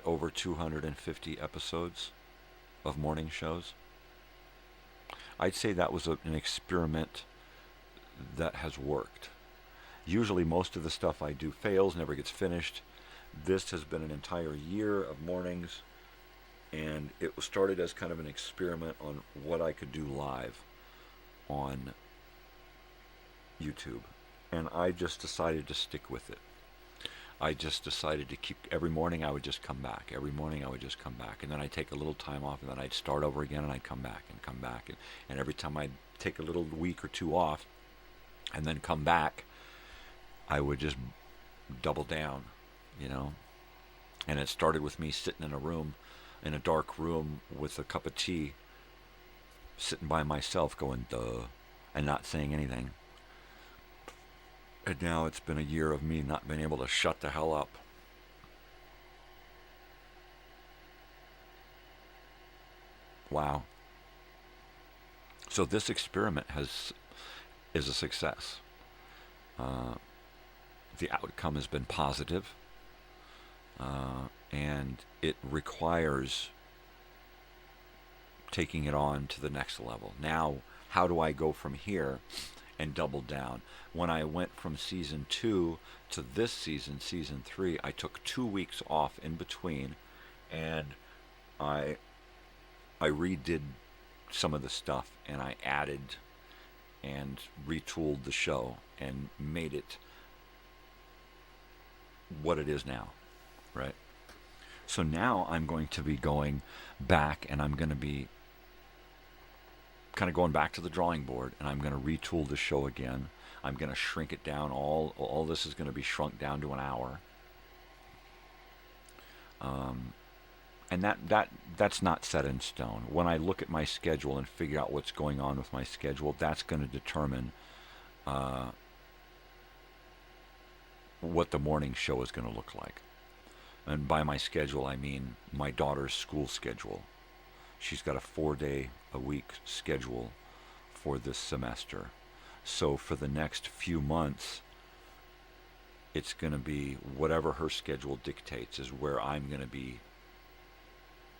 over 250 episodes of morning shows. I'd say that was an experiment that has worked. Usually most of the stuff I do fails, never gets finished. This has been an entire year of mornings, and it was started as kind of an experiment on what I could do live on YouTube. And I just decided to stick with it. I just decided to keep, every morning I would just come back. Every morning I would just come back. And then I'd take a little time off, and then I'd start over again, and I'd come back and come back. And every time I'd take a little week or two off and then come back, I would just double down, you know. And it started with me sitting in a room, in a dark room with a cup of tea, sitting by myself going, duh, and not saying anything. And now it's been a year of me not being able to shut the hell up. Wow. So this experiment is a success. The outcome has been positive, and it requires taking it on to the next level. Now, how do I go from here and double down? When I went from season 2 to this season, season 3, I took 2 weeks off in between, and I redid some of the stuff, and I added and retooled the show and made it what it is now, right? So now I'm going to be going back, and I'm going to be kind of going back to the drawing board, and I'm going to retool the show again. I'm going to shrink it down. All this is going to be shrunk down to an hour. And that's not set in stone. When I look at my schedule and figure out what's going on with my schedule, that's going to determine what the morning show is going to look like. And by my schedule, I mean my daughter's school schedule. She's got a 4-day-a-week schedule for this semester. So for the next few months, it's going to be whatever her schedule dictates is where I'm going to be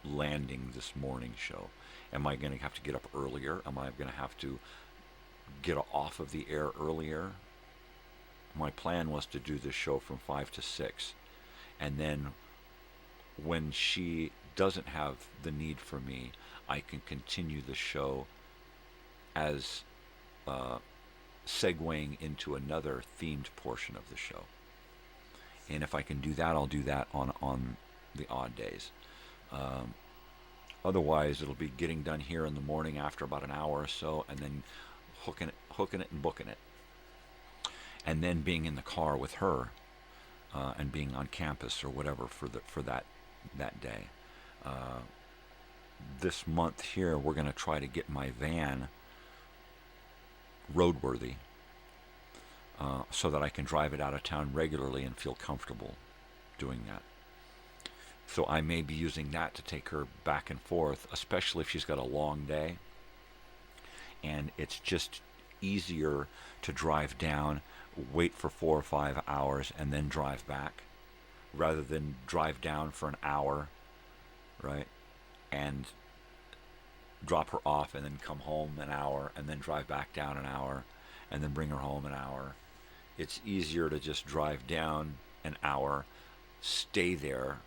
landing this morning show. Am I going to have to get up earlier? Am I going to have to get off of the air earlier? My plan was to do this show from 5 to 6. And then when she doesn't have the need for me, I can continue the show as segueing into another themed portion of the show. And if I can do that, I'll do that on the odd days. Otherwise, it'll be getting done here in the morning after about an hour or so, and then hooking it and booking it. And then being in the car with her, and being on campus or whatever for that day. This month here, we're going to try to get my van roadworthy, so that I can drive it out of town regularly and feel comfortable doing that. So I may be using that to take her back and forth, especially if she's got a long day. And it's just easier to drive down, wait for 4 or 5 hours, and then drive back, rather than drive down for an hour, right, and drop her off and then come home an hour and then drive back down an hour and then bring her home an hour. It's easier to just drive down an hour, stay there.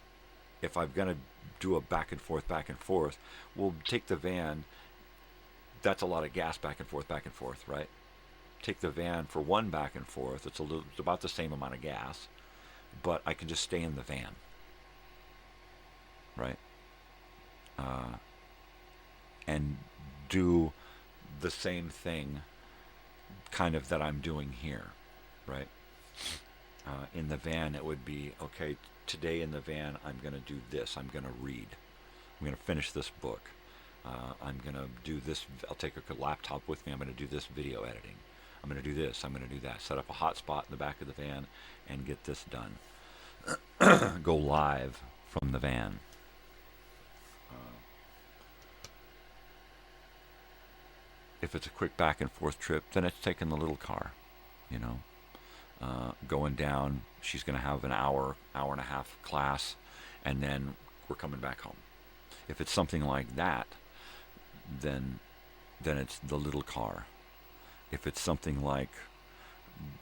If I'm going to do a back and forth, we'll take the van. That's a lot of gas back and forth, right? Take the van for one back and forth. It's about the same amount of gas, but I can just stay in the van, right? And do the same thing kind of that I'm doing here, right? In the van, it would be, okay, today in the van, I'm going to do this. I'm going to read. I'm going to finish this book. I'm going to do this. I'll take a laptop with me. I'm going to do this video editing. I'm going to do this. I'm going to do that. Set up a hotspot in the back of the van and get this done. Go live from the van. If it's a quick back and forth trip, then it's taking the little car, you know. Going down, she's going to have an hour and a half class, and then we're coming back home. If it's something like that, then it's the little car. If it's something like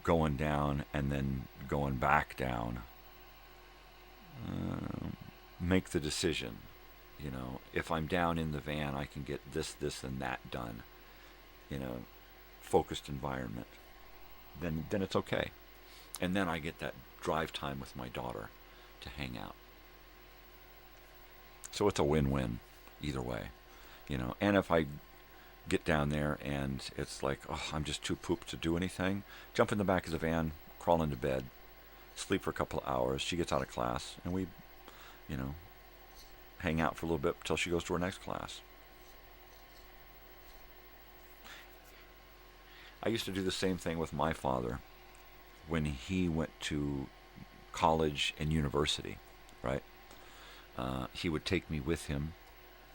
going down and then going back down, make the decision. You know, if I'm down in the van, I can get this, and that done. You know, focused environment. Then it's okay. And then I get that drive time with my daughter to hang out. So it's a win-win either way, you know. And if I get down there and it's like, oh, I'm just too pooped to do anything, jump in the back of the van, crawl into bed, sleep for a couple of hours. She gets out of class, and we, you know, hang out for a little bit until she goes to her next class. I used to do the same thing with my father when he went to college and university, right? He would take me with him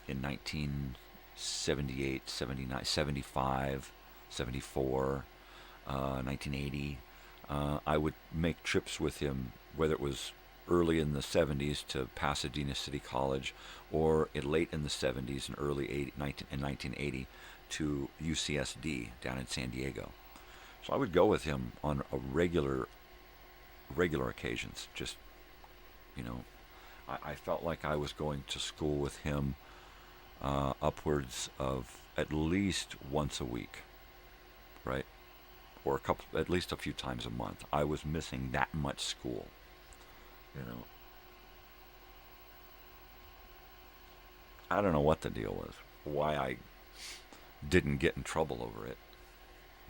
in 1978, 79, 75, 74, 1980. I would make trips with him, whether it was early in the 70s to Pasadena City College, or late in the 70s and early 1980 to UCSD down in San Diego. So I would go with him on a regular occasions. Just, you know, I felt like I was going to school with him upwards of at least once a week, right? Or at least a few times a month. I was missing that much school, you know. I don't know what the deal was, why I didn't get in trouble over it,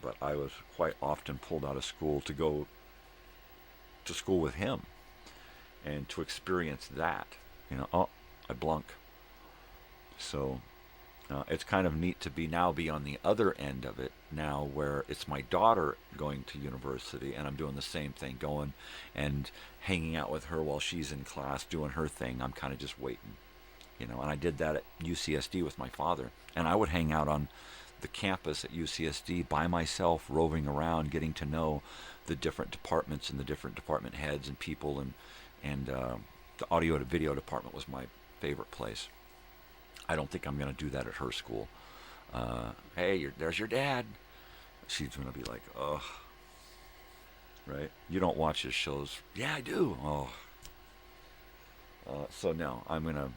but I was quite often pulled out of school to go to school with him and to experience that, you know. Oh, I blunk. So it's kind of neat to be on the other end of it now, where it's my daughter going to university and I'm doing the same thing, going and hanging out with her while she's in class doing her thing. I'm kind of just waiting, you know. And I did that at UCSD with my father, and I would hang out on the campus at UCSD by myself, roving around, getting to know the different departments and the different department heads and people, and the audio and video department was my favorite place. I don't think I'm going to do that at her school. Hey, there's your dad. She's going to be like, ugh. Right? You don't watch his shows. Yeah, I do. Oh. So no, I'm going to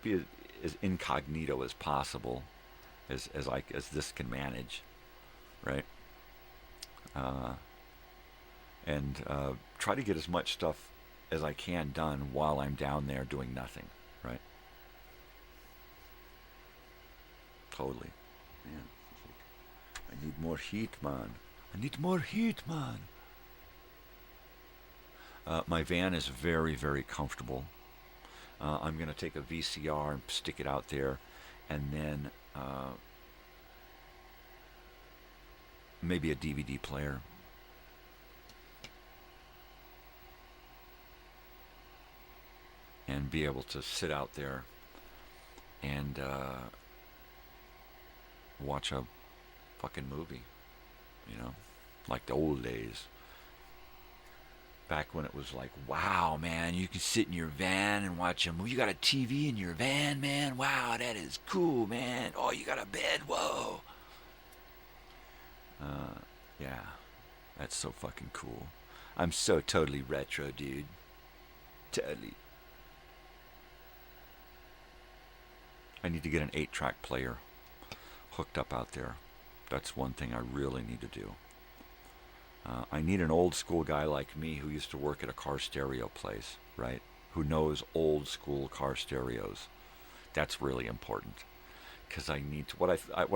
be as incognito as possible, as this can manage, right? And try to get as much stuff as I can done while I'm down there doing nothing, right? Totally. Man, I need more heat, man. I need more heat, man. My van is very, very comfortable. I'm going to take a VCR and stick it out there, and then maybe a DVD player. And be able to sit out there and watch a fucking movie, you know, like the old days. Back when it was like, wow, man, you can sit in your van and watch a movie. You got a TV in your van, man? Wow, that is cool, man. Oh, you got a bed? Whoa. Yeah, that's so fucking cool. I'm so totally retro, dude. Totally. I need to get an 8-track player hooked up out there. That's one thing I really need to do. I need an old school guy like me who used to work at a car stereo place, right? Who knows old school car stereos. That's really important. because I need to. What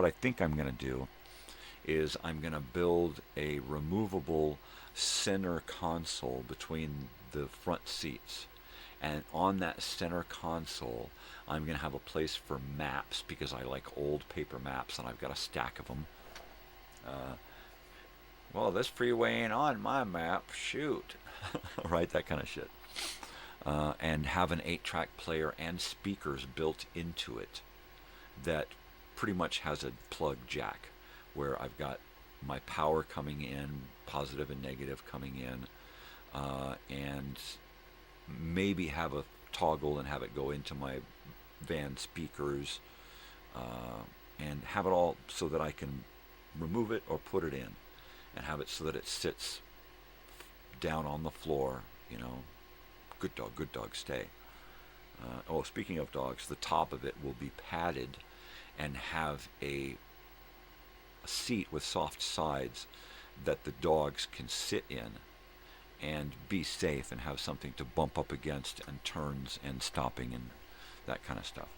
I think I'm going to do is I'm going to build a removable center console between the front seats. And on that center console, I'm going to have a place for maps, because I like old paper maps, and I've got a stack of them. Well, this freeway ain't on my map. Shoot. Right? That kind of shit. And have an 8-track player and speakers built into it that pretty much has a plug jack, where I've got my power coming in, positive and negative coming in, and maybe have a toggle and have it go into my van speakers, and have it all so that I can remove it or put it in, and have it so that it sits down on the floor, you know. Good dog, stay. Speaking of dogs, the top of it will be padded and have a seat with soft sides that the dogs can sit in and be safe and have something to bump up against, and turns and stopping and that kind of stuff.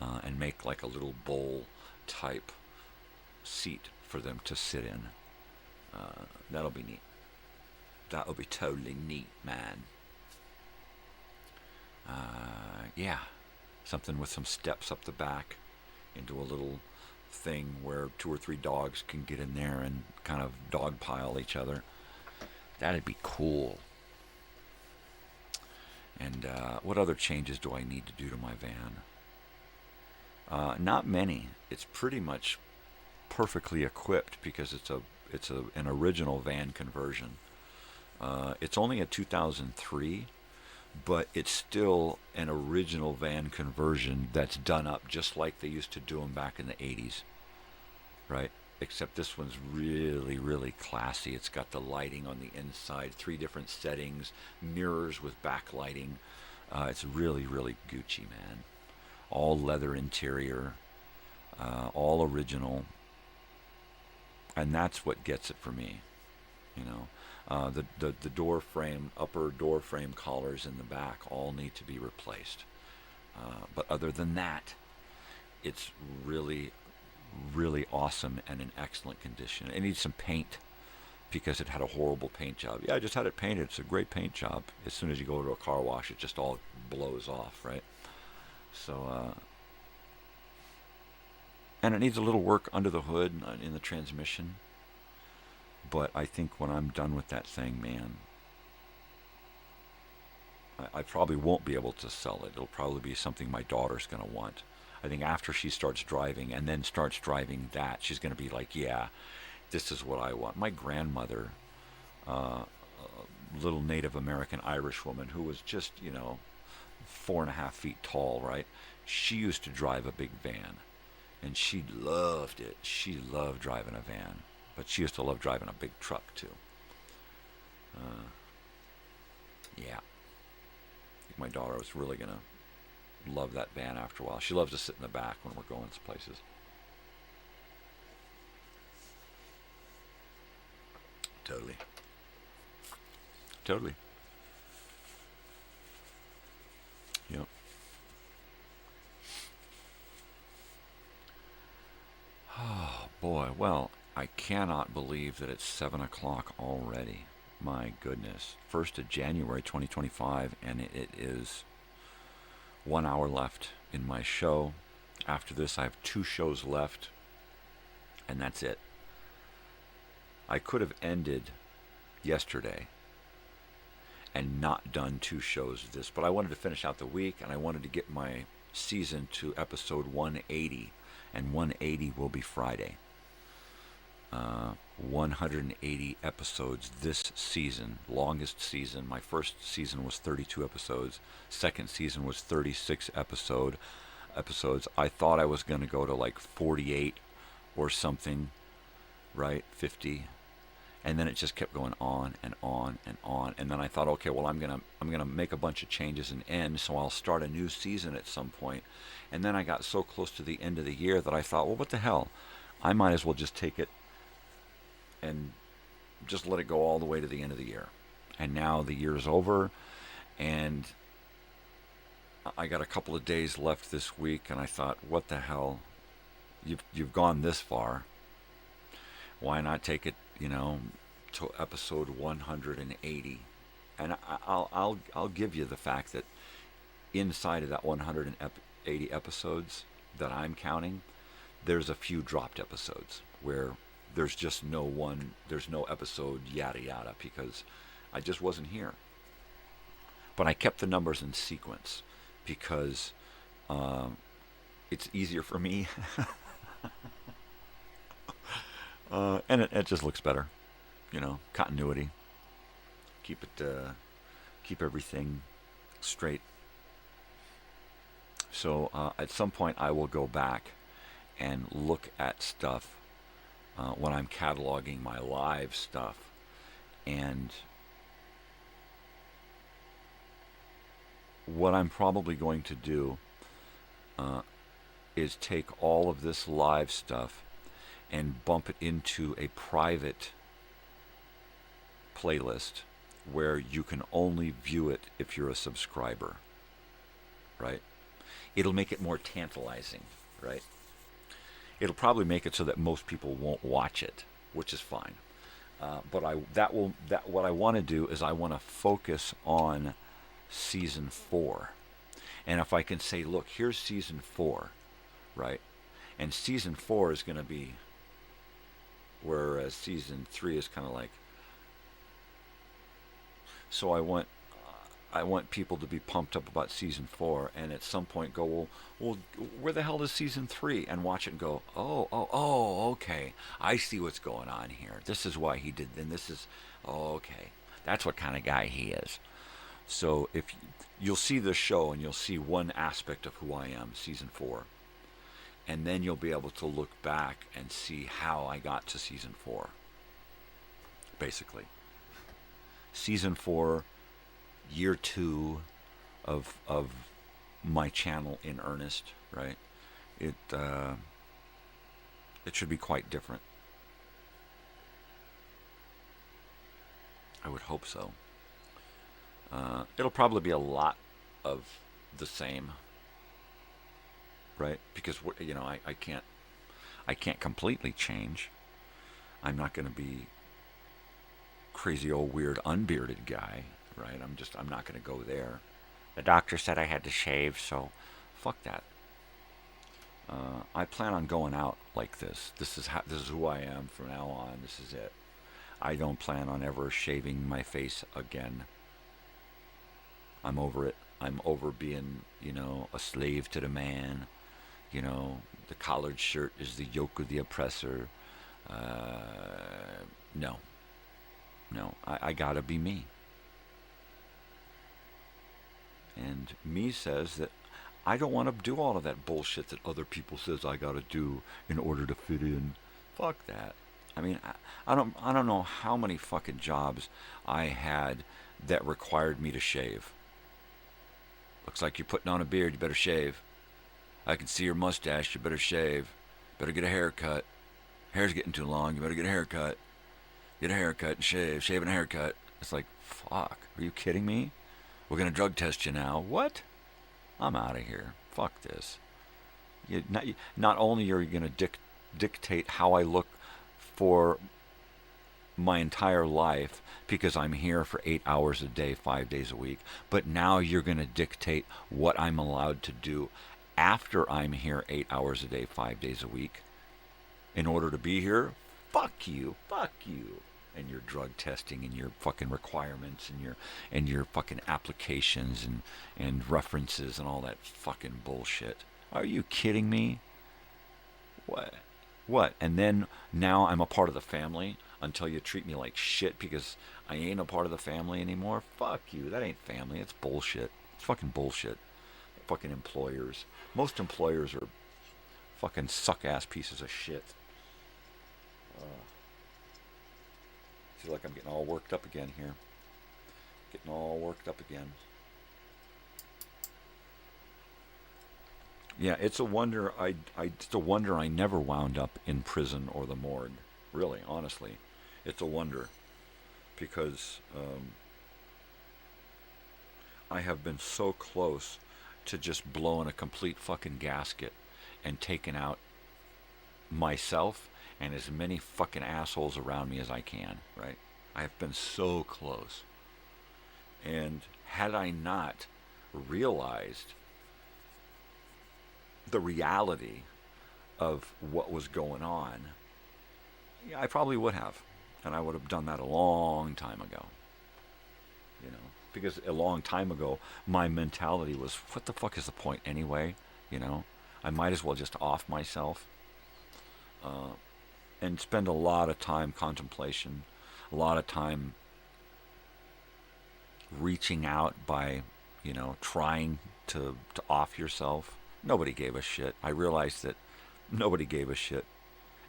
And make like a little bowl type seat for them to sit in. That'll be neat. That'll be totally neat, man. Yeah. Something with some steps up the back into a little thing where 2 or 3 dogs can get in there and kind of dog pile each other. That'd be cool. And what other changes do I need to do to my van? Not many. It's pretty much perfectly equipped, because it's an original van conversion. It's only a 2003, but it's still an original van conversion that's done up just like they used to do them back in the 80s, right? Except this one's really, really classy. It's got the lighting on the inside, 3 different settings, mirrors with backlighting. It's really, really Gucci, man. All leather interior, all original, and that's what gets it for me, you know. The door frame, upper door frame collars in the back all need to be replaced. But other than that, it's really, really awesome and in excellent condition. It needs some paint, because it had a horrible paint job. Yeah, I just had it painted. It's a great paint job. As soon as you go to a car wash, it just all blows off, right? So, and it needs a little work under the hood in the transmission. But I think when I'm done with that thing, man, I probably won't be able to sell it. It'll probably be something my daughter's going to want. I think after she starts driving and then starts driving that, she's going to be like, yeah, this is what I want. My grandmother, a little Native American Irish woman who was just, 4.5 feet tall, right? She used to drive a big van, and she loved it. She loved driving a van. But she used to love driving a big truck, too. Yeah. I think my daughter was really going to love that van after a while. She loves to sit in the back when we're going to places. Totally. Yep. Oh, boy. Well, I cannot believe that it's 7 o'clock already. My goodness. 1st of January 2025, and it is 1 hour left in my show. After this, I have 2 shows left, and that's it. I could have ended yesterday and not done 2 shows of this, but I wanted to finish out the week, and I wanted to get my season to episode 180, and 180 will be Friday. 180 episodes this season, longest season. My first season was 32 episodes. Second season was 36 episodes. I thought I was going to go to like 48 or something, right? 50. And then it just kept going on and on and on. And then I thought, okay, well, I'm gonna make a bunch of changes and end, so I'll start a new season at some point. And then I got so close to the end of the year that I thought, well, what the hell? I might as well just take it and just let it go all the way to the end of the year. And now the year's over, and I got a couple of days left this week, and I thought, what the hell? You've gone this far. Why not take it, to episode 180? And I'll give you the fact that inside of that 180 episodes that I'm counting, there's a few dropped episodes where there's just there's no episode yada yada because I just wasn't here. But I kept the numbers in sequence because it's easier for me. And it just looks better, continuity. Keep everything straight. So at some point I will go back and look at stuff when I'm cataloging my live stuff, and what I'm probably going to do is take all of this live stuff and bump it into a private playlist where you can only view it if you're a subscriber, right? It'll make it more tantalizing, right? It'll probably make it so that most people won't watch it, which is fine. But what I want to do is I want to focus on season 4. And if I can say, look, here's season 4, right? And season 4 is going to be, whereas season 3 is kind of like, so I want people to be pumped up about season 4, and at some point go, well, where the hell is season 3? And watch it and go, oh, okay, I see what's going on here. This is why he did, and this is, okay, that's what kind of guy he is. So if you'll see the show and you'll see one aspect of who I am, season 4, and then you'll be able to look back and see how I got to season 4. Basically, season 4, year 2 of my channel in earnest, right? It should be quite different. I would hope so. It'll probably be a lot of the same, right? Because I can't completely change. I'm not going to be crazy old weird unbearded guy, right? I'm not going to go there. The doctor said I had to shave, so fuck that. I plan on going out like this. This is who I am from now on. This is it. I don't plan on ever shaving my face again. I'm over it. I'm over being, a slave to the man. The collared shirt is the yoke of the oppressor. No, I gotta be me. And me says that I don't want to do all of that bullshit that other people says I gotta do in order to fit in. Fuck that. I mean, I don't know how many fucking jobs I had that required me to shave. Looks like you're putting on a beard, you better shave. I can see your mustache, you better shave. Better get a haircut. Hair's getting too long, you better get a haircut. Get a haircut and shave. Shave and a haircut. It's like, fuck, are you kidding me? We're going to drug test you now. What? I'm out of here. Fuck this. Not only are you going to dictate how I look for my entire life because I'm here for 8 hours a day, 5 days a week, but now you're going to dictate what I'm allowed to do after I'm here 8 hours a day, 5 days a week in order to be here. Fuck you. And your drug testing and your fucking requirements and your fucking applications and references and all that fucking bullshit. Are you kidding me? What? And then now I'm a part of the family until you treat me like shit because I ain't a part of the family anymore? Fuck you. That ain't family. It's bullshit. It's fucking bullshit. Fucking employers. Most employers are fucking suck-ass pieces of shit. I feel like I'm getting all worked up again here. Yeah, it's a wonder I never wound up in prison or the morgue. Really, honestly. It's a wonder. Because I have been so close to just blowing a complete fucking gasket and taking out myself and as many fucking assholes around me as I can, right? I have been so close. And had I not realized the reality of what was going on, yeah, I probably would have. And I would have done that a long time ago. You know, because a long time ago, my mentality was, what the fuck is the point anyway? You know, I might as well just off myself. And spend a lot of time contemplation, a lot of time reaching out by, you know, trying to off yourself. Nobody gave a shit. I realized that nobody gave a shit.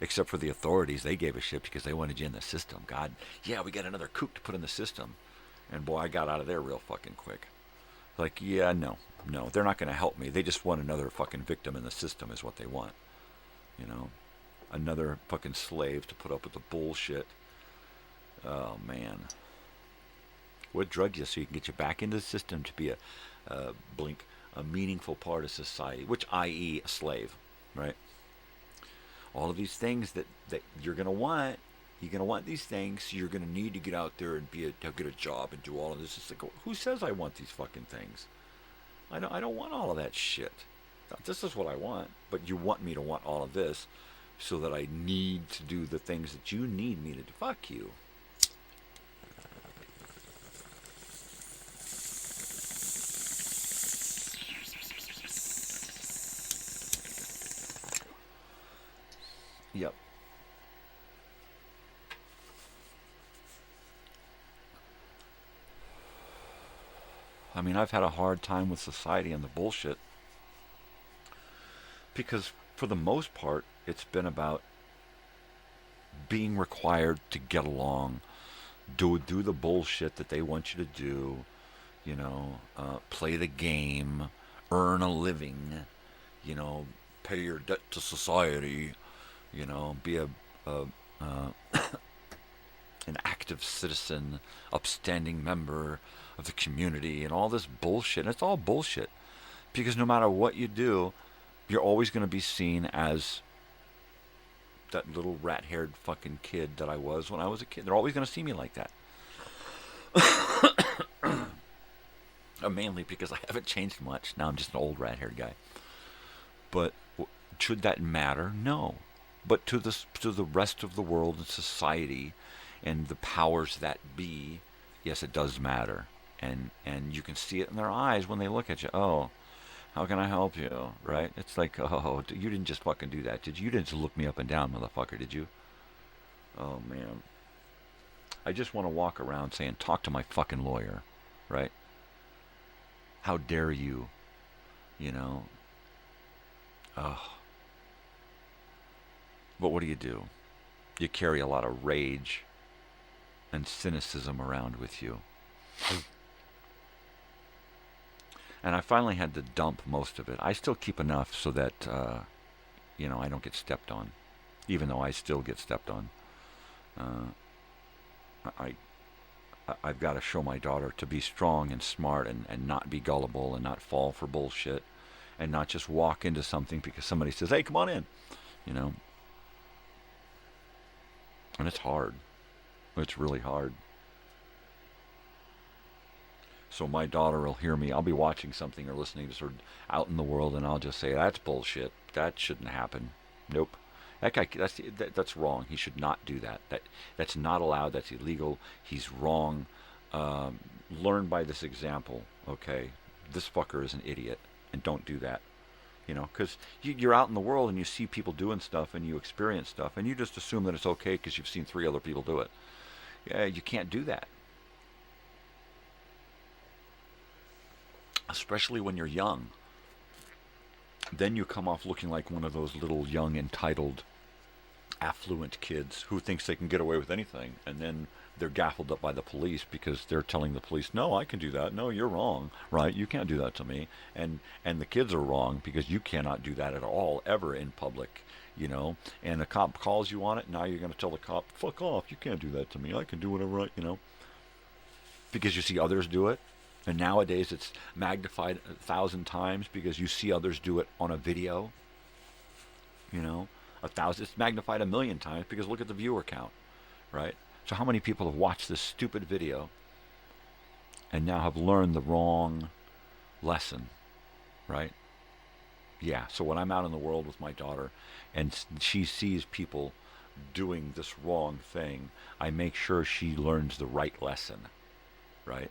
Except for the authorities. They gave a shit because they wanted you in the system. God, yeah, we got another kook to put in the system. And boy, I got out of there real fucking quick. Like, yeah, no, they're not going to help me. They just want another fucking victim in the system is what they want. You know? Another fucking slave to put up with the bullshit. Oh, man. What drug you so you can get you back into the system to be a meaningful part of society, which i.e. a slave, right? All of these things that you're going to want. You're going to want these things. So you're going to need to get out there and get a job and do all of this. It's like, who says I want these fucking things? I don't want all of that shit. This is what I want. But you want me to want all of this so that I need to do the things that you need me to do. Fuck you. Yep. I mean, I've had a hard time with society and the bullshit because for the most part, it's been about being required to get along, do the bullshit that they want you to do, you know, play the game, earn a living, you know, pay your debt to society, you know, be an active citizen, upstanding member of the community, and all this bullshit. And it's all bullshit. Because no matter what you do, you're always going to be seen as that little rat-haired fucking kid that I was when I was a kid. They're always going to see me like that. Mainly because I haven't changed much. Now I'm just an old rat-haired guy. But should that matter? No. But to the rest of the world and society and the powers that be, yes, it does matter. And you can see it in their eyes when they look at you. Oh, how can I help you? Right? It's like, oh, you didn't just fucking do that, did you? You didn't just look me up and down, motherfucker, did you? Oh, man. I just want to walk around saying, talk to my fucking lawyer, right? How dare you? You know? Oh. But what do? You carry a lot of rage and cynicism around with you. And I finally had to dump most of it. I still keep enough so that, you know, I don't get stepped on. Even though I still get stepped on. I've got to show my daughter to be strong and smart and not be gullible and not fall for bullshit. And not just walk into something because somebody says, hey, come on in. You know. And it's hard. It's really hard. So my daughter will hear me. I'll be watching something or listening to sort of out in the world, and I'll just say, that's bullshit. That shouldn't happen. Nope. That guy, that's wrong. He should not do that. That's not allowed. That's illegal. He's wrong. Learn by this example, okay? This fucker is an idiot, and don't do that. You know, because you're out in the world and you see people doing stuff and you experience stuff, and you just assume that it's okay because you've seen 3 other people do it. Yeah, you can't do that. Especially when you're young. Then you come off looking like one of those little young, entitled, affluent kids who thinks they can get away with anything. And then they're gaffled up by the police because they're telling the police, no, I can do that. No, you're wrong, right? You can't do that to me. And the kids are wrong because you cannot do that at all, ever in public, you know. And a cop calls you on it, now you're going to tell the cop, fuck off, you can't do that to me. I can do whatever I, you know. Because you see others do it. And nowadays it's magnified 1,000 times because you see others do it on a video. You know, 1,000. It's magnified 1,000,000 times because look at the viewer count, right? So how many people have watched this stupid video and now have learned the wrong lesson, right? Yeah, so when I'm out in the world with my daughter and she sees people doing this wrong thing, I make sure she learns the right lesson, right?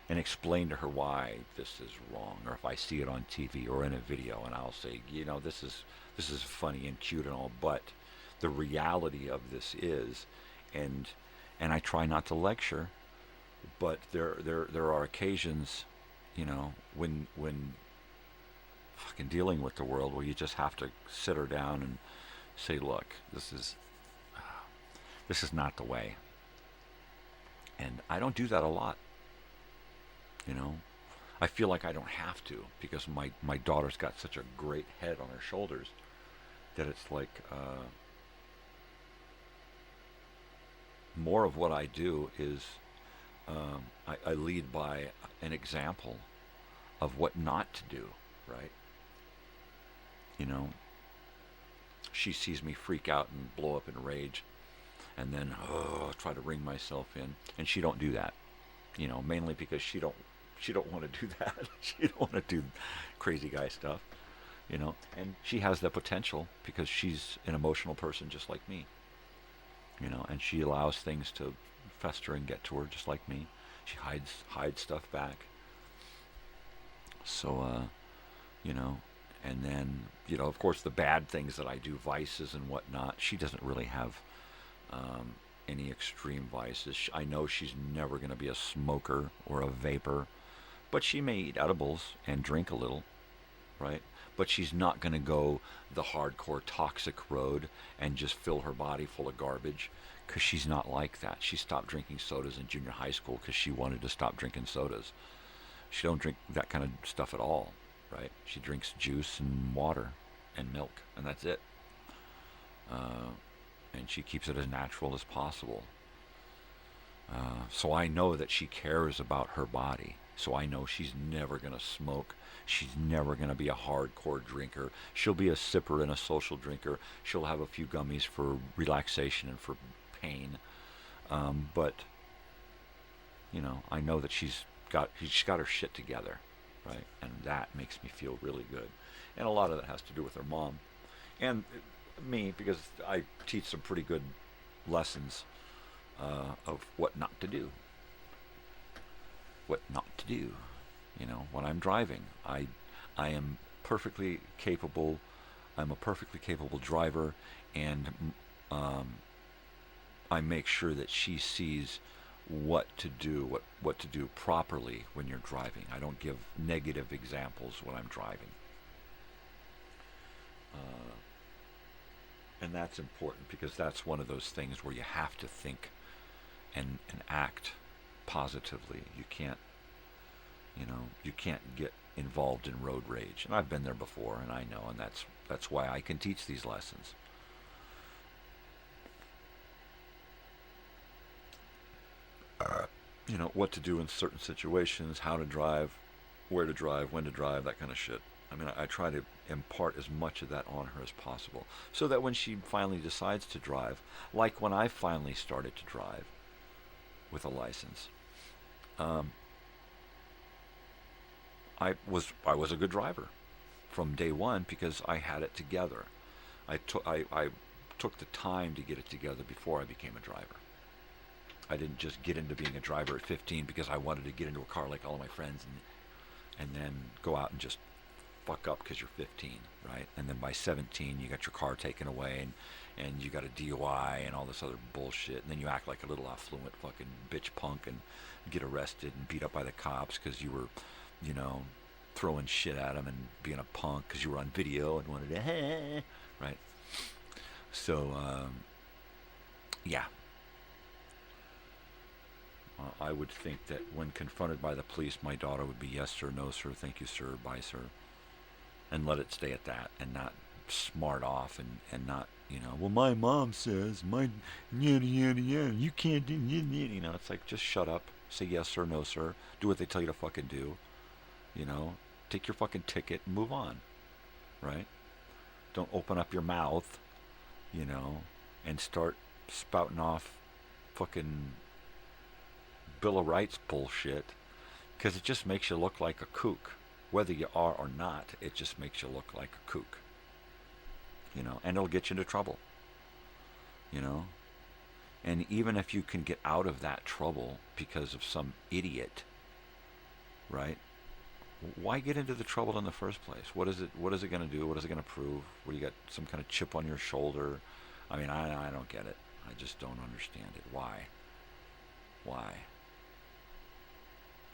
And explain to her why this is wrong, or if I see it on TV or in a video, and I'll say, you know, this is funny and cute and all, but the reality of this is, and I try not to lecture, but there are occasions, you know, when fucking dealing with the world where you just have to sit her down and say, look, this is not the way. And I don't do that a lot. You know, I feel like I don't have to because my daughter's got such a great head on her shoulders that it's like more of what I do is I lead by an example of what not to do, right? You know, she sees me freak out and blow up in rage and then try to ring myself in, and she don't do that, you know, mainly because she don't want to do that. She don't want to do crazy guy stuff, you know. And she has the potential because she's an emotional person just like me, you know. And she allows things to fester and get to her just like me. She hides stuff back. So, you know, and then, you know, of course, the bad things that I do, vices and whatnot. She doesn't really have any extreme vices. I know she's never going to be a smoker or a vapor. But she may eat edibles and drink a little, right? But she's not going to go the hardcore toxic road and just fill her body full of garbage because she's not like that. She stopped drinking sodas in junior high school because she wanted to stop drinking sodas. She don't drink that kind of stuff at all, right? She drinks juice and water and milk, and that's it. And she keeps it as natural as possible. So I know that she cares about her body. So I know she's never going to smoke. She's never going to be a hardcore drinker. She'll be a sipper and a social drinker. She'll have a few gummies for relaxation and for pain. But, you know, I know that she's got her shit together, right? And that makes me feel really good. And a lot of that has to do with her mom. And me, because I teach some pretty good lessons of what not to do. What not to do, you know, when I'm driving. I am perfectly capable. I'm a perfectly capable driver, and I make sure that she sees what to do, what to do properly when you're driving. I don't give negative examples when I'm driving. And that's important because that's one of those things where you have to think and act positively. You can't get involved in road rage. And I've been there before, and I know, and that's why I can teach these lessons. You know, what to do in certain situations, how to drive, where to drive, when to drive, that kind of shit. I mean, I try to impart as much of that on her as possible so that when she finally decides to drive, like when I finally started to drive with a license, I was a good driver from day one because I had it together. I took the time to get it together before I became a driver. I didn't just get into being a driver at 15 because I wanted to get into a car like all of my friends and then go out and just fuck up because you're 15, right? And then by 17 you got your car taken away and you got a DUI and all this other bullshit, and then you act like a little affluent fucking bitch punk and get arrested and beat up by the cops because you were, you know, throwing shit at them and being a punk because you were on video and wanted to, right? So, yeah. I would think that when confronted by the police, my daughter would be yes, sir, no, sir, thank you, sir, bye, sir. And let it stay at that and not smart off and not, you know, well, my mom says, you can't do, you know, it's like, just shut up, Say yes sir, no sir. Do what they tell you to fucking do. You know, take your fucking ticket and move on, right? Don't open up your mouth, you know, and start spouting off fucking Bill of Rights bullshit, because it just makes you look like a kook. Whether you are or not, it just makes you look like a kook. You know, and it'll get you into trouble. You know? And even if you can get out of that trouble because of some idiot, right? Why get into the trouble in the first place? What is it going to do? What is it going to prove? What, do you got some kind of chip on your shoulder? I mean, I don't get it. I just don't understand it. Why?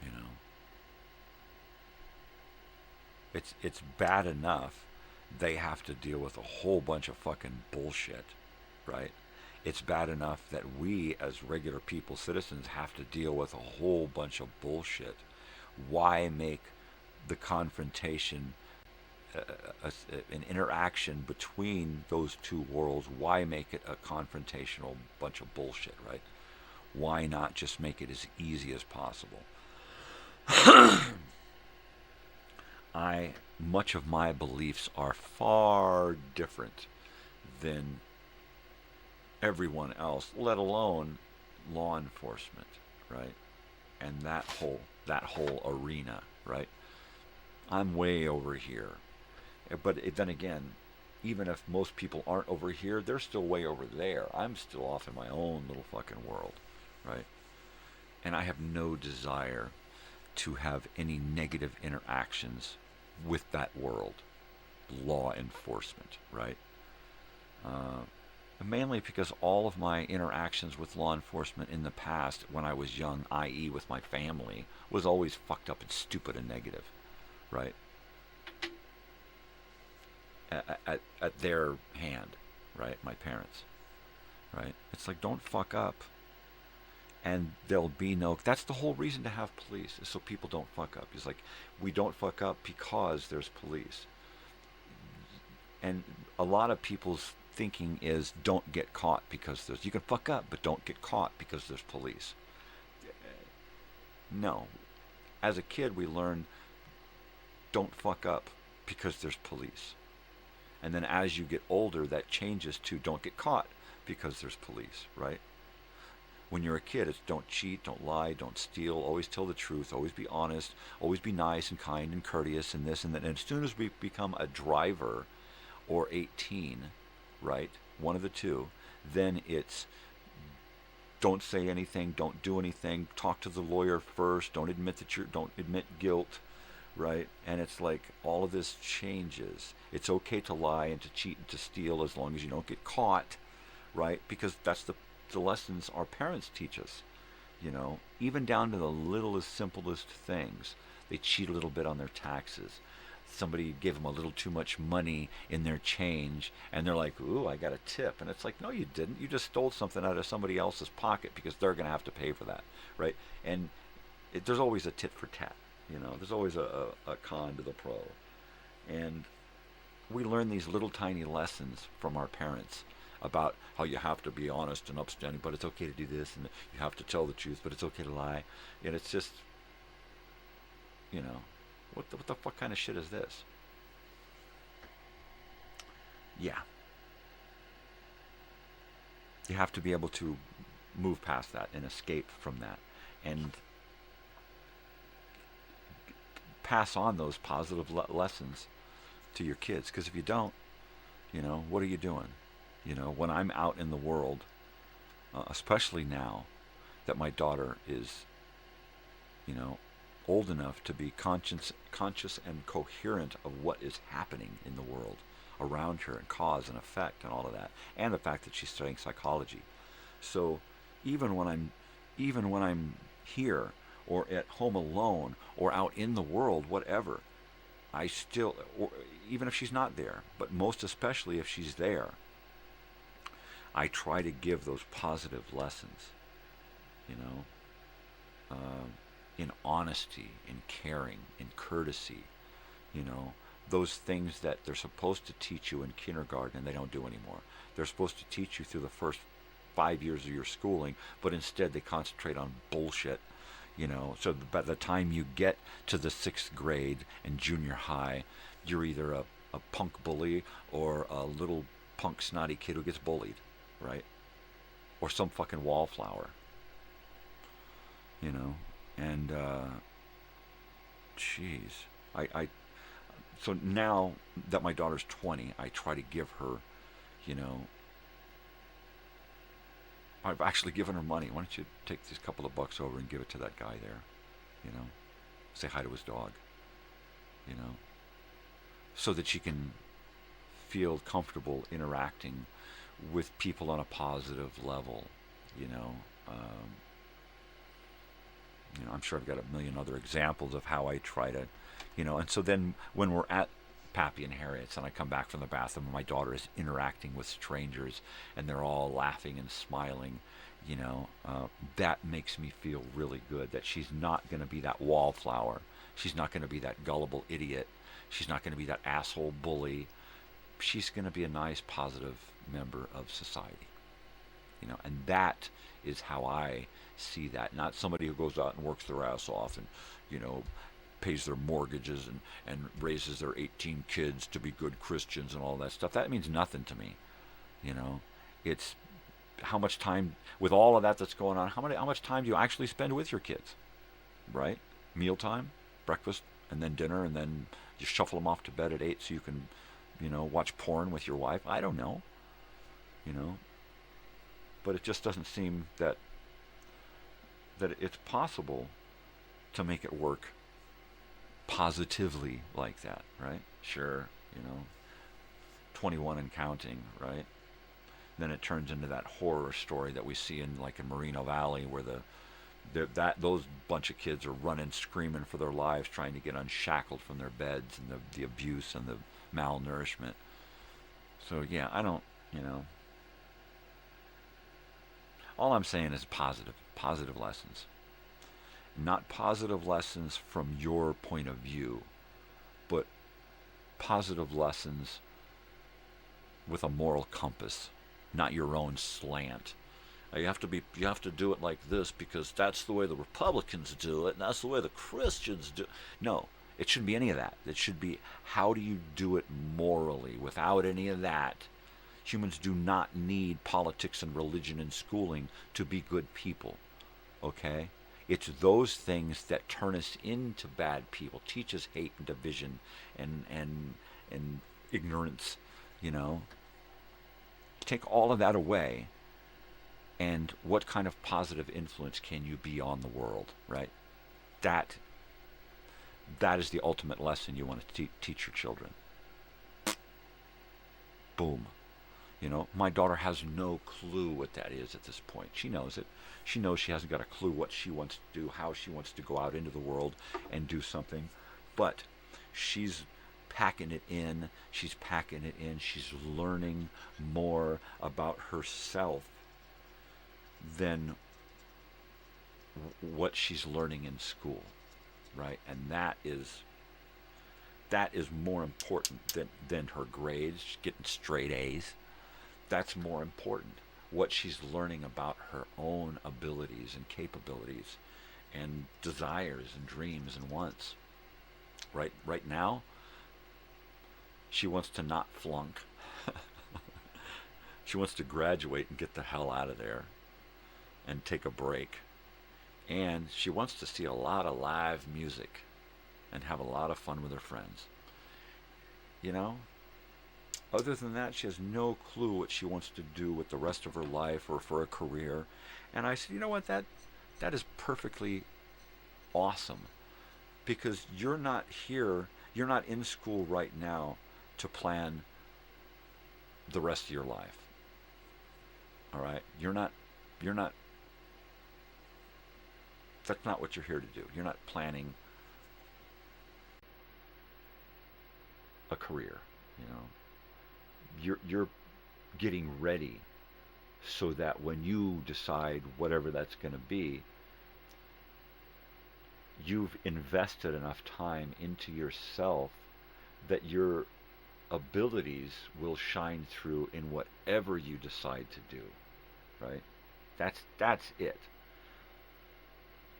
You know? It's bad enough they have to deal with a whole bunch of fucking bullshit, right? It's bad enough that we as regular people, citizens, have to deal with a whole bunch of bullshit. Why make the confrontation an interaction between those two worlds? Why make it a confrontational bunch of bullshit, right? Why not just make it as easy as possible? Much of my beliefs are far different than everyone else, let alone law enforcement, right? And that whole arena, right? I'm way over here. But then again, even if most people aren't over here, they're still way over there. I'm still off in my own little fucking world, right? And I have no desire to have any negative interactions with that world, law enforcement, right? Mainly because all of my interactions with law enforcement in the past, when I was young, i.e. with my family, was always fucked up and stupid and negative, right? At their hand, right? My parents, right? It's like, don't fuck up. And there'll be no... That's the whole reason to have police, is so people don't fuck up. It's like, we don't fuck up because there's police. And a lot of people's thinking is, don't get caught because there's... You can fuck up, but don't get caught because there's police. No. As a kid, we learn, don't fuck up because there's police. And then as you get older, that changes to, don't get caught because there's police, right? When you're a kid, it's don't cheat, don't lie, don't steal, always tell the truth, always be honest, always be nice and kind and courteous and this and that. And as soon as we become a driver or 18, right, one of the two, then it's don't say anything, don't do anything, talk to the lawyer first, don't admit guilt, right? And it's like all of this changes. It's okay to lie and to cheat and to steal as long as you don't get caught, right? Because that's the lessons our parents teach us, you know, even down to the littlest, simplest things. They cheat a little bit on their taxes. Somebody gave them a little too much money in their change, and they're like, ooh, I got a tip. And it's like, no, you didn't. You just stole something out of somebody else's pocket because they're going to have to pay for that, right? And there's always a tit for tat, you know. There's always a con to the pro. And we learn these little tiny lessons from our parents about how you have to be honest and upstanding, but it's okay to do this, and you have to tell the truth, but it's okay to lie. And it's just, you know, what the fuck kind of shit is this? Yeah. You have to be able to move past that and escape from that and pass on those positive lessons to your kids. Because if you don't, you know, what are you doing? You know, when I'm out in the world, especially now that my daughter is, you know, old enough to be conscious and coherent of what is happening in the world around her and cause and effect and all of that, and the fact that she's studying psychology. So even when I'm here or at home alone or out in the world, whatever, I still, or even if she's not there, but most especially if she's there, I try to give those positive lessons, you know, in honesty, in caring, in courtesy, you know, those things that they're supposed to teach you in kindergarten and they don't do anymore. They're supposed to teach you through the first 5 years of your schooling, but instead they concentrate on bullshit, So by the time you get to the 6th grade and junior high, you're either a punk bully or a little punk snotty kid who gets bullied, right? Or some fucking wallflower, and jeez, so now that my daughter's 20, I try to give her, I've actually given her money. Why don't you take these couple of bucks over and give it to that guy there, say hi to his dog, so that she can feel comfortable interacting with people on a positive level, I'm sure I've got a million other examples of how I try to, and so then when we're at Pappy and Harriet's and I come back from the bathroom and my daughter is interacting with strangers and they're all laughing and smiling, that makes me feel really good that she's not going to be that wallflower. She's not going to be that gullible idiot. She's not going to be that asshole bully. She's going to be a nice, positive member of society. And that is how I see that. Not somebody who goes out and works their ass off and, pays their mortgages and raises their 18 kids to be good Christians and all that stuff. That means nothing to me. It's how much time, with all of that that's going on, how much time do you actually spend with your kids, right? Mealtime, breakfast, and then dinner, and then you shuffle them off to bed at 8 so you can, watch porn with your wife. I don't know, but it just doesn't seem that it's possible to make it work positively like that, right? Sure, 21 and counting, right? Then it turns into that horror story that we see in Moreno Valley, where those bunch of kids are running, screaming for their lives, trying to get unshackled from their beds, and the abuse and the malnourishment. So yeah, I don't, all I'm saying is positive lessons. Not positive lessons from your point of view, but positive lessons with a moral compass, not your own slant. You have to do it like this because that's the way the Republicans do it, and that's the way the Christians do it. No, it shouldn't be any of that. It should be, how do you do it morally without any of that? Humans do not need politics and religion and schooling to be good people, okay? It's those things that turn us into bad people, teach us hate and division and ignorance, Take all of that away, and what kind of positive influence can you be on the world, right? That is the ultimate lesson you want to teach your children. Boom. My daughter has no clue what that is at this point. She knows it. She knows she hasn't got a clue what she wants to do, how she wants to go out into the world and do something. But she's packing it in. She's learning more about herself than what she's learning in school, right? And that is more important than her grades, getting straight A's. That's more important. What she's learning about her own abilities and capabilities and desires and dreams and wants. Right now, she wants to not flunk. She wants to graduate and get the hell out of there and take a break. And she wants to see a lot of live music and have a lot of fun with her friends. Other than that, she has no clue what she wants to do with the rest of her life or for a career. And I said, you know what, that is perfectly awesome, because you're not in school right now to plan the rest of your life. All right? That's not what you're here to do. You're not planning a career, You're getting ready so that when you decide whatever that's going to be, you've invested enough time into yourself that your abilities will shine through in whatever you decide to do, right? That's it.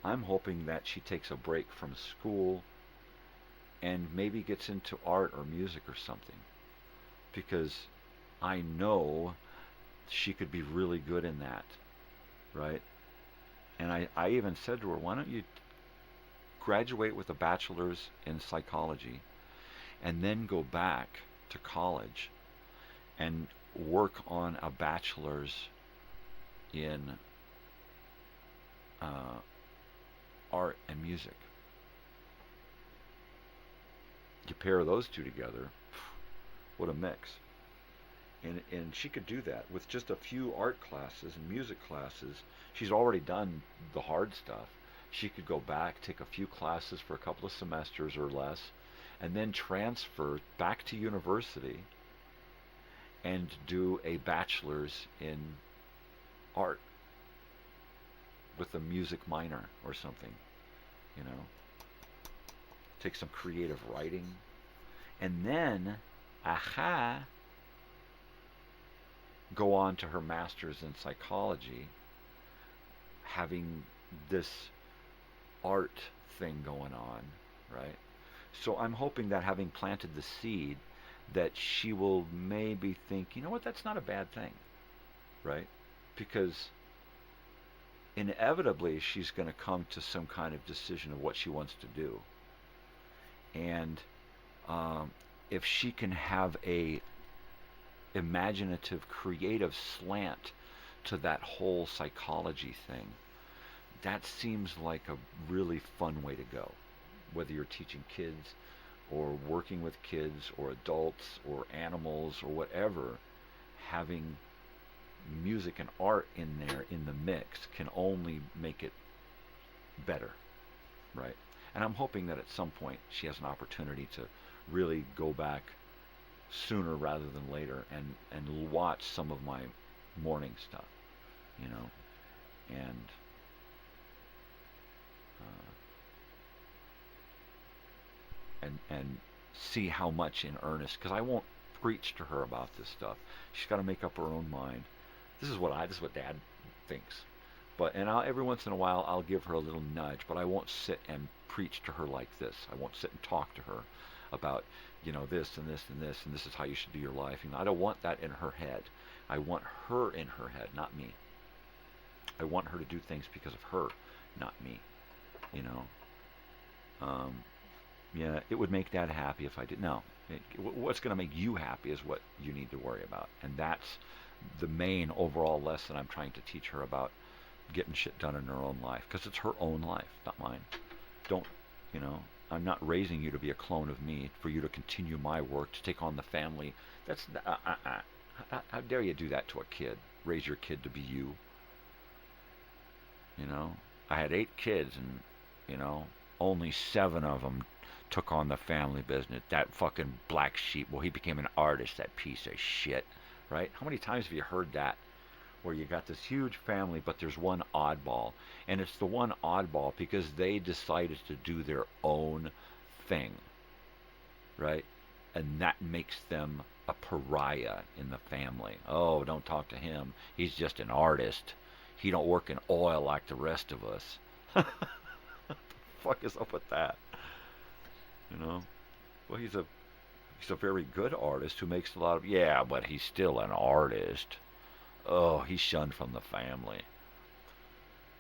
I'm hoping that she takes a break from school and maybe gets into art or music or something. Because I know she could be really good in that, right? And I even said to her, why don't you graduate with a bachelor's in psychology and then go back to college and work on a bachelor's in art and music. You pair those two together, what a mix. And she could do that with just a few art classes and music classes. She's already done the hard stuff. She could go back, take a few classes for a couple of semesters or less, and then transfer back to university and do a bachelor's in art with a music minor or something, you know. Take some creative writing. And then, go on to her master's in psychology, having this art thing going on, right? So I'm hoping that having planted the seed, that she will maybe think, you know what, that's not a bad thing, right? Because inevitably she's going to come to some kind of decision of what she wants to do. And if she can have a imaginative, creative slant to that whole psychology thing, that seems like a really fun way to go. Whether you're teaching kids or working with kids or adults or animals or whatever, having music and art in there in the mix can only make it better, right? And I'm hoping that at some point she has an opportunity to really go back sooner rather than later and watch some of my morning stuff, you know, and see how much in earnest, because I won't preach to her about this stuff. She's got to make up her own mind. This is what Dad thinks. Every once in a while I'll give her a little nudge, but I won't sit and preach to her like this. I won't sit and talk to her about, you know, this and this and this, and this is how you should do your life. I don't want that in her head. I want her in her head, not me. I want her to do things because of her, not me. You know. Yeah, it would make Dad happy if I did. No, what's going to make you happy is what you need to worry about, and that's the main overall lesson I'm trying to teach her about getting shit done in her own life, because it's her own life, not mine. Don't, you know, I'm not raising you to be a clone of me, for you to continue my work, to take on the family. That's, how dare you do that to a kid? Raise your kid to be you. You know, I had 8 kids, and, you know, only 7 of them took on the family business. That fucking black sheep, well, he became an artist, that piece of shit, right? How many times have you heard that? Where you got this huge family, but there's one oddball. And it's the one oddball because they decided to do their own thing, right? And that makes them a pariah in the family. Oh, don't talk to him. He's just an artist. He don't work in oil like the rest of us. What the fuck is up with that? You know? Well, he's a very good artist who makes a lot of... Yeah, but he's still an artist. Oh, he's shunned from the family.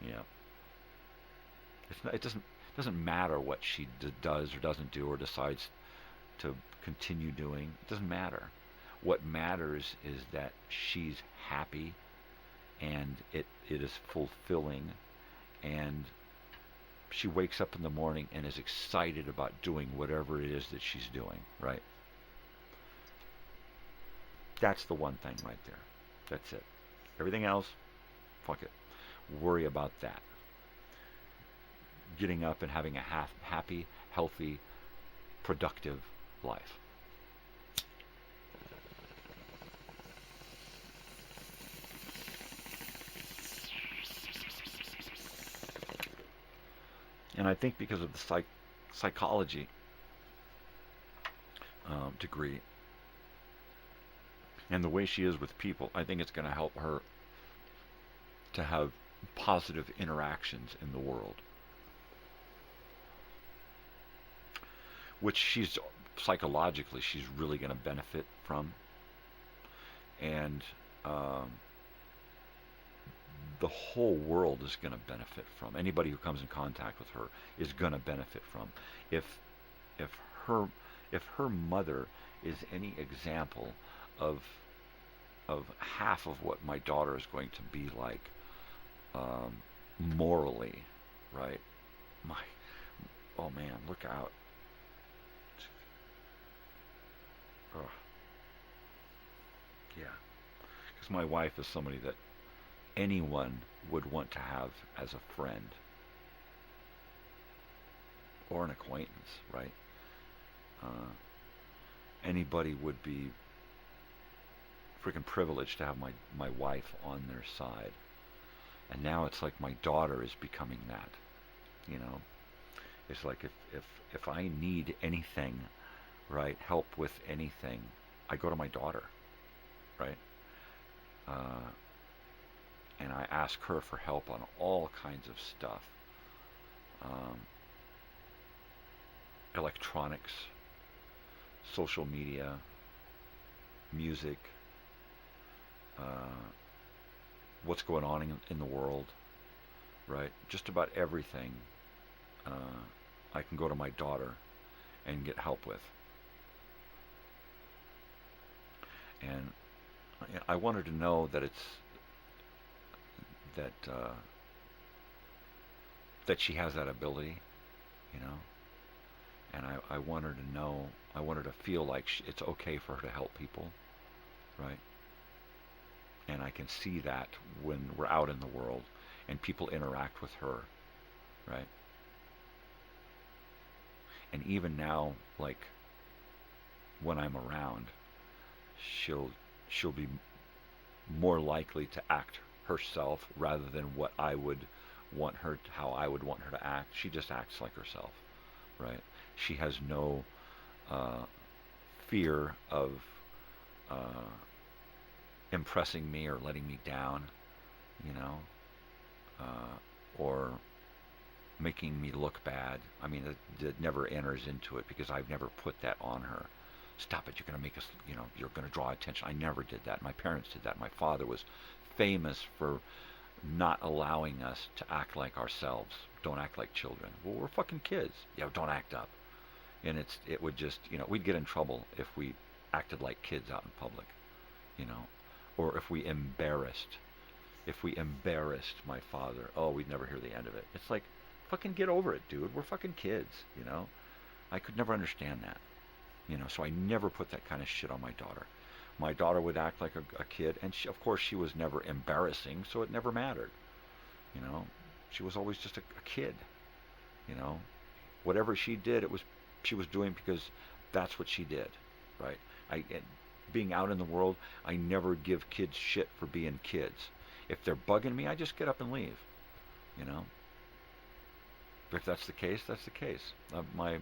Yeah. It doesn't matter what she does or doesn't do or decides to continue doing. It doesn't matter. What matters is that she's happy, and it is fulfilling, and she wakes up in the morning and is excited about doing whatever it is that she's doing, right? That's the one thing right there. That's it. Everything else, fuck it. Worry about that. Getting up and having a happy, healthy, productive life. And I think because of the psychology degree and the way she is with people, I think it's going to help her to have positive interactions in the world. which she's psychologically she's really going to benefit from, and the whole world is going to benefit from. Anybody who comes in contact with her is going to benefit from. If her mother is any example of half of what my daughter is going to be like, morally, right? Oh man, look out. Ugh. Yeah. Because my wife is somebody that anyone would want to have as a friend or an acquaintance, right? Anybody would be freaking privileged to have my wife on their side. And now it's like my daughter is becoming that, you know? It's like if I need anything, right, help with anything, I go to my daughter, right? And I ask her for help on all kinds of stuff. Electronics, social media, music, what's going on in the world, right? Just about everything I can go to my daughter and get help with. And I want her to know that that she has that ability, you know. And I want her to know, I want her to feel like it's okay for her to help people, right? And I can see that when we're out in the world and people interact with her, right? And even now, like, when I'm around, she'll be more likely to act herself rather than what I would want her, how I would want her to act. She just acts like herself, right? She has no fear of impressing me or letting me down, you know, or making me look bad. I mean, it never enters into it because I've never put that on her. Stop it, you're going to make us, you know, you're going to draw attention. I never did that. My parents did that. My father was famous for not allowing us to act like ourselves. Don't act like children. Well, we're fucking kids. Yeah, don't act up. And it would just, you know, we'd get in trouble if we acted like kids out in public, you know, or if we embarrassed my father. Oh, we'd never hear the end of it. It's like, fucking get over it, dude. We're fucking kids, you know. I could never understand that, you know. So I never put that kind of shit on my daughter. My daughter would act like a kid, and of course she was never embarrassing, so it never mattered, you know. She was always just a kid, you know. Whatever she did, she was doing because that's what she did, right? Being out in the world, I never give kids shit for being kids. If they're bugging me, I just get up and leave, you know. If that's the case, that's the case. My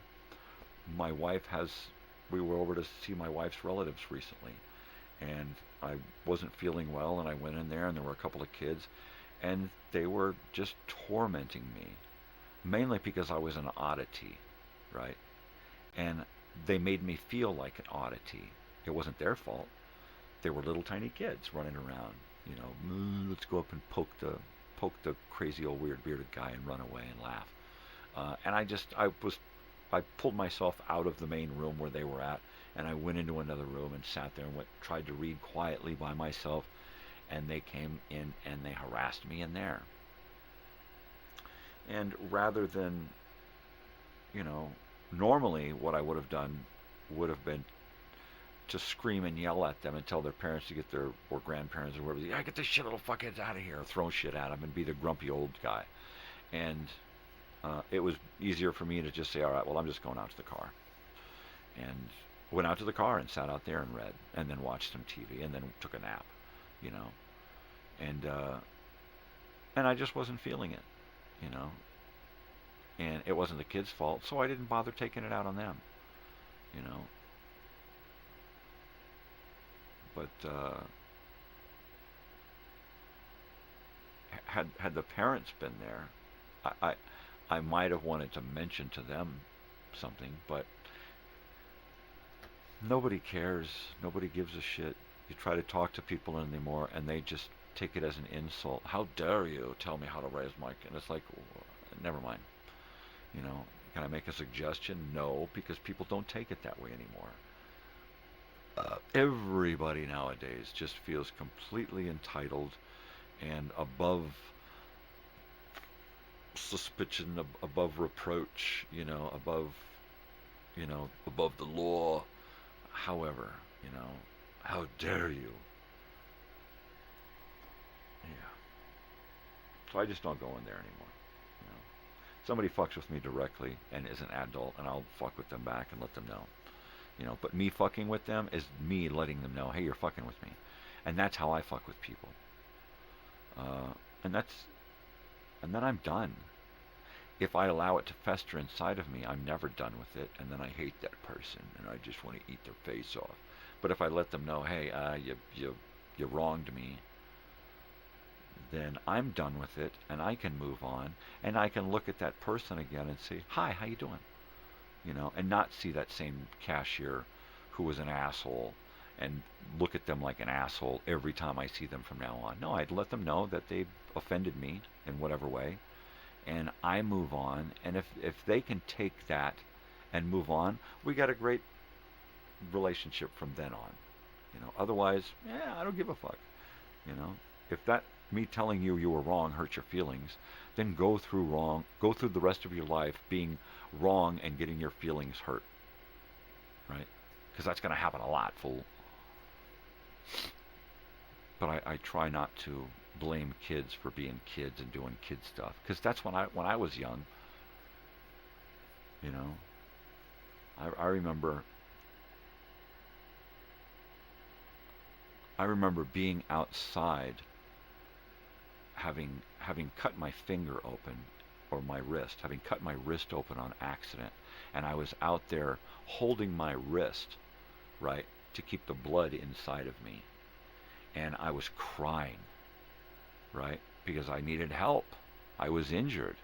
wife we were over to see my wife's relatives recently, and I wasn't feeling well, and I went in there, and there were a couple of kids, and they were just tormenting me, mainly because I was an oddity, right? And they made me feel like an oddity. It wasn't their fault. They were little tiny kids running around, you know, let's go up and poke the crazy old weird bearded guy and run away and laugh. And I pulled myself out of the main room where they were at, and I went into another room and sat there and tried to read quietly by myself, and they came in and they harassed me in there. And rather than, you know, normally what I would have done would have been to scream and yell at them and tell their parents to get or grandparents or whoever, yeah, get this shit little fuckheads out of here, throw shit at them and be the grumpy old guy. And it was easier for me to just say, all right, well, I'm just going out to the car. And went out to the car and sat out there and read, and then watched some TV, and then took a nap, you know. And I just wasn't feeling it, you know. And it wasn't the kids' fault, so I didn't bother taking it out on them, you know. But had the parents been there, I might have wanted to mention to them something, but nobody cares. Nobody gives a shit. You try to talk to people anymore, and they just take it as an insult. How dare you tell me how to raise my kid? And it's like, never mind. You know, can I make a suggestion? No, because people don't take it that way anymore. Everybody nowadays just feels completely entitled and above suspicion, above reproach, above the law. However, how dare you? Yeah. So I just don't go in there anymore. Somebody fucks with me directly and is an adult, and I'll fuck with them back and let them know. But me fucking with them is me letting them know, hey, you're fucking with me. And that's how I fuck with people. And then I'm done. If I allow it to fester inside of me, I'm never done with it, and then I hate that person, and I just want to eat their face off. But if I let them know, hey, you wronged me, then I'm done with it, and I can move on, and I can look at that person again and say, hi, how you doing? And not see that same cashier who was an asshole and look at them like an asshole every time I see them from now on. No, I'd let them know that they offended me in whatever way, and I move on. And if they can take that and move on, we got a great relationship from then on. Otherwise, I don't give a fuck. If that me telling you were wrong hurt your feelings, then go through the rest of your life being wrong and getting your feelings hurt, right? Because that's going to happen a lot, fool. But I try not to blame kids for being kids and doing kid stuff, because that's when I was young. I remember being outside, having cut my finger open, or my wrist, having cut my wrist open on accident, and I was out there holding my wrist, right, to keep the blood inside of me, and I was crying, right, because I needed help. I was injured,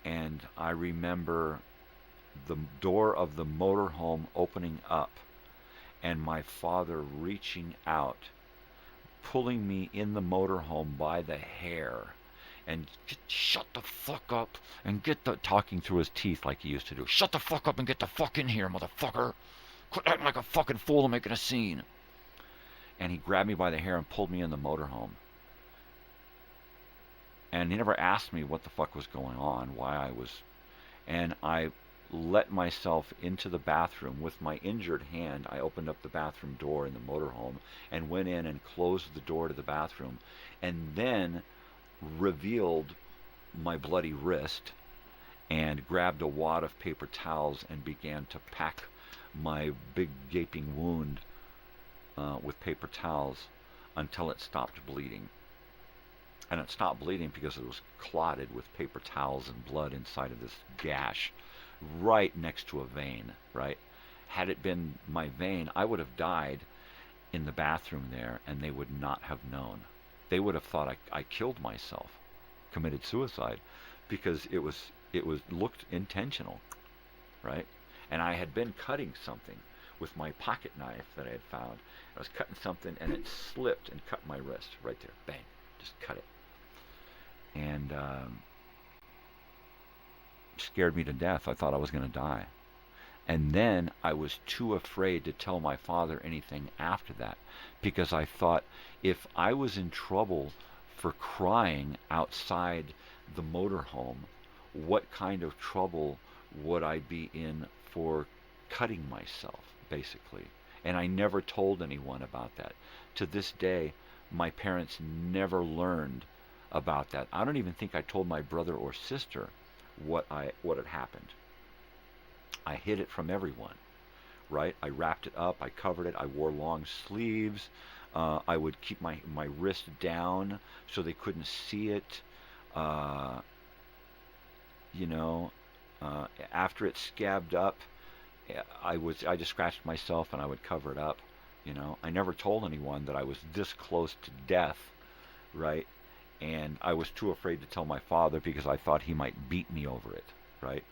and I remember the door of the motorhome opening up, and my father reaching out, pulling me in the motorhome by the hair, and shut the fuck up and talking through his teeth like he used to do. Shut the fuck up and get the fuck in here, motherfucker. Quit acting like a fucking fool and making a scene. And he grabbed me by the hair and pulled me in the motorhome. And he never asked me what the fuck was going on, why I was... And I let myself into the bathroom with my injured hand. I opened up the bathroom door in the motorhome and went in and closed the door to the bathroom, and then revealed my bloody wrist and grabbed a wad of paper towels and began to pack my big gaping wound with paper towels until it stopped bleeding. And it stopped bleeding because it was clotted with paper towels and blood inside of this gash right next to a vein, right? Had it been my vein, I would have died in the bathroom there, and they would not have known. They would have thought I killed myself, committed suicide, because it looked intentional, right? And I had been cutting something with my pocket knife that I had found. I was cutting something, and it slipped and cut my wrist right there. Bang, just cut it. And scared me to death. I thought I was going to die. And then I was too afraid to tell my father anything after that, because I thought, if I was in trouble for crying outside the motorhome, what kind of trouble would I be in for cutting myself, basically? And I never told anyone about that. To this day, my parents never learned about that. I don't even think I told my brother or sister what had happened. I hid it from everyone, right? I wrapped it up, I covered it, I wore long sleeves, I would keep my wrist down so they couldn't see it. After it scabbed up, I just scratched myself and I would cover it up. I never told anyone that I was this close to death, right? And I was too afraid to tell my father because I thought he might beat me over it, right?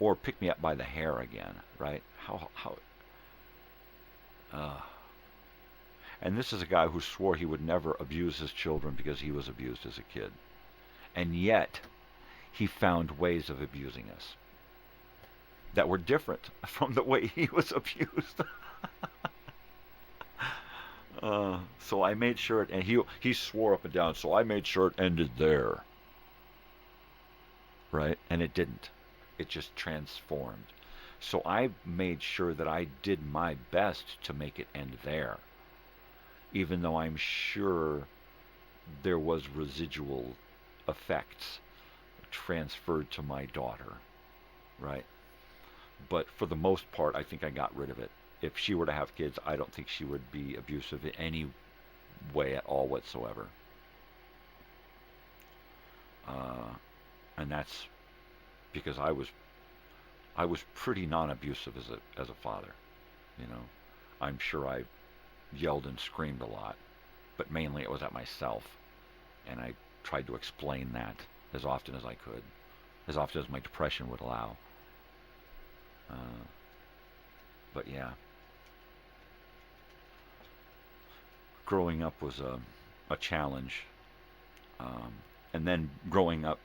or pick me up by the hair again, right? And this is a guy who swore he would never abuse his children because he was abused as a kid. And yet, he found ways of abusing us that were different from the way he was abused. So I made sure, and he swore up and down, so I made sure it ended there. Right? And it didn't. It just transformed. So I made sure that I did my best to make it end there, even though I'm sure there was residual effects transferred to my daughter, right? But for the most part, I think I got rid of it. If she were to have kids, I don't think she would be abusive in any way at all whatsoever. And that's because I was pretty non-abusive as a father, you know. I'm sure I yelled and screamed a lot, but mainly it was at myself, and I tried to explain that as often as I could, as often as my depression would allow. But yeah, growing up was a challenge, and then growing up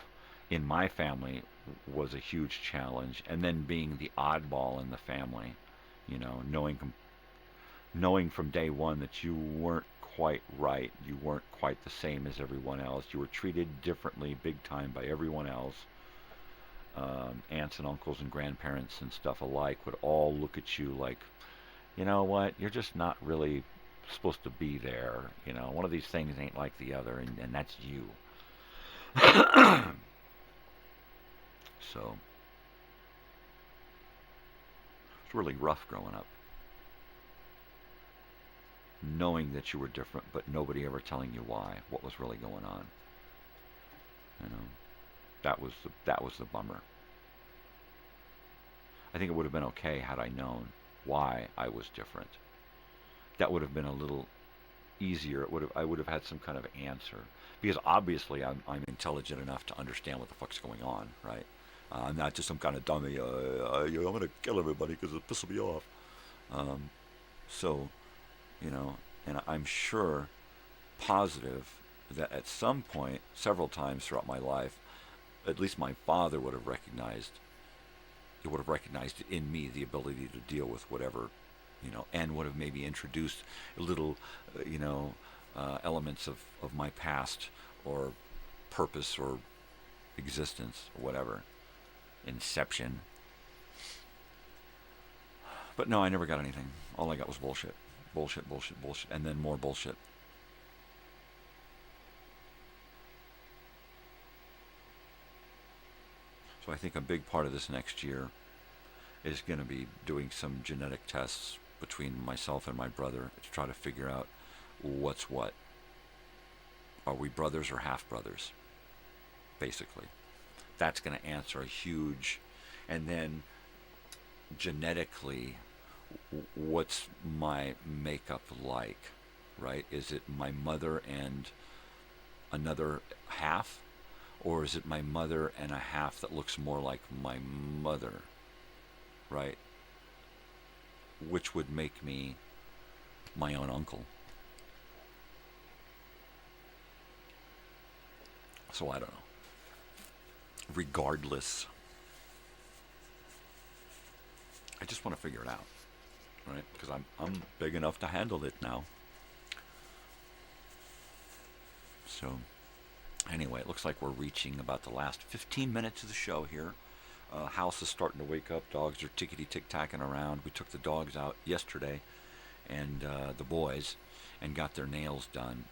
in my family was a huge challenge, and then being the oddball in the family, you know, knowing from day one that you weren't quite right, you weren't quite the same as everyone else, you were treated differently big time by everyone else. Aunts and uncles and grandparents and stuff alike would all look at you like, you know what, you're just not really supposed to be there, you know, one of these things ain't like the other, and that's you. So it's really rough growing up, knowing that you were different, but nobody ever telling you why, what was really going on. You know, that was the bummer. I think it would have been okay had I known why I was different. That would have been a little easier. I would have had some kind of answer, because obviously I'm intelligent enough to understand what the fuck's going on, right? I'm not just some kind of dummy. I'm gonna kill everybody because it pisses me off. So, you know, and I'm sure, positive, that at some point, several times throughout my life, at least my father would have recognized. He would have recognized in me the ability to deal with whatever, you know, and would have maybe introduced little, elements of my past or purpose or existence or whatever. Inception. But no, I never got anything. All I got was bullshit. Bullshit, and then more bullshit. So I think a big part of this next year is going to be doing some genetic tests between myself and my brother to try to figure out what's what. Are we brothers or half brothers? Basically. That's going to answer a huge, and then genetically, what's my makeup like, right? Is it my mother and another half? Or is it my mother and a half that looks more like my mother, right? Which would make me my own uncle. So I don't know. Regardless, I just want to figure it out, right? Because I'm big enough to handle it now. So anyway, it looks like we're reaching about the last 15 minutes of the show here. House is starting to wake up. Dogs are tickety-tick-tacking around. We took the dogs out yesterday, and the boys, and got their nails done.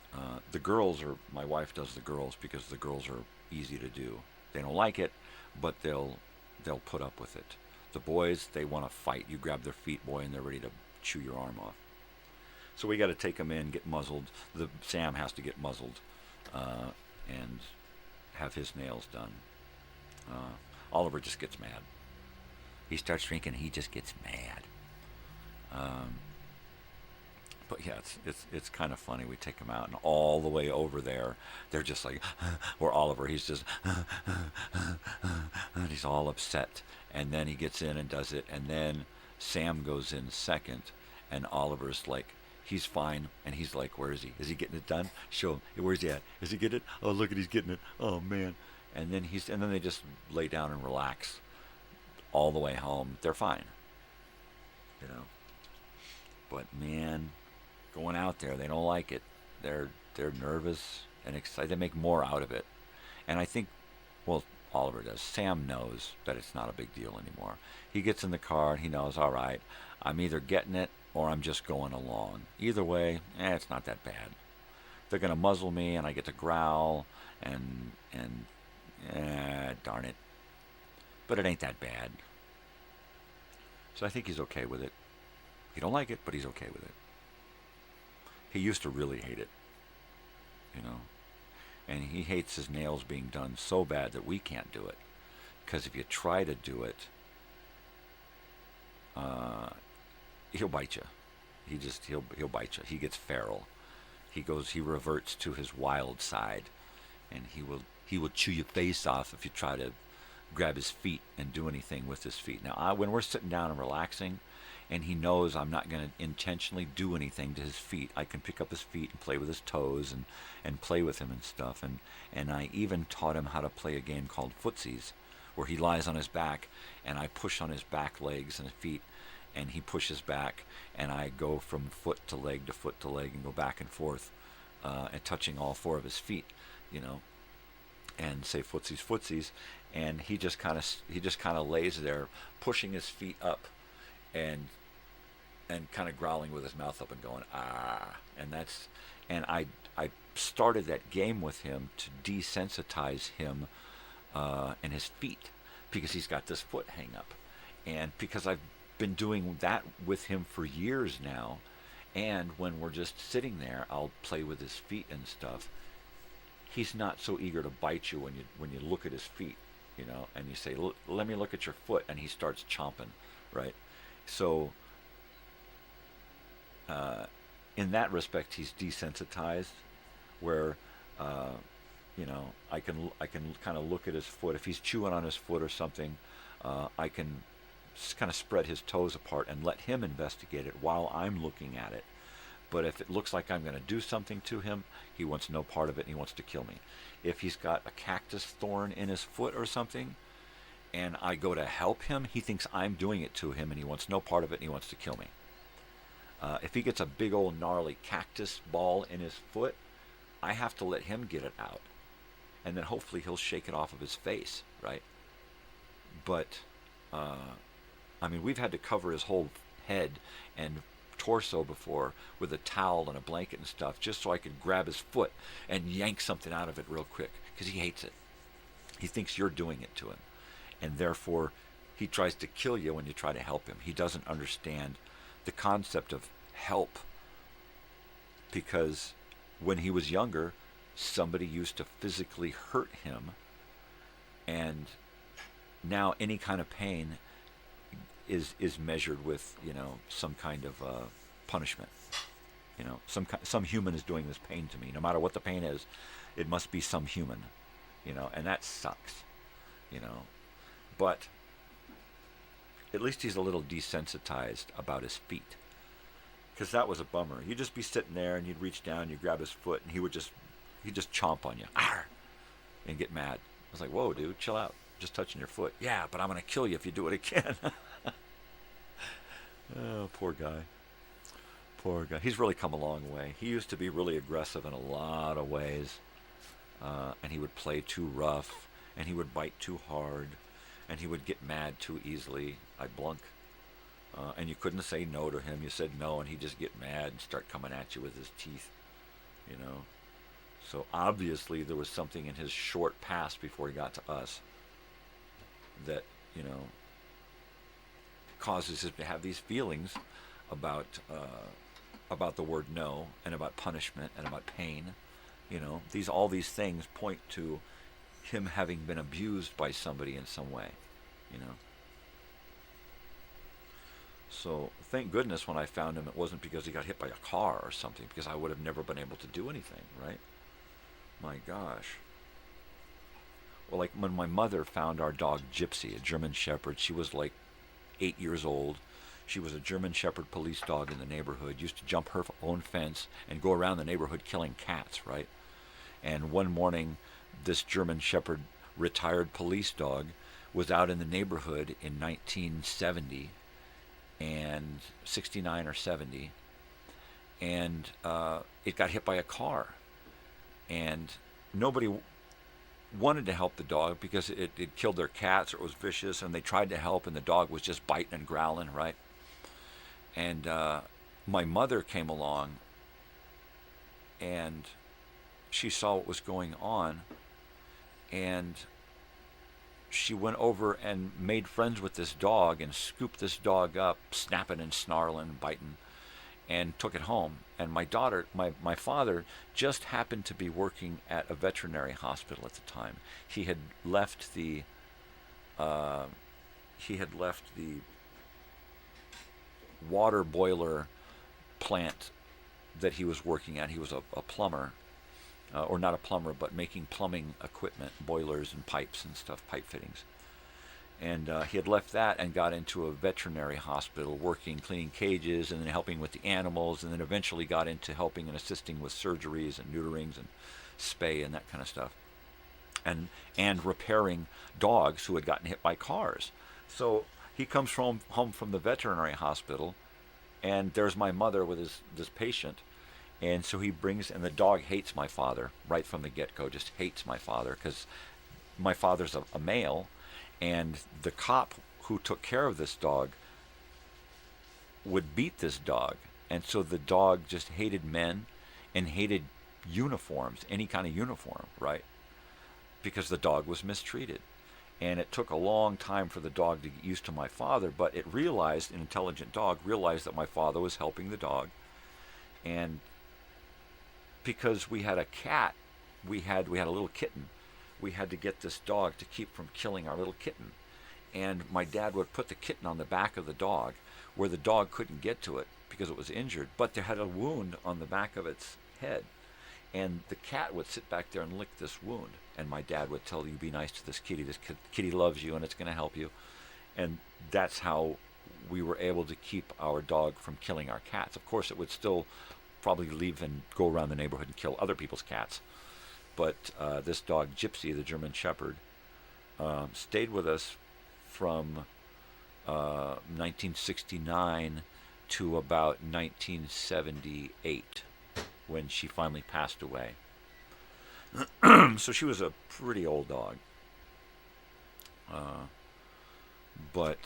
The girls my wife does the girls because the girls are easy to do. They don't like it, but they'll put up with it. The boys, they want to fight. You grab their feet, boy, and they're ready to chew your arm off. So we got to take them in, get muzzled. Sam has to get muzzled and have his nails done. Oliver just gets mad. He starts drinking, he just gets mad. But yeah, it's kind of funny. We take him out, and all the way over there, they're just like, or Oliver, he's just, and he's all upset. And then he gets in and does it, and then Sam goes in second, and Oliver's like, he's fine, and he's like, where is he? Is he getting it done? Show him. Where's he at? Is he getting it? Oh, look at he's getting it. Oh man. And then they just lay down and relax all the way home. They're fine. You know. But man, going out there, they don't like it. They're nervous and excited. They make more out of it. And I think, well, Oliver does. Sam knows that it's not a big deal anymore. He gets in the car and he knows, all right, I'm either getting it or I'm just going along. Either way, it's not that bad. They're going to muzzle me and I get to growl and darn it. But it ain't that bad. So I think he's okay with it. He don't like it, but he's okay with it. He used to really hate it, you know. And he hates his nails being done so bad that we can't do it. Because if you try to do it, he'll bite you. He'll bite you. He gets feral. He reverts to his wild side, and he will chew your face off if you try to grab his feet and do anything with his feet. Now, when we're sitting down and relaxing, and he knows I'm not going to intentionally do anything to his feet, I can pick up his feet and play with his toes and play with him and stuff. And I even taught him how to play a game called footsies, where he lies on his back, and I push on his back legs and feet, and he pushes back, and I go from foot to leg and go back and forth, and touching all four of his feet, you know, and say footsies, and he just kind of lays there, pushing his feet up, and kind of growling with his mouth up and going and I started that game with him to desensitize him and his feet, because he's got this foot hang up, and because I've been doing that with him for years now, and when we're just sitting there, I'll play with his feet and stuff. He's not so eager to bite you when you look at his feet, you know, and you say, let me look at your foot, and he starts chomping, right? So, in that respect, he's desensitized, where, you know, I can kind of look at his foot. If he's chewing on his foot or something, I can kind of spread his toes apart and let him investigate it while I'm looking at it. But if it looks like I'm going to do something to him, he wants no part of it and he wants to kill me. If he's got a cactus thorn in his foot or something, and I go to help him, he thinks I'm doing it to him, and he wants no part of it, and he wants to kill me. If he gets a big old gnarly cactus ball in his foot, I have to let him get it out, and then hopefully he'll shake it off of his face, right? But, I mean, we've had to cover his whole head and torso before with a towel and a blanket and stuff, just so I could grab his foot and yank something out of it real quick, because he hates it. He thinks you're doing it to him. And therefore, he tries to kill you when you try to help him. He doesn't understand the concept of help, because when he was younger, somebody used to physically hurt him, and now any kind of pain is measured with, you know, some kind of punishment. You know, some human is doing this pain to me. No matter what the pain is, it must be some human, you know, and that sucks, you know. But at least he's a little desensitized about his feet, because that was a bummer. You'd just be sitting there and you'd reach down, you'd grab his foot, and he'd just chomp on you, and get mad. I was like, whoa, dude, chill out. Just touching your foot. Yeah, but I'm going to kill you if you do it again. Oh, poor guy. Poor guy. He's really come a long way. He used to be really aggressive in a lot of ways, and he would play too rough, and he would bite too hard, and he would get mad too easily. I'd blunk. And you couldn't say no to him. You said no, and he'd just get mad and start coming at you with his teeth, you know. So obviously there was something in his short past before he got to us that, you know, causes him to have these feelings about the word no, and about punishment, and about pain. You know, all these things point to him having been abused by somebody in some way, you know. So thank goodness when I found him, it wasn't because he got hit by a car or something, because I would have never been able to do anything, right? My gosh. Well, like when my mother found our dog Gypsy, a German Shepherd, she was like 8 years old. She was a German Shepherd police dog in the neighborhood, used to jump her own fence and go around the neighborhood killing cats, right? And one morning, this German Shepherd retired police dog was out in the neighborhood in 1970 and 69 or 70, and it got hit by a car. And nobody wanted to help the dog because it killed their cats or it was vicious, and they tried to help, and the dog was just biting and growling, right? And my mother came along, and she saw what was going on, and she went over and made friends with this dog and scooped this dog up, snapping and snarling, biting, and took it home. And my father just happened to be working at a veterinary hospital at the time. He had left the water boiler plant that he was working at. He was a plumber, or not a plumber, but making plumbing equipment, boilers and pipes and stuff, pipe fittings. And he had left that and got into a veterinary hospital, working, cleaning cages, and then helping with the animals, and then eventually got into helping and assisting with surgeries and neuterings and spay and that kind of stuff, and repairing dogs who had gotten hit by cars. So he comes home from the veterinary hospital, and there's my mother with this patient, and so he brings, and the dog hates my father right from the get-go, just hates my father, because my father's a male. And the cop who took care of this dog would beat this dog. And so the dog just hated men and hated uniforms, any kind of uniform, right? Because the dog was mistreated. And it took a long time for the dog to get used to my father, but it realized, an intelligent dog realized that my father was helping the dog. And because we had a cat, we had a little kitten, we had to get this dog to keep from killing our little kitten. And my dad would put the kitten on the back of the dog where the dog couldn't get to it because it was injured, but there had a wound on the back of its head. And the cat would sit back there and lick this wound. And my dad would tell you, be nice to this kitty. This kitty loves you and it's going to help you. And that's how we were able to keep our dog from killing our cats. Of course, it would still probably leave and go around the neighborhood and kill other people's cats. But this dog, Gypsy, the German Shepherd, stayed with us from 1969 to about 1978, when she finally passed away. So she was a pretty old dog. But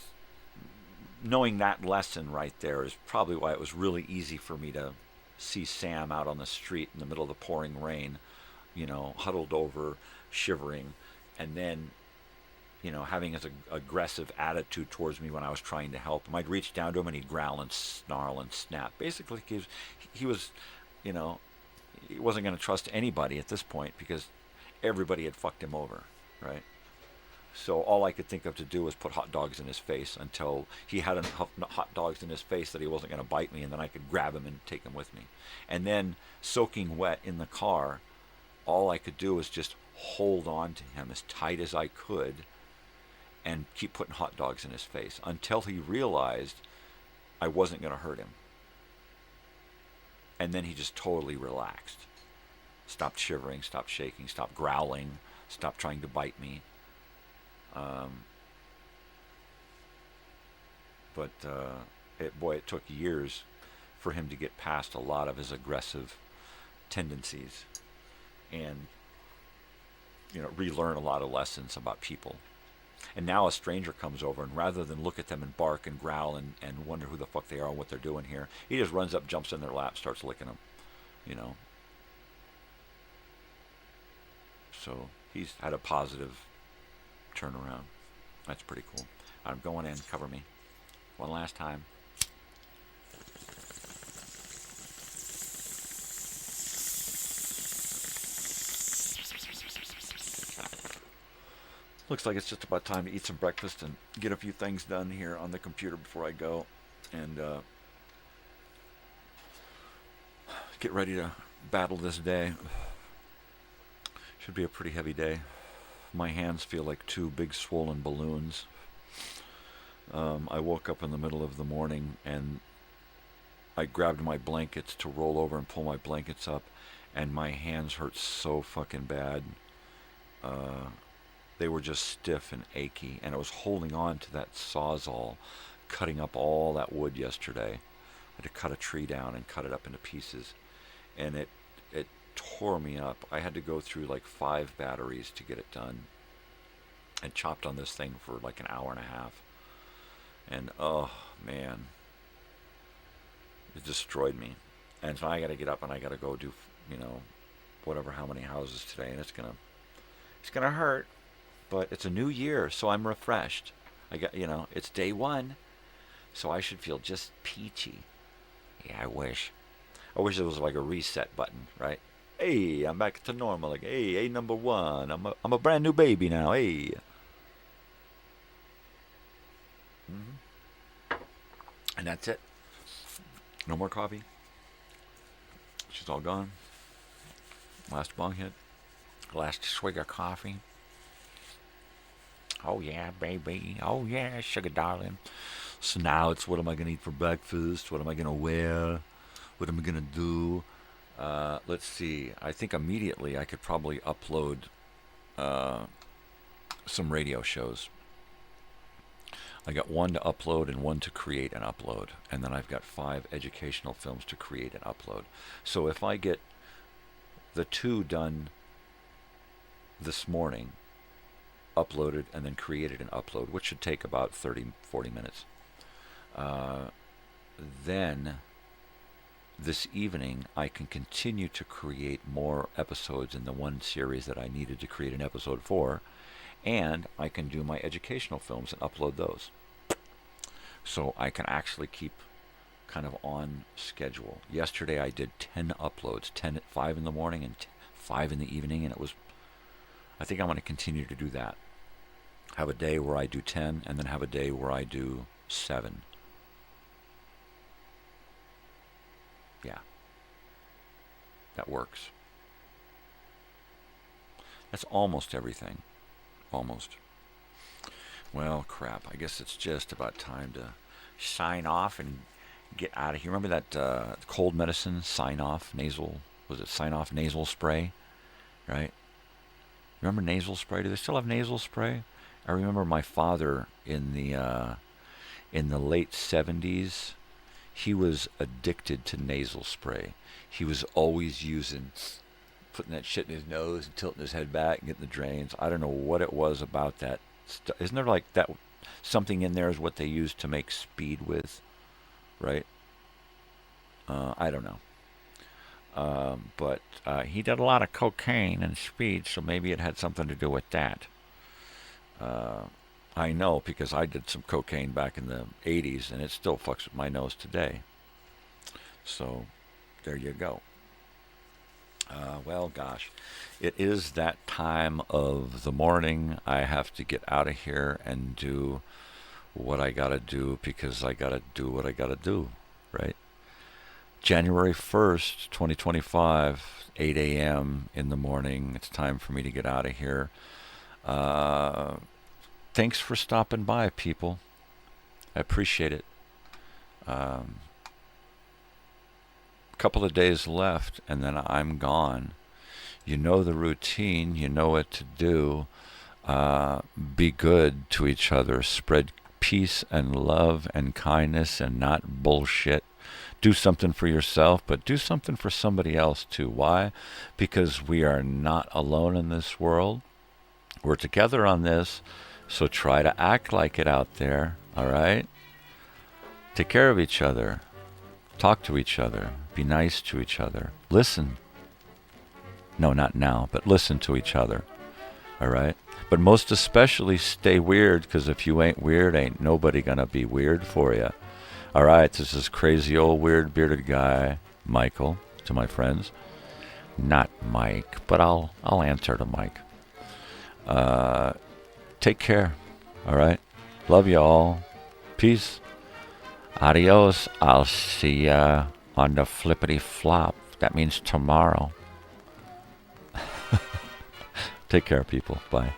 knowing that lesson right there is probably why it was really easy for me to see Sam out on the street in the middle of the pouring rain, huddled over, shivering, and then, having his aggressive attitude towards me when I was trying to help him. I'd reach down to him and he'd growl and snarl and snap. Basically, he was, he wasn't going to trust anybody at this point because everybody had fucked him over, right? So all I could think of to do was put hot dogs in his face until he had enough hot dogs in his face that he wasn't going to bite me, and then I could grab him and take him with me. And then, soaking wet in the car, all I could do was just hold on to him as tight as I could and keep putting hot dogs in his face until he realized I wasn't going to hurt him. And then he just totally relaxed. Stopped shivering, stopped shaking, stopped growling, stopped trying to bite me. It took years for him to get past a lot of his aggressive tendencies and, relearn a lot of lessons about people. And now a stranger comes over, and rather than look at them and bark and growl and wonder who the fuck they are and what they're doing here, he just runs up, jumps in their lap, starts licking them, So he's had a positive turnaround. That's pretty cool. I'm going in. Cover me. One last time. Looks like it's just about time to eat some breakfast and get a few things done here on the computer before I go. and get ready to battle this day. Should be a pretty heavy day. My hands feel like two big swollen balloons. I woke up in the middle of the morning and I grabbed my blankets to roll over and pull my blankets up, and my hands hurt so fucking bad. They were just stiff and achy, and I was holding on to that sawzall, cutting up all that wood yesterday. I had to cut a tree down and cut it up into pieces, and it tore me up. I had to go through like 5 batteries to get it done, and chopped on this thing for like an hour and a half. And oh man, it destroyed me. And so I got to get up and I got to go do, whatever, how many houses today, and it's gonna hurt, but it's a new year, so I'm refreshed. It's day 1, so I should feel just peachy. Yeah, I wish there was like a reset button, right? Hey, I'm back to normal. Like, hey, number 1. I'm a brand new baby now. Hey. And that's it. No more coffee. She's all gone. Last bong hit. Last swig of coffee. Oh yeah, baby. Oh yeah, sugar darling. So now it's, what am I going to eat for breakfast? What am I going to wear? What am I going to do? Let's see. I think immediately I could probably upload some radio shows. I got 1 to upload and 1 to create and upload. And then I've got 5 educational films to create and upload. So if I get the 2 done this morning, uploaded and then created and upload, which should take about 30-40 minutes, then this evening I can continue to create more episodes in the 1 series that I needed to create an episode for, and I can do my educational films and upload those. So I can actually keep kind of on schedule. Yesterday I did 10 uploads, 10 at 5 in the morning and 5 in the evening, and I think I'm going to continue to do that. Have a day where I do 10, and then have a day where I do 7. Yeah. That works. That's almost everything. Almost. Well, crap. I guess it's just about time to sign off and get out of here. Remember that cold medicine, sign-off nasal spray? Right? Remember nasal spray? Do they still have nasal spray? I remember my father in the late 70s, he was addicted to nasal spray. He was always putting that shit in his nose and tilting his head back and getting the drains. I don't know what it was about that stuff. Isn't there like that something in there is what they use to make speed with, right? I don't know. But he did a lot of cocaine and speed, so maybe it had something to do with that. I know because I did some cocaine back in the 80s, and it still fucks with my nose today. So, there you go. Well, gosh, it is that time of the morning. I have to get out of here and do what I gotta do because I gotta do what I gotta do, right? January 1st, 2025, 8 a.m. in the morning. It's time for me to get out of here. Thanks for stopping by, people. I appreciate it. Couple of days left, and then I'm gone. You know the routine. You know what to do. Be good to each other. Spread peace and love and kindness and not bullshit. Do something for yourself, but do something for somebody else too. Why? Because we are not alone in this world. We're together on this, so try to act like it out there, all right? Take care of each other. Talk to each other. Be nice to each other. Listen. No, not now, but listen to each other, all right? But most especially stay weird, because if you ain't weird, ain't nobody gonna be weird for you. All right, this is Crazy Old Weird Bearded Guy, Michael, to my friends. Not Mike, but I'll answer to Mike. Take care, all right? Love you all. Peace. Adios. I'll see ya on the flippity flop. That means tomorrow. Take care, people. Bye.